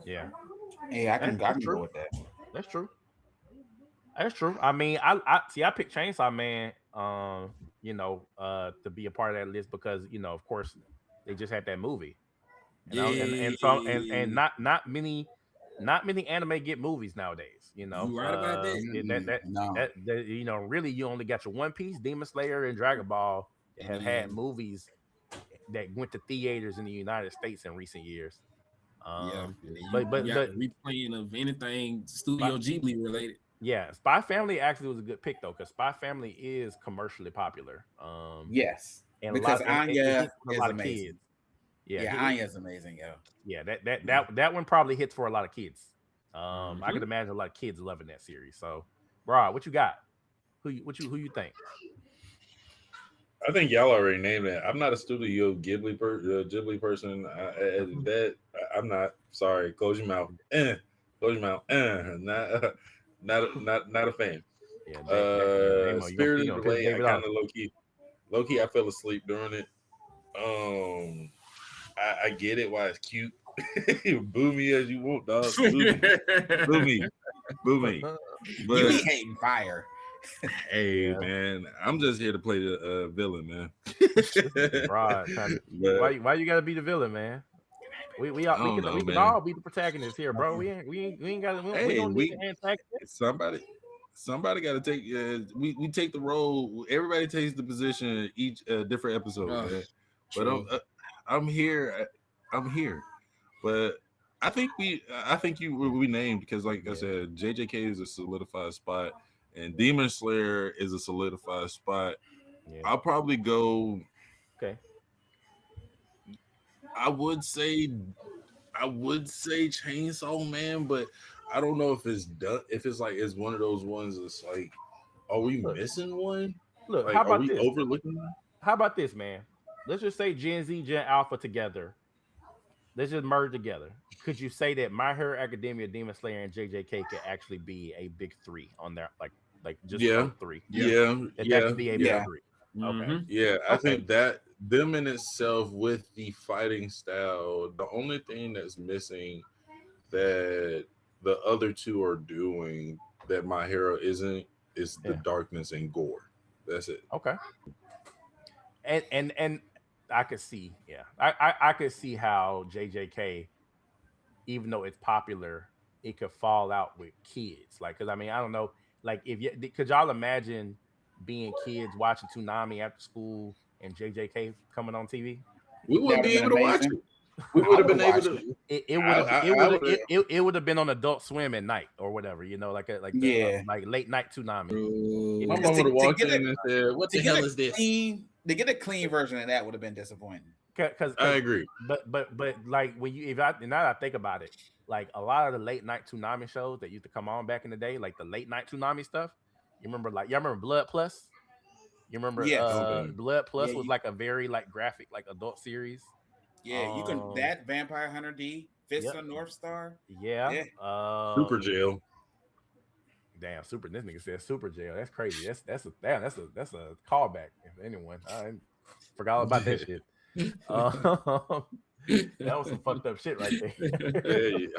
Yeah. Hey, I can go with that. That's true. That's true. I mean, I picked Chainsaw Man, to be a part of that list because, of course, they just had that movie. And not many anime get movies nowadays. You right about that? Really, you only got your One Piece, Demon Slayer, and Dragon Ball that have had movies that went to theaters in the United States in recent years. But replaying of anything Studio Ghibli related. Yeah, Spy Family actually was a good pick though, because Spy Family is commercially popular. Yes, and because Anya is amazing. Kids. Yeah, Anya's amazing. Yeah, that one probably hits for a lot of kids. I could imagine a lot of kids loving that series. So, bro, what you got? Who you think? I think y'all already named it. I'm not a Studio Ghibli person. I'm not. Sorry, close your mouth. Close your mouth. Not a fan. Yeah, Spirited Away. I kind of low key. I fell asleep during it. I get it why it's cute. Boo me as you want, dog. Boo me. But you hating fire. Hey man, I'm just here to play the villain, man. Why you gotta be the villain, man? We can all be the protagonist here, bro. We ain't got to. We don't need the antagonist. Somebody got to take. We take the role. Everybody takes the position each different episode. Man. But I'm here. But I think we named because, like I said, JJK is a solidified spot, and Demon Slayer is a solidified spot. Yeah. I'll probably go. Okay. I would say Chainsaw Man, but I don't know if it's done. If it's like it's one of those ones that's like, are we missing one? Look, like, how about this? Overlooking one? How about this, man? Let's just say Gen Z, Gen Alpha together. Let's just merge together. Could you say that My Hero Academia, Demon Slayer, and JJK could actually be a big 3 on there? Like just 3. That could be a big 3. Okay. Yeah, I think that them in itself with the fighting style, the only thing that's missing that the other two are doing that My Hero isn't is the darkness and gore. That's it. Okay. And I could see, I could see how JJK, even though it's popular, it could fall out with kids. Like, because I mean, I don't know, like if you could y'all imagine being kids watching Toonami after school and JJK coming on TV? We wouldn't be able to watch it. We I would have been would've able watched to. It would have been on Adult Swim at night or whatever, you know, like like late night Toonami. My mom would have walked in and said, "What the hell is this?" To get a clean version of that would have been disappointing. Because I agree. But like when you now that I think about it, like a lot of the late night Toonami shows that used to come on back in the day, like the late night Toonami stuff. You remember, like y'all remember Blood Plus? You remember Blood Plus was like a very like graphic like adult series. Yeah, you can that Vampire Hunter D, Fist of North Star. Yeah. Super Jail. Damn, Super. This nigga said Super Jail. That's crazy. That's a callback. If anyone, I forgot all about that shit. That was some fucked up shit right there.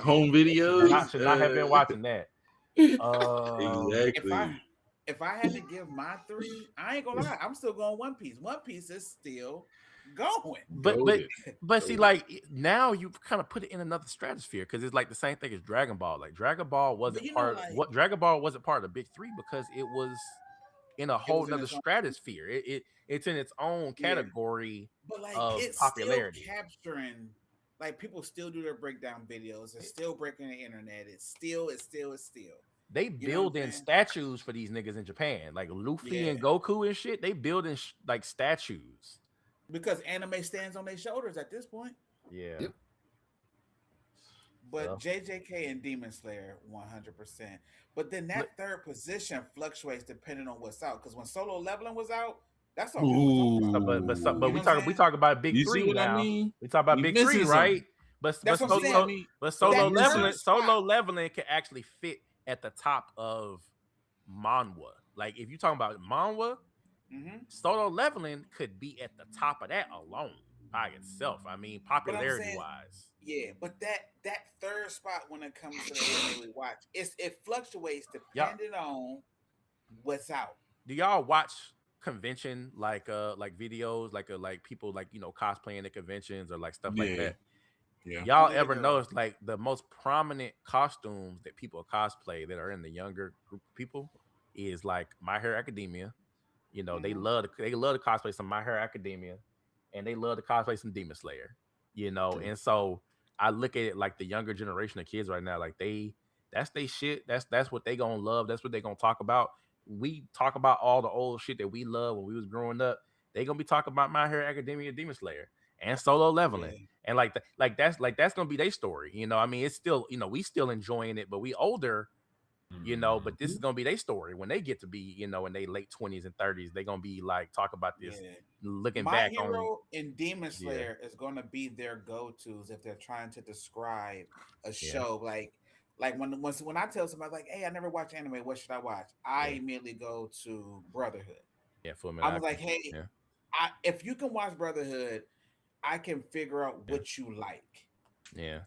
Home videos. Should not have been watching that. Exactly. If I had to give my 3, I ain't gonna lie, I'm still going One Piece. One Piece is still going. But see, like now you've kind of put it in another stratosphere because it's like the same thing as Dragon Ball. Like Dragon Ball wasn't Dragon Ball wasn't part of the big 3 because it was in a whole nother stratosphere. It's in its own category but like of it's popularity. Still capturing, like people still do their breakdown videos. It's still breaking the internet. It's still. They build in statues for these niggas in Japan, like Luffy and Goku and shit. They build in like statues because anime stands on their shoulders at this point. Yeah. Yep. But JJK and Demon Slayer 100%. But then that third position fluctuates depending on what's out. Because when Solo Leveling was out, that's all. But we talk about big 3 now. I mean? We talk about big 3, right? But Solo Leveling can actually fit at the top of manhwa. Like if you're talking about manhwa, Solo Leveling could be at the top of that alone by itself. I mean, popularity wise. Yeah, but that third spot when it comes to the anime we watch, it fluctuates depending on what's out. Do y'all watch convention like videos like people like cosplaying at conventions or like stuff like that? Yeah. Y'all ever notice like the most prominent costumes that people cosplay that are in the younger group of people is like My Hero Academia. You know, they love to cosplay some My Hero Academia, and they love to cosplay some Demon Slayer. You know, and so I look at it like the younger generation of kids right now, like that's they shit. That's what they gonna love. That's what they gonna talk about. We talk about all the old shit that we love when we was growing up. They gonna be talking about My Hero Academia, Demon Slayer, and Solo Leveling. And that's gonna be their story, you know. I mean, it's still, we still enjoying it, but we older, but this is gonna be their story when they get to be, in their late 20s and 30s. They're gonna be like talk about this, looking back on. My Hero and Demon Slayer is gonna be their go-tos if they're trying to describe a show. Like when I tell somebody like, hey, I never watch anime, what should I watch? I immediately go to Brotherhood. Yeah, Full Metal I'm like, hey, if you can watch Brotherhood, I can figure out what you like. Yeah.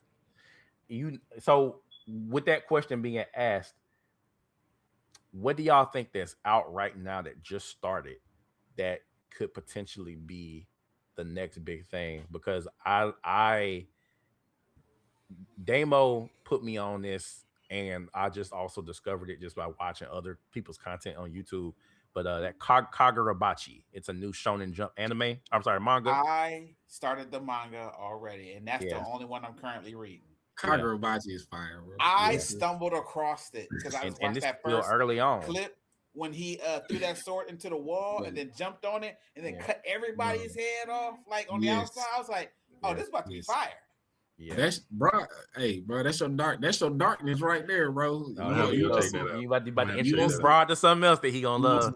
So with that question being asked, what do y'all think that's out right now that just started that could potentially be the next big thing? Because Damo put me on this, and I just also discovered it just by watching other people's content on YouTube. But that Kagurabachi, it's a new Shonen Jump anime. I'm sorry, manga. I started the manga already, and that's the only one I'm currently reading. Kagurabachi is fire, bro. I stumbled across it because I was watching that first early on clip when he threw that sword into the wall and then jumped on it and then cut everybody's head off like on the outside. I was like, oh, this is about to be fire. Yeah, that's bro. Hey, bro, that's your darkness right there, bro. You about to introduce Broad to something else that he gonna love.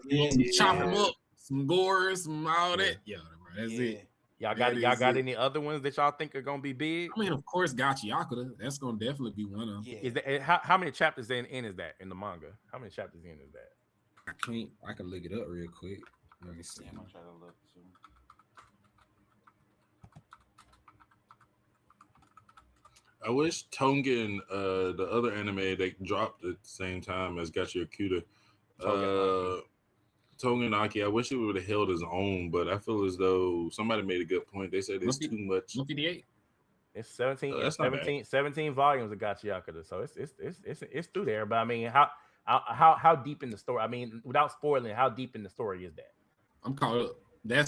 Chop him up, some gore, some all that. Yeah, bro, that's it. Y'all got any other ones that y'all think are gonna be big? I mean, of course, Gachiakuta. That's gonna definitely be one of them. Is that how many chapters in is that in the manga? How many chapters in is that? I can look it up real quick. Let me see. I'm gonna try to look too. I wish Tongan, the other anime they dropped at the same time as Gachi Akuta, Toganaki. I wish it would have held his own, but I feel as though somebody made a good point. They said it's too much. 158. It's 17, Oh, that's not bad. 17 volumes of Gachi Akuta, so it's through there. But I mean, how deep in the story? I mean, without spoiling, how deep in the story is that? I'm caught up. I'm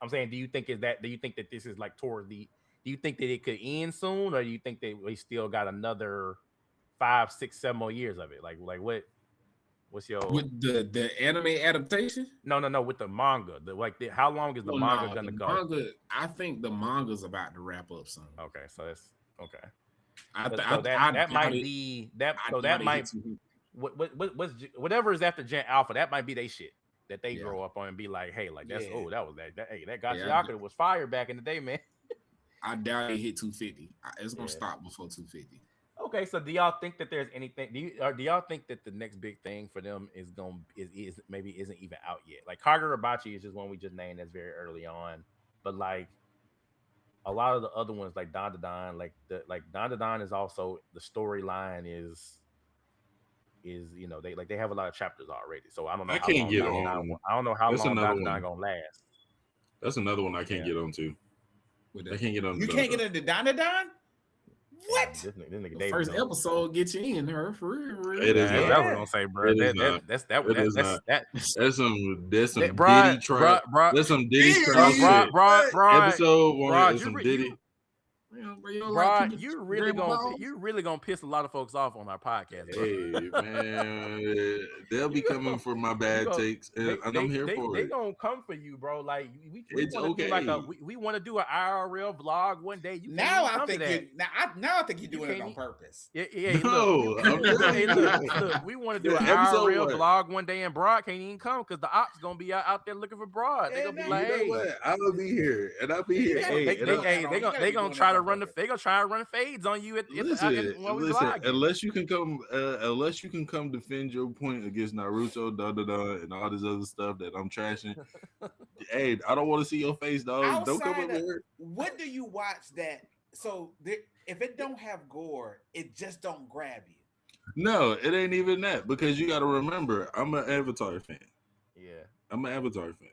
saying, do you think that this is like toward the? Do you think that it could end soon, or do you think that we still got another 5, 6, 7 more years of it? Like what's your with the anime adaptation? No, with the manga. How long is the manga gonna go? Manga, I think the manga's about to wrap up soon. Okay, so that's okay. Whatever is after Gen Alpha, that might be they shit that they grow up on and be like, hey, like that's that Gachi Akuta was fire back in the day, man. I doubt it hit 250. It's gonna stop before 250. Okay, so do y'all think that there's anything? Do y'all think that the next big thing for them is maybe isn't even out yet? Like Kagurabachi is just one we just named that's very early on, but like a lot of the other ones, like Dandadan, like Dandadan is also the storyline is they have a lot of chapters already. So I don't know. I don't know how long Dandadan gonna last. That's another one I can't get on to. I can't get on. You can't get into Dandadan? What? This nigga The first episode get you in her for real. It is. That's what I'm gonna say, bro. That's some Diddy trap. That's some Diddy trap. Episode one. Some Diddy. Bro, you really gonna piss a lot of folks off on our podcast. Bro. Hey man, they'll be coming for my bad takes, and I'm here for it. They gonna come for you, bro. Like we okay. We want to do an IRL vlog one day. I think you're doing it on purpose. Yeah. Look, we want to do an IRL vlog one day, and Broad can't even come because the ops gonna be out there looking for Broad. They gonna be like, hey, I'm gonna be here, and I'll be here. They gonna try to run the fades on you listen, unless you can come defend your point against Naruto, and all this other stuff that I'm trashing. Hey, I don't want to see your face, dog. Don't come over here. What do you watch that? So if it don't have gore, it just don't grab you. No, it ain't even that, because you got to remember, I'm an Avatar fan. Yeah, I'm an Avatar fan.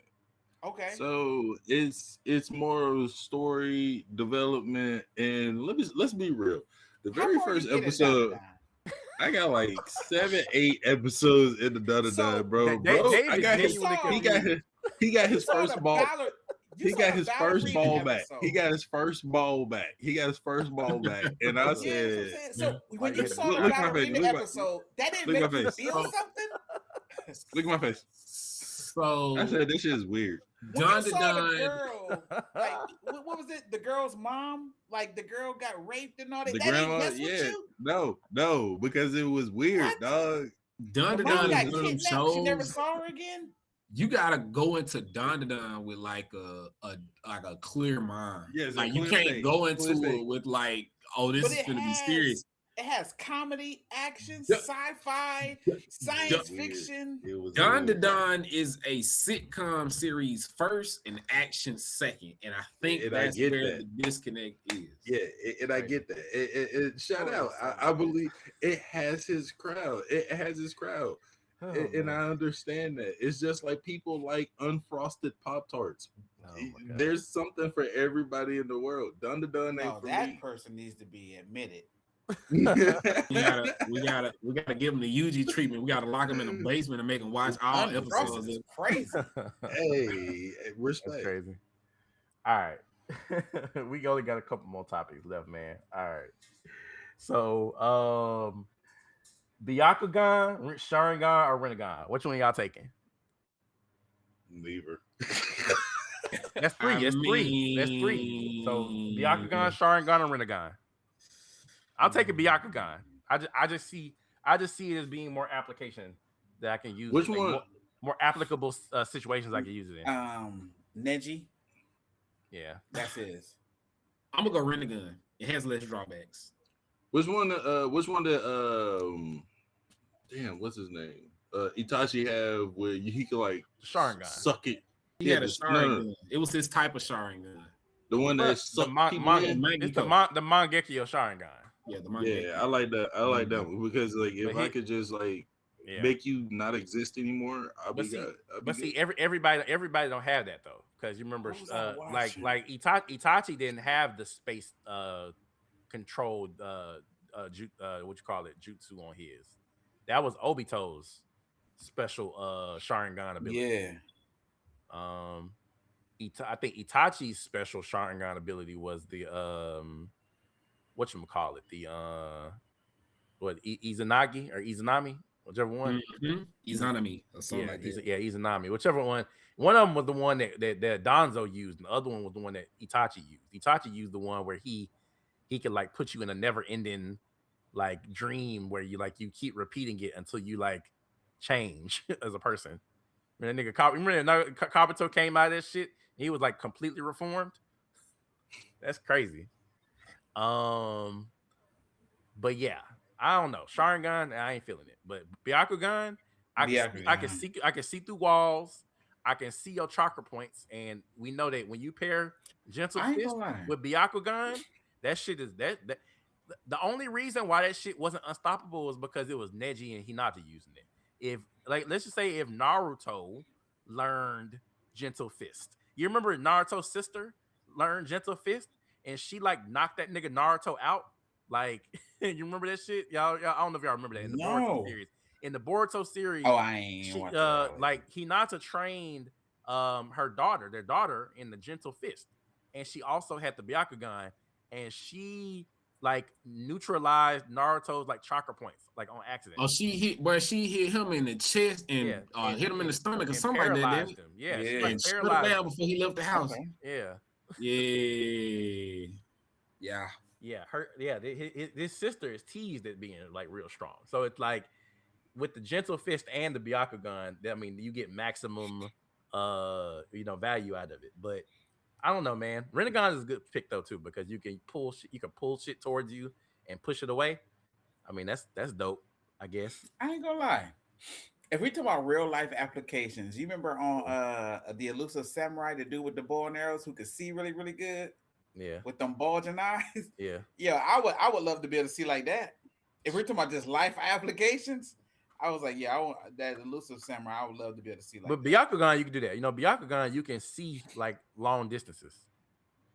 Okay. So it's more of story development, and let's be real. The very first episode, I got like 7, 8 episodes in the Dandadan, bro. He got his first ball. He got his first ball back. He got his first ball back. And I said, so when you saw the ballerina episode, that didn't make you feel something? Look at my face. So I said, this shit is weird. Girl, like what was it? The girl's mom, like the girl got raped and all that. That grandma, mess with you? No, because it was weird, dog. Dandadan is one of them shows. She never saw her again. You gotta go into Dandadan with like a clear mind. Yes, like you can't go into it with like, oh, this is gonna be serious. It has comedy, action, sci-fi, science fiction. Dandadan is a sitcom series first and action second, and I think that's where the disconnect is. Yeah, and I get that. Shout out. I believe it has his crowd. And I understand that. It's just like people like unfrosted Pop-Tarts. There's something for everybody in the world. Dandadan ain't for that me. person needs to be admitted. we gotta give him the UG treatment. We gotta lock him in the basement and make him watch all episodes. It's crazy. Hey, respect. That's crazy. All right. We only got a couple more topics left, man. All right. So Byakugan, Sharingan, or Rinnegan? Which one y'all taking? Neither. That's three. That's three. So Byakugan, Sharingan, or Rinnegan? I'll take a Byakugan. I just see it as being more application that I can use. Which one? More applicable situations I can use it in. Neji. Yeah, that's his. I'm gonna go Rinnegan. It has less drawbacks. Which one? Damn, what's his name? Itachi have where he could like Sharingan. Suck it. He had a Sharingan. It was his type of Sharingan. The one that the sucked people in. it's the Mangekyo Sharingan. Yeah, the Mangekyo. Yeah, I like that. I like that one because like if I could just like make you not exist anymore, I'll be good. But see, everybody don't have that though, because you remember, like Itachi didn't have the space controlled what you call it, jutsu on his. That was Obito's special Sharingan ability. Yeah. I think Itachi's special Sharingan ability was the whatchamacallit, the Izanagi or Izanami, whichever one. Izanami or something like that. Izanami, whichever one. One of them was the one that Danzo used, and the other one was the one that Itachi used. Itachi used the one where he could like put you in a never-ending like dream where you keep repeating it until you like change as a person. When that nigga, remember Kabuto came out of that shit, he was like completely reformed. That's crazy. But yeah, I don't know. Sharingan, I ain't feeling it. But Byakugan, I can see through walls. I can see your chakra points, and we know that when you pair Gentle Fist with Byakugan, that shit is that. The only reason why that shit wasn't unstoppable was because it was Neji and Hinata using it. If let's just say if Naruto learned Gentle Fist, you remember Naruto's sister learned Gentle Fist, and she like knocked that nigga Naruto out. Like, you remember that shit? Y'all, I don't know if y'all remember that in the Boruto series. In the Boruto series, I ain't like Hinata trained their daughter in the Gentle Fist, and she also had the Byakugan, and she like neutralized Naruto's like chakra points like on accident. Oh, she hit him in the chest and hit him in the stomach or something like that. Him. Yeah, she like paralyzed him before he left the house. Okay. Yeah. His sister is teased at being like real strong. So it's like with the Gentle Fist and the Byakugan, I mean, you get maximum value out of it. But I don't know, man. Rinnegan is a good pick though too, because you can pull shit towards you and push it away. I mean, that's dope, I guess. I ain't gonna lie. If we talk about real life applications, you remember on the Elusive Samurai, the dude with the bow and arrows who could see really, really good? Yeah. With them bulging eyes? Yeah. Yeah, I would love to be able to see like that. If we're talking about just life applications, I was like, I want that Elusive Samurai. I would love to be able to see like but that. Byakugan, you can do that. Byakugan, you can see like long distances.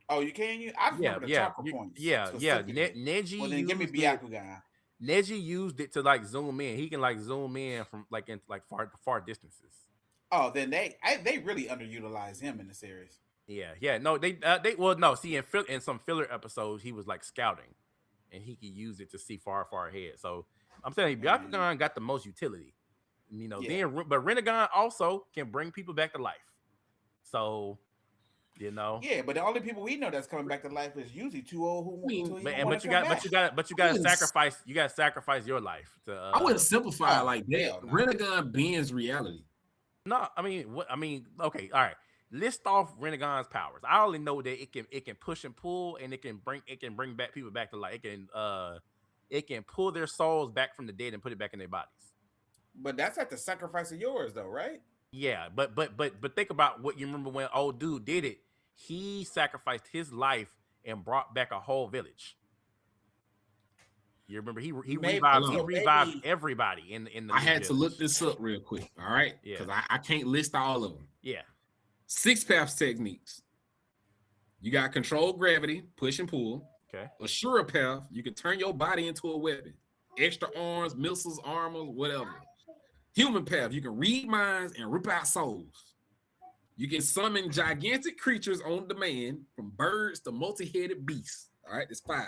Oh, you can? I remember the chakra points. Neji. Well, then give me Byakugan. Neji used it to like zoom in. He can like zoom in from like in like far distances. Oh, then they really underutilized him in the series. Yeah. No, they see in some filler episodes he was like scouting, and he could use it to see far ahead. So I'm saying Byakugan got the most utility, Then but Rinnegan also can bring people back to life. So, Yeah, but the only people we know that's coming back to life is usually too old who want to. But you got to sacrifice. You got to sacrifice your life to. I wouldn't simplify it like that. Rinnegan bends reality. No, okay, all right. List off Rinnegan's powers. I only know that it can push and pull, and it can bring back people back to life. It can pull their souls back from the dead and put it back in their bodies. But that's at the sacrifice of yours, though, right? Yeah, but think about what you remember when old dude did it. He sacrificed his life and brought back a whole village. You remember he revived everybody in the. I had to look this up real quick, all right? Because I can't list all of them. Yeah. 6 paths techniques. You got control gravity, push and pull. Okay. A sure path, you can turn your body into a weapon. Extra arms, missiles, armor, whatever. Human path, you can read minds and rip out souls. You can summon gigantic creatures on demand, from birds to multi-headed beasts. All right, that's 5.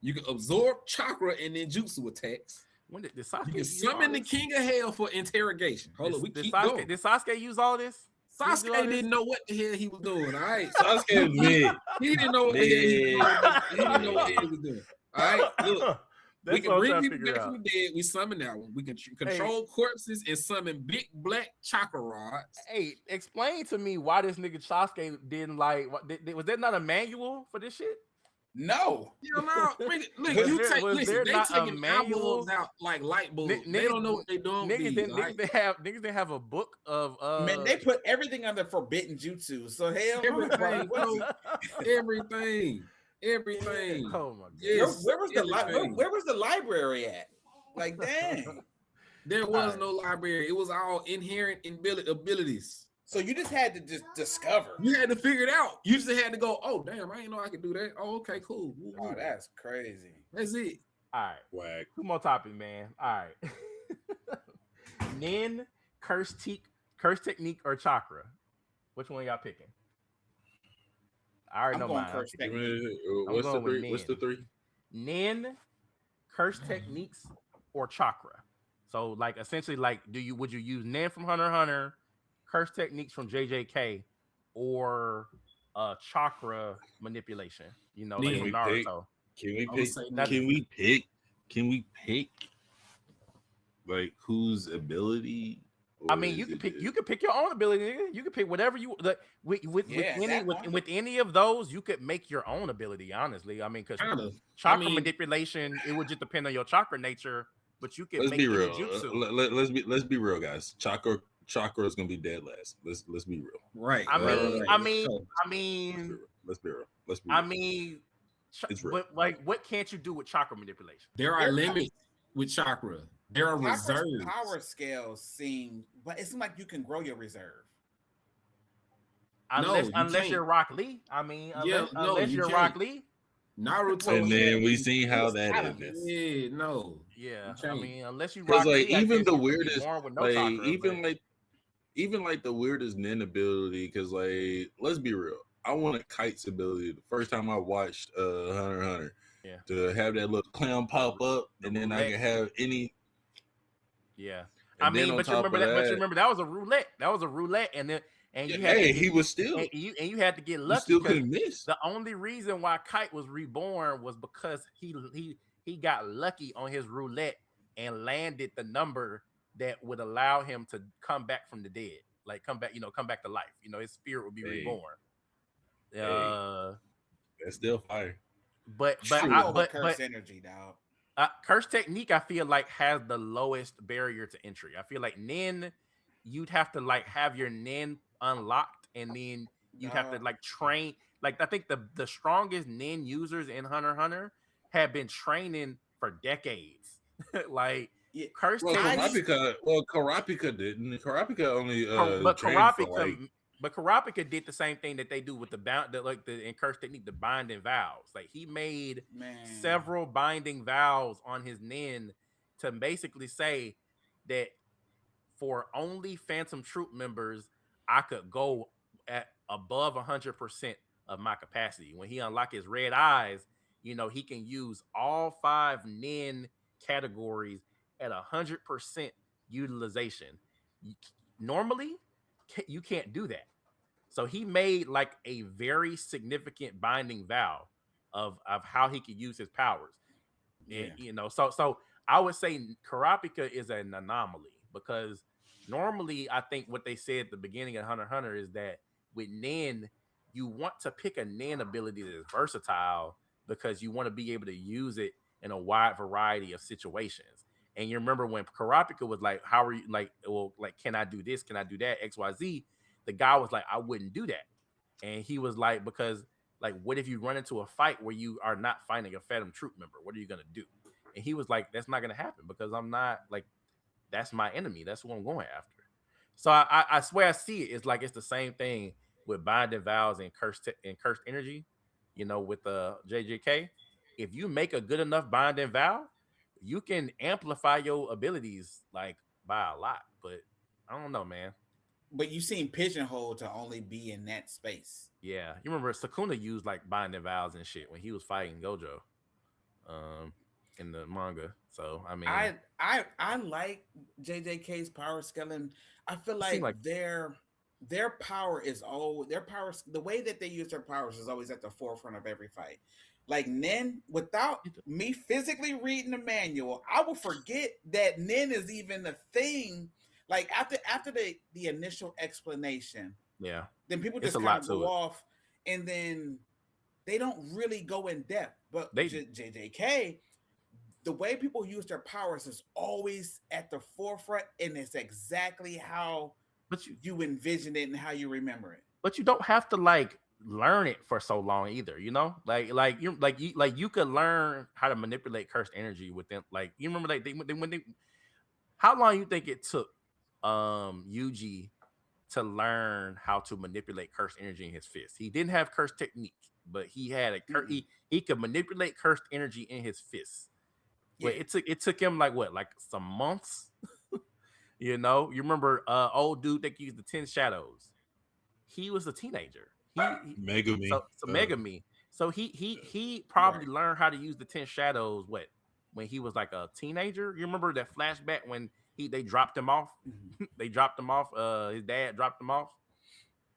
You can absorb chakra and ninjutsu attacks. When did Sasuke you can summon the King of Hell for interrogation. Hold on, keep going. Did Sasuke use all this? Sasuke didn't know what the hell he was doing. All right, Sasuke was big. He didn't know what the hell he was doing. He didn't know what the hell he was doing. All right, look. We can bring people back from the dead. We summon that one. We can control corpses and summon big black chakra rods. Hey, explain to me why this nigga Sasuke didn't like. Was there not a manual for this shit? No. You know, look, there they not a taking manual? eyeballs out like light bulbs. They don't know what they're doing with these. Niggas didn't have a book of Man, they put everything under forbidden jutsu. So hell, everything, bro. Everything. Oh my god. Yes, where was the library at? Like, dang. There was no library. It was all inherent abilities. So you just had to just discover. You had to figure it out. You just had to go, oh, damn, I didn't know I could do that. Oh, okay, cool. Oh, that's crazy. That's it. All right. Whack. Two more topics, man. All right. Nin, curse technique, or chakra? Which one y'all picking? I already know mine. What's the three? Nin, curse techniques, or chakra? So, like, essentially, like, would you use Nin from Hunter x Hunter, curse techniques from JJK, or chakra manipulation? You know, like from Naruto. Can we pick like whose ability? I mean, you can pick your own ability. You can pick whatever you like with any of those. You could make your own ability. Honestly, I mean, because chakra manipulation, it would just depend on your chakra nature. But you can. Let's be real. Let's be real, guys. Chakra is gonna be dead last. Let's be real. Right. I mean. Let's be real. I mean, it's real. But like, what can't you do with chakra manipulation? There are limits with chakra. There are reserves. Power scales but it seems like you can grow your reserve. Unless you're Rock Lee. I mean, unless you're Rock Lee. Naruto. And then we seen how that is. Yeah, no. Yeah, I mean, unless you Rock Lee, even the weirdest, even like the weirdest Nin ability, because like, let's be real. I wanted Kite's ability the first time I watched Hunter x Hunter. Yeah. To have that little clown pop up, and then I can have any. Yeah, I mean, but you remember that was a roulette. That was a roulette, and you had he was still, and you had to get lucky. Still couldn't miss. The only reason why Kite was reborn was because he got lucky on his roulette and landed the number that would allow him to come back from the dead, like come back to life. You know, his spirit would be reborn. That's still fire. But curse energy, dog. Curse technique, I feel like, has the lowest barrier to entry. I feel like Nin, you'd have to like have your Nin unlocked, and then you'd have to like train. Like, I think the strongest Nin users in Hunter x Hunter have been training for decades. Like, curse technique. Karapika didn't. Karapika only But Karapika did the same thing that they do with the curse technique, the binding vows. Like, he made several binding vows on his Nin to basically say that for only Phantom Troop members, I could go at above 100% of my capacity. When he unlocked his red eyes, you know, he can use all 5 Nin categories at 100% utilization. Normally, you can't do that. So he made like a very significant binding vow of how he could use his powers. Yeah. And, you know, so I would say Karapika is an anomaly, because normally I think what they said at the beginning of Hunter x Hunter is that with Nin, you want to pick a Nin ability that is versatile because you want to be able to use it in a wide variety of situations. And you remember when Karapika was like, how are you, like, well, like, can I do this? Can I do that? XYZ. The guy was like, I wouldn't do that. And he was like, because, like, what if you run into a fight where you are not fighting a Phantom Troop member? What are you going to do? And he was like, that's not going to happen, because I'm not, like, that's my enemy. That's what I'm going after. So I swear I see it. It's like, it's the same thing with binding vows and cursed energy, you know, with the JJK. If you make a good enough binding vow, you can amplify your abilities like by a lot. But I don't know, man. But you seem pigeonholed to only be in that space. Yeah, you remember Sukuna used like binding vows and shit when he was fighting Gojo, in the manga. So I mean, I like JJK's power scaling. I feel like their power is the way that they use their powers is always at the forefront of every fight. Like Nin, without me physically reading the manual, I will forget that Nin is even a thing. Like after the initial explanation, yeah, then people just kind of go off, and then they don't really go in depth. But JJK, the way people use their powers is always at the forefront, and it's exactly how you envision it and how you remember it. But you don't have to like learn it for so long either, you know? You could learn how to manipulate cursed energy within, like, you remember like how long you think it took Yuji to learn how to manipulate cursed energy in his fist? He didn't have cursed technique, but he had a he could manipulate cursed energy in his fists. But it took him like some months. You know, you remember old dude that used the 10 shadows. He was a teenager. Megami. So Megami. So he probably learned how to use the 10 shadows when he was like a teenager. You remember that flashback when they dropped him off? They dropped him off. His dad dropped him off.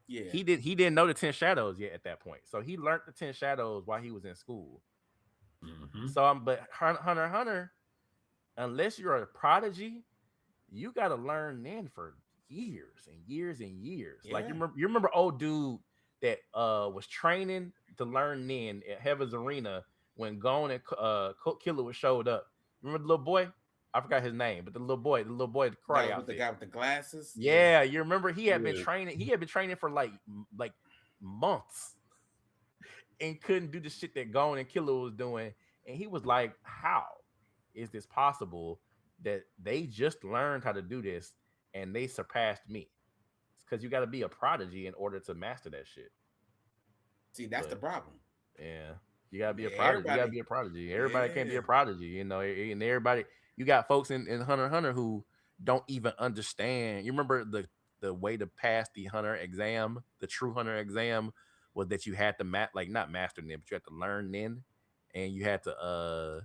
Yeah. He didn't know the 10 shadows yet at that point. So he learned the 10 shadows while he was in school. Mm-hmm. So but Hunter x Hunter, unless you're a prodigy, you got to learn Nin for years and years and years. Yeah. Like you remember old dude that was training to learn Nin at Heaven's Arena when Gon and Killer showed up. Remember the little boy? I forgot his name, but the little boy, the karate outfit. The guy with the glasses. Yeah, you remember he had been training. He had been training for like months, and couldn't do the shit that Gon and Killer was doing. And he was like, "How is this possible that they just learned how to do this and they surpassed me?" It's because you got to be a prodigy in order to master that shit. See, that's the problem. Yeah, you gotta be a prodigy. You gotta be a prodigy. Everybody can't be a prodigy, you know. And everybody. You got folks in Hunter x Hunter who don't even understand. You remember the way to pass the Hunter exam, the true Hunter exam, was that you had to not master Nin, but you had to learn Nin, and you had to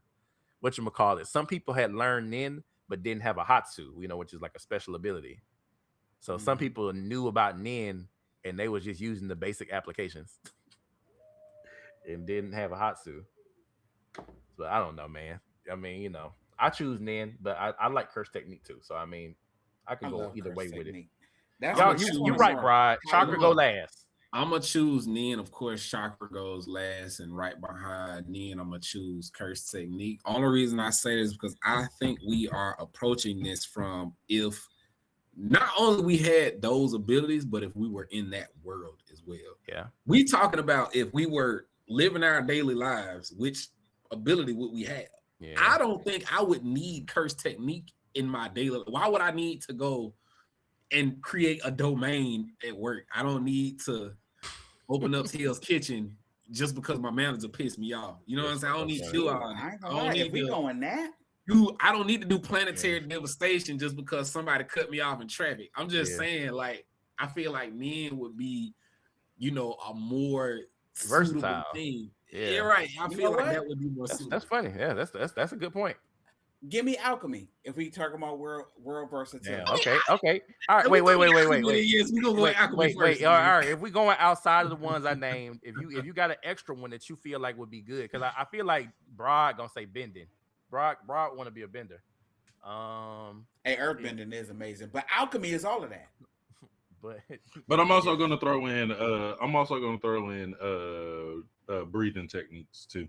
whatchamacallit. Some people had learned Nin but didn't have a Hatsu, you know, which is like a special ability. So some people knew about Nin and they was just using the basic applications and didn't have a Hatsu. So I don't know, man. I mean, you know. I choose Nin, but I like curse technique too. So I mean, I can go either way technique. With it. You're right, Brad. Chakra go last. I'm gonna choose Nin. Of course, Chakra goes last, and right behind Nin, I'm gonna choose curse technique. Only reason I say this is because I think we are approaching this from if not only we had those abilities, but if we were in that world as well. Yeah, we talking about if we were living our daily lives, which ability would we have? Yeah. I don't think I would need curse technique in my daily. Why would I need to go and create a domain at work? I don't need to open up Hell's Kitchen just because my manager pissed me off. You know what I'm saying? I don't need to do all that. I don't need going that. I don't need to do planetary devastation just because somebody cut me off in traffic. I'm just saying, like, I feel like Nin would be, you know, a more versatile thing. Yeah, right. I feel like that would be more. That's funny. Yeah, that's a good point. Give me alchemy if we talk about world versatility. Yeah, okay. All right, wait. Yes, we gonna go alchemy first. All right. If we going outside of the ones I named, if you got an extra one that you feel like would be good, because I feel like Broad gonna say bending. Broad want to be a bender. Hey, earthbending is amazing, but alchemy is all of that. But I'm also gonna throw in breathing techniques too.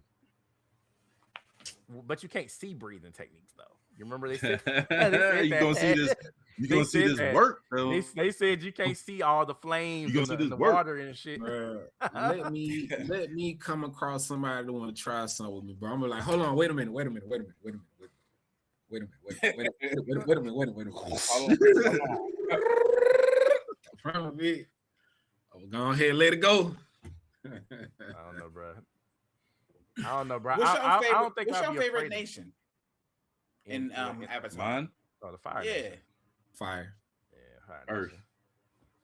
But you can't see breathing techniques though. You remember they said you're gonna see this. You're gonna see this work, though. They said you can't see all the flames and the water and shit. Let me come across somebody that want to try something with me, bro. I'm like, hold on, wait a minute. Front of me. Oh, go ahead, let it go. I don't know, bro. I don't think what's your favorite nation in Avatar? Mine? Oh, the fire. Yeah, nation. Fire. Yeah, fire. Earth. Nation.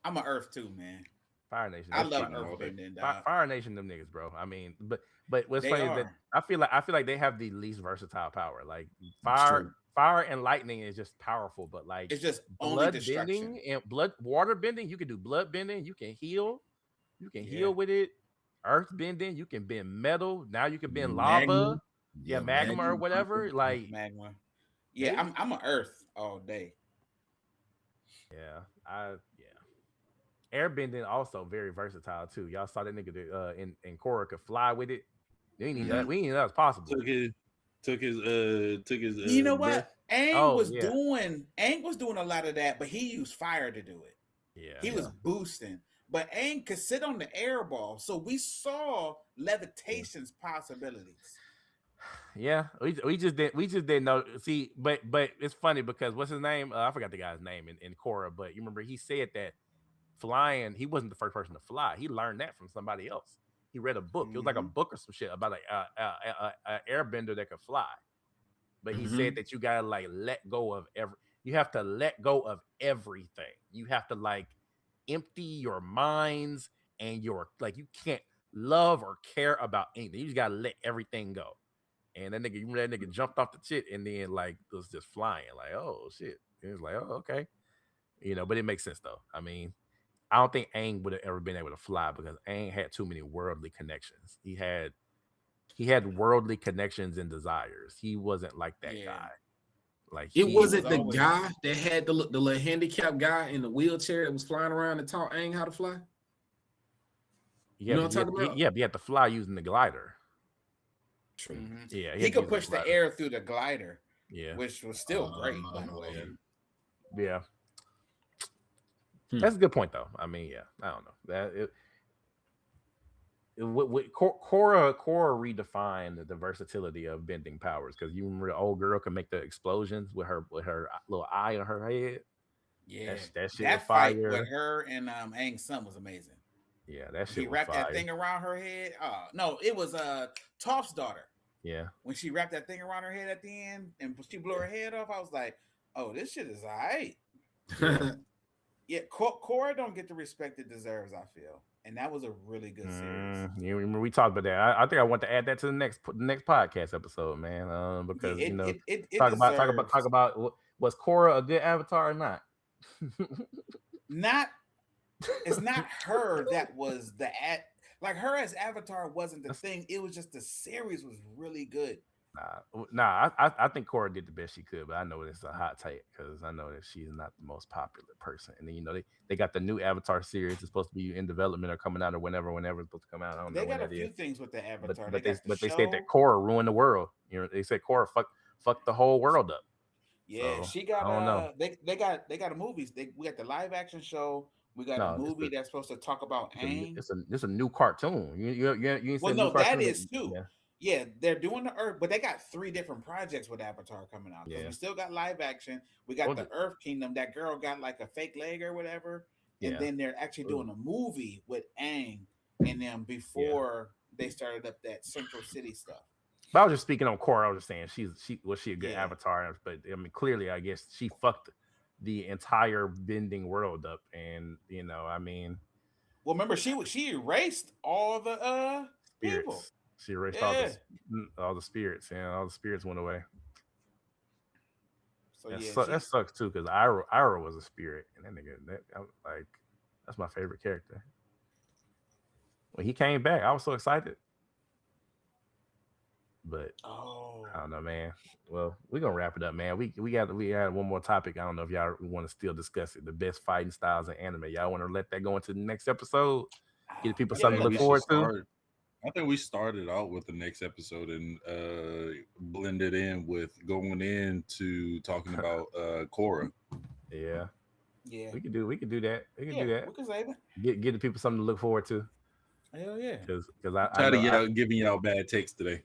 I'm an Earth too, man. Fire Nation. I love Earthbending. Fire Nation, them niggas, bro. I mean, but what's funny is that I feel like they have the least versatile power. Like fire and lightning is just powerful, but like it's just blood bending and water bending. You can do blood bending. You can heal. You can heal with it. Earth bending. You can bend metal. Now you can bend lava. Magma or whatever. Like magma. Yeah, I'm an Earth all day. Yeah, airbending also very versatile too. Y'all saw that nigga that, in Korra could fly with it. We didn't that. We didn't know that was possible. Took his You know breath. what? Aang was doing a lot of that, but he used fire to do it. Yeah, he was boosting. But Aang could sit on the air ball, so we saw levitation's possibilities. Yeah, we just didn't know. See, but it's funny because what's his name? I forgot the guy's name in Korra, but you remember he said that flying, he wasn't the first person to fly. He learned that from somebody else. He read a book. It was like a book or some shit about a airbender that could fly. But he said that you gotta like let go of you have to let go of everything. You have to like empty your minds and your like you can't love or care about anything. You just gotta let everything go. And that nigga jumped off the shit and then like was just flying, like, oh shit. And it was like, oh, okay. But it makes sense though. I mean, I don't think Aang would have ever been able to fly because Aang had too many worldly connections. He had worldly connections and desires. He wasn't like that guy. Like it wasn't the guy that had the little handicapped guy in the wheelchair that was flying around and taught Aang how to fly. You know what I'm talking about? Yeah, but he had to fly using the glider. True. Yeah, he could push the air through the glider. Yeah, which was still great, by the way. Yeah. That's a good point, though. I mean, yeah, I don't know that Korra redefined the versatility of bending powers because you remember the old girl could make the explosions with her little eye on her head. Yeah, that shit that fight fire. With her and Aang's son was amazing. Yeah, that shit. He wrapped that thing around her head. No, it was Toph's daughter. Yeah, when she wrapped that thing around her head at the end and she blew her head off, I was like, "Oh, this shit is alright." Yeah, Korra don't get the respect it deserves, I feel, and that was a really good series. You remember we talked about that. I think I want to add that to the next podcast episode, man. Because talk about was Korra a good avatar or not? It's not her that was like her as Avatar wasn't the thing. It was just the series was really good. Nah. I think Korra did the best she could, but I know it's a hot take because I know that she's not the most popular person. And then they got the new Avatar series. It's supposed to be in development or coming out or whenever it's supposed to come out. I don't know. They got a few things with the Avatar, but they said that Korra ruined the world. They said Korra fucked the whole world up. Yeah, so, she got. I don't know. They got a movie. We got the live action show. We got a movie that's supposed to talk about Aang. It's a new cartoon. You well, no, that is too. Yeah, they're doing the Earth, but they got 3 different projects with Avatar coming out. Yeah. We still got live action. We got the Earth Kingdom. That girl got like a fake leg or whatever. And then they're actually doing a movie with Aang and them before they started up that Central City stuff. But I was just speaking on Korra. I was just saying was she a good Avatar? But I mean, clearly, I guess she fucked the entire bending world up, and I mean, well, remember she erased all the spirits. People. She erased all the spirits, and all the spirits went away. So that sucks too, because Iroh was a spirit, and that nigga, that's my favorite character. When he came back, I was so excited. But I don't know, man. Well, we're gonna wrap it up, man. We had one more topic. I don't know if y'all want to still discuss it. The best fighting styles in anime. Y'all want to let that go into the next episode? Give people something to look forward to. I think we started out with the next episode and blended in with going into talking about Korra. Yeah. We could do that. We could do that. We can save it. Give the people something to look forward to. Hell yeah. Because I'm tired of giving y'all bad takes today.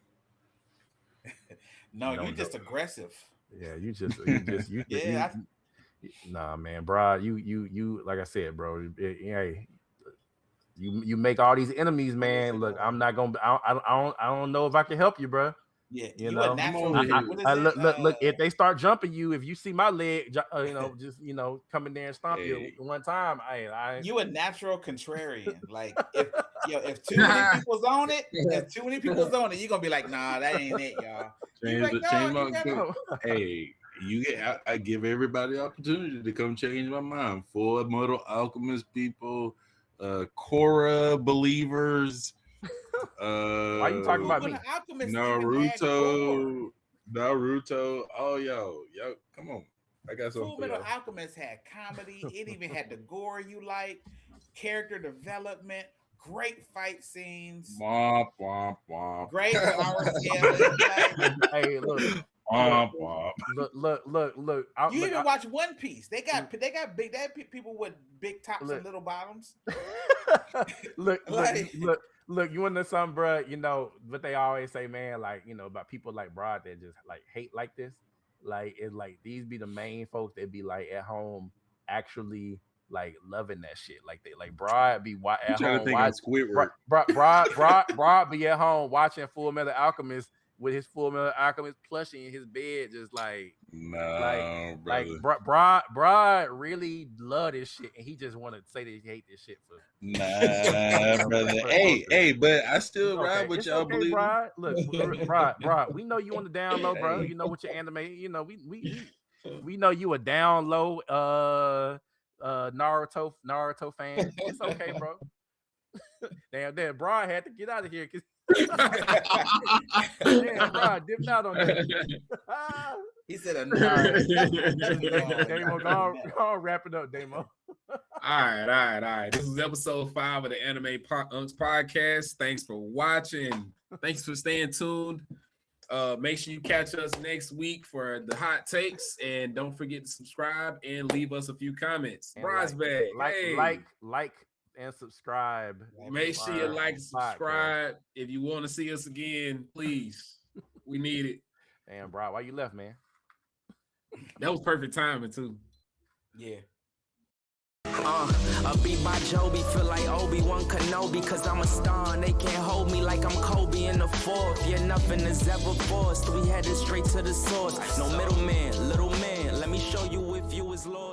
No, you're just aggressive. Yeah, nah, man, bro. You like I said, bro. Hey, you make all these enemies, man. Look, I'm not gonna. I don't know if I can help you, bro. Yeah, you know. Look. If they start jumping you, if you see my leg, just come in there and stomp you one time. You a natural contrarian. Like if too many people's on it, you're gonna be like, nah, that ain't it, y'all. Hey, I give everybody the opportunity to come change my mind. Full Metal Alchemist people, Korra believers. Why are you talking about me? Naruto. Oh, yo, come on. I got something. Full Metal Alchemist had comedy. It even had the gore you like. character development, great fight scenes, womp, womp, womp. great power scaling. Hey, look. Womp, womp. Look. You even watch One Piece. They got big. They have people with big tops and little bottoms. look. You want to know something, bro? You know what they always say, man. Like, you know, about people like Broad that just like hate like this. Like, it's like these be the main folks that be like at home actually like loving that shit. Like they like Broad be at home watching Broad be at home watching Full Metal Alchemist with his Full Metal Alchemist plushie in his bed, just like Broad really love this shit, and he just want to say that he hate this shit for brother. Hey, but I still ride with y'all. Okay, believe Broad. Look, Broad. We know you on the down low, bro. You know what your anime. You know we know you a down low Naruto fan. It's okay, bro. Damn, Broad had to get out of here because. Damn, bro, dipped out on that. He said a Damo, go on, wrap it up, Damo. All right. This is episode 5 of the Anime Podcast. Thanks for watching. Thanks for staying tuned. Make sure you catch us next week for the hot takes, and don't forget to subscribe and leave us a few comments. Bronzebag, like and subscribe. Make sure you like and subscribe. If you want to see us again, please. We need it. Damn, bro, why you left, man? That was perfect timing too. Yeah. A beat by Joby, feel like Obi-Wan Kenobi, cause I'm a star and they can't hold me like I'm Kobe in the fourth. Yeah, nothing is ever forced. We headed straight to the source. No middleman, little man. Let me show you if you is lost.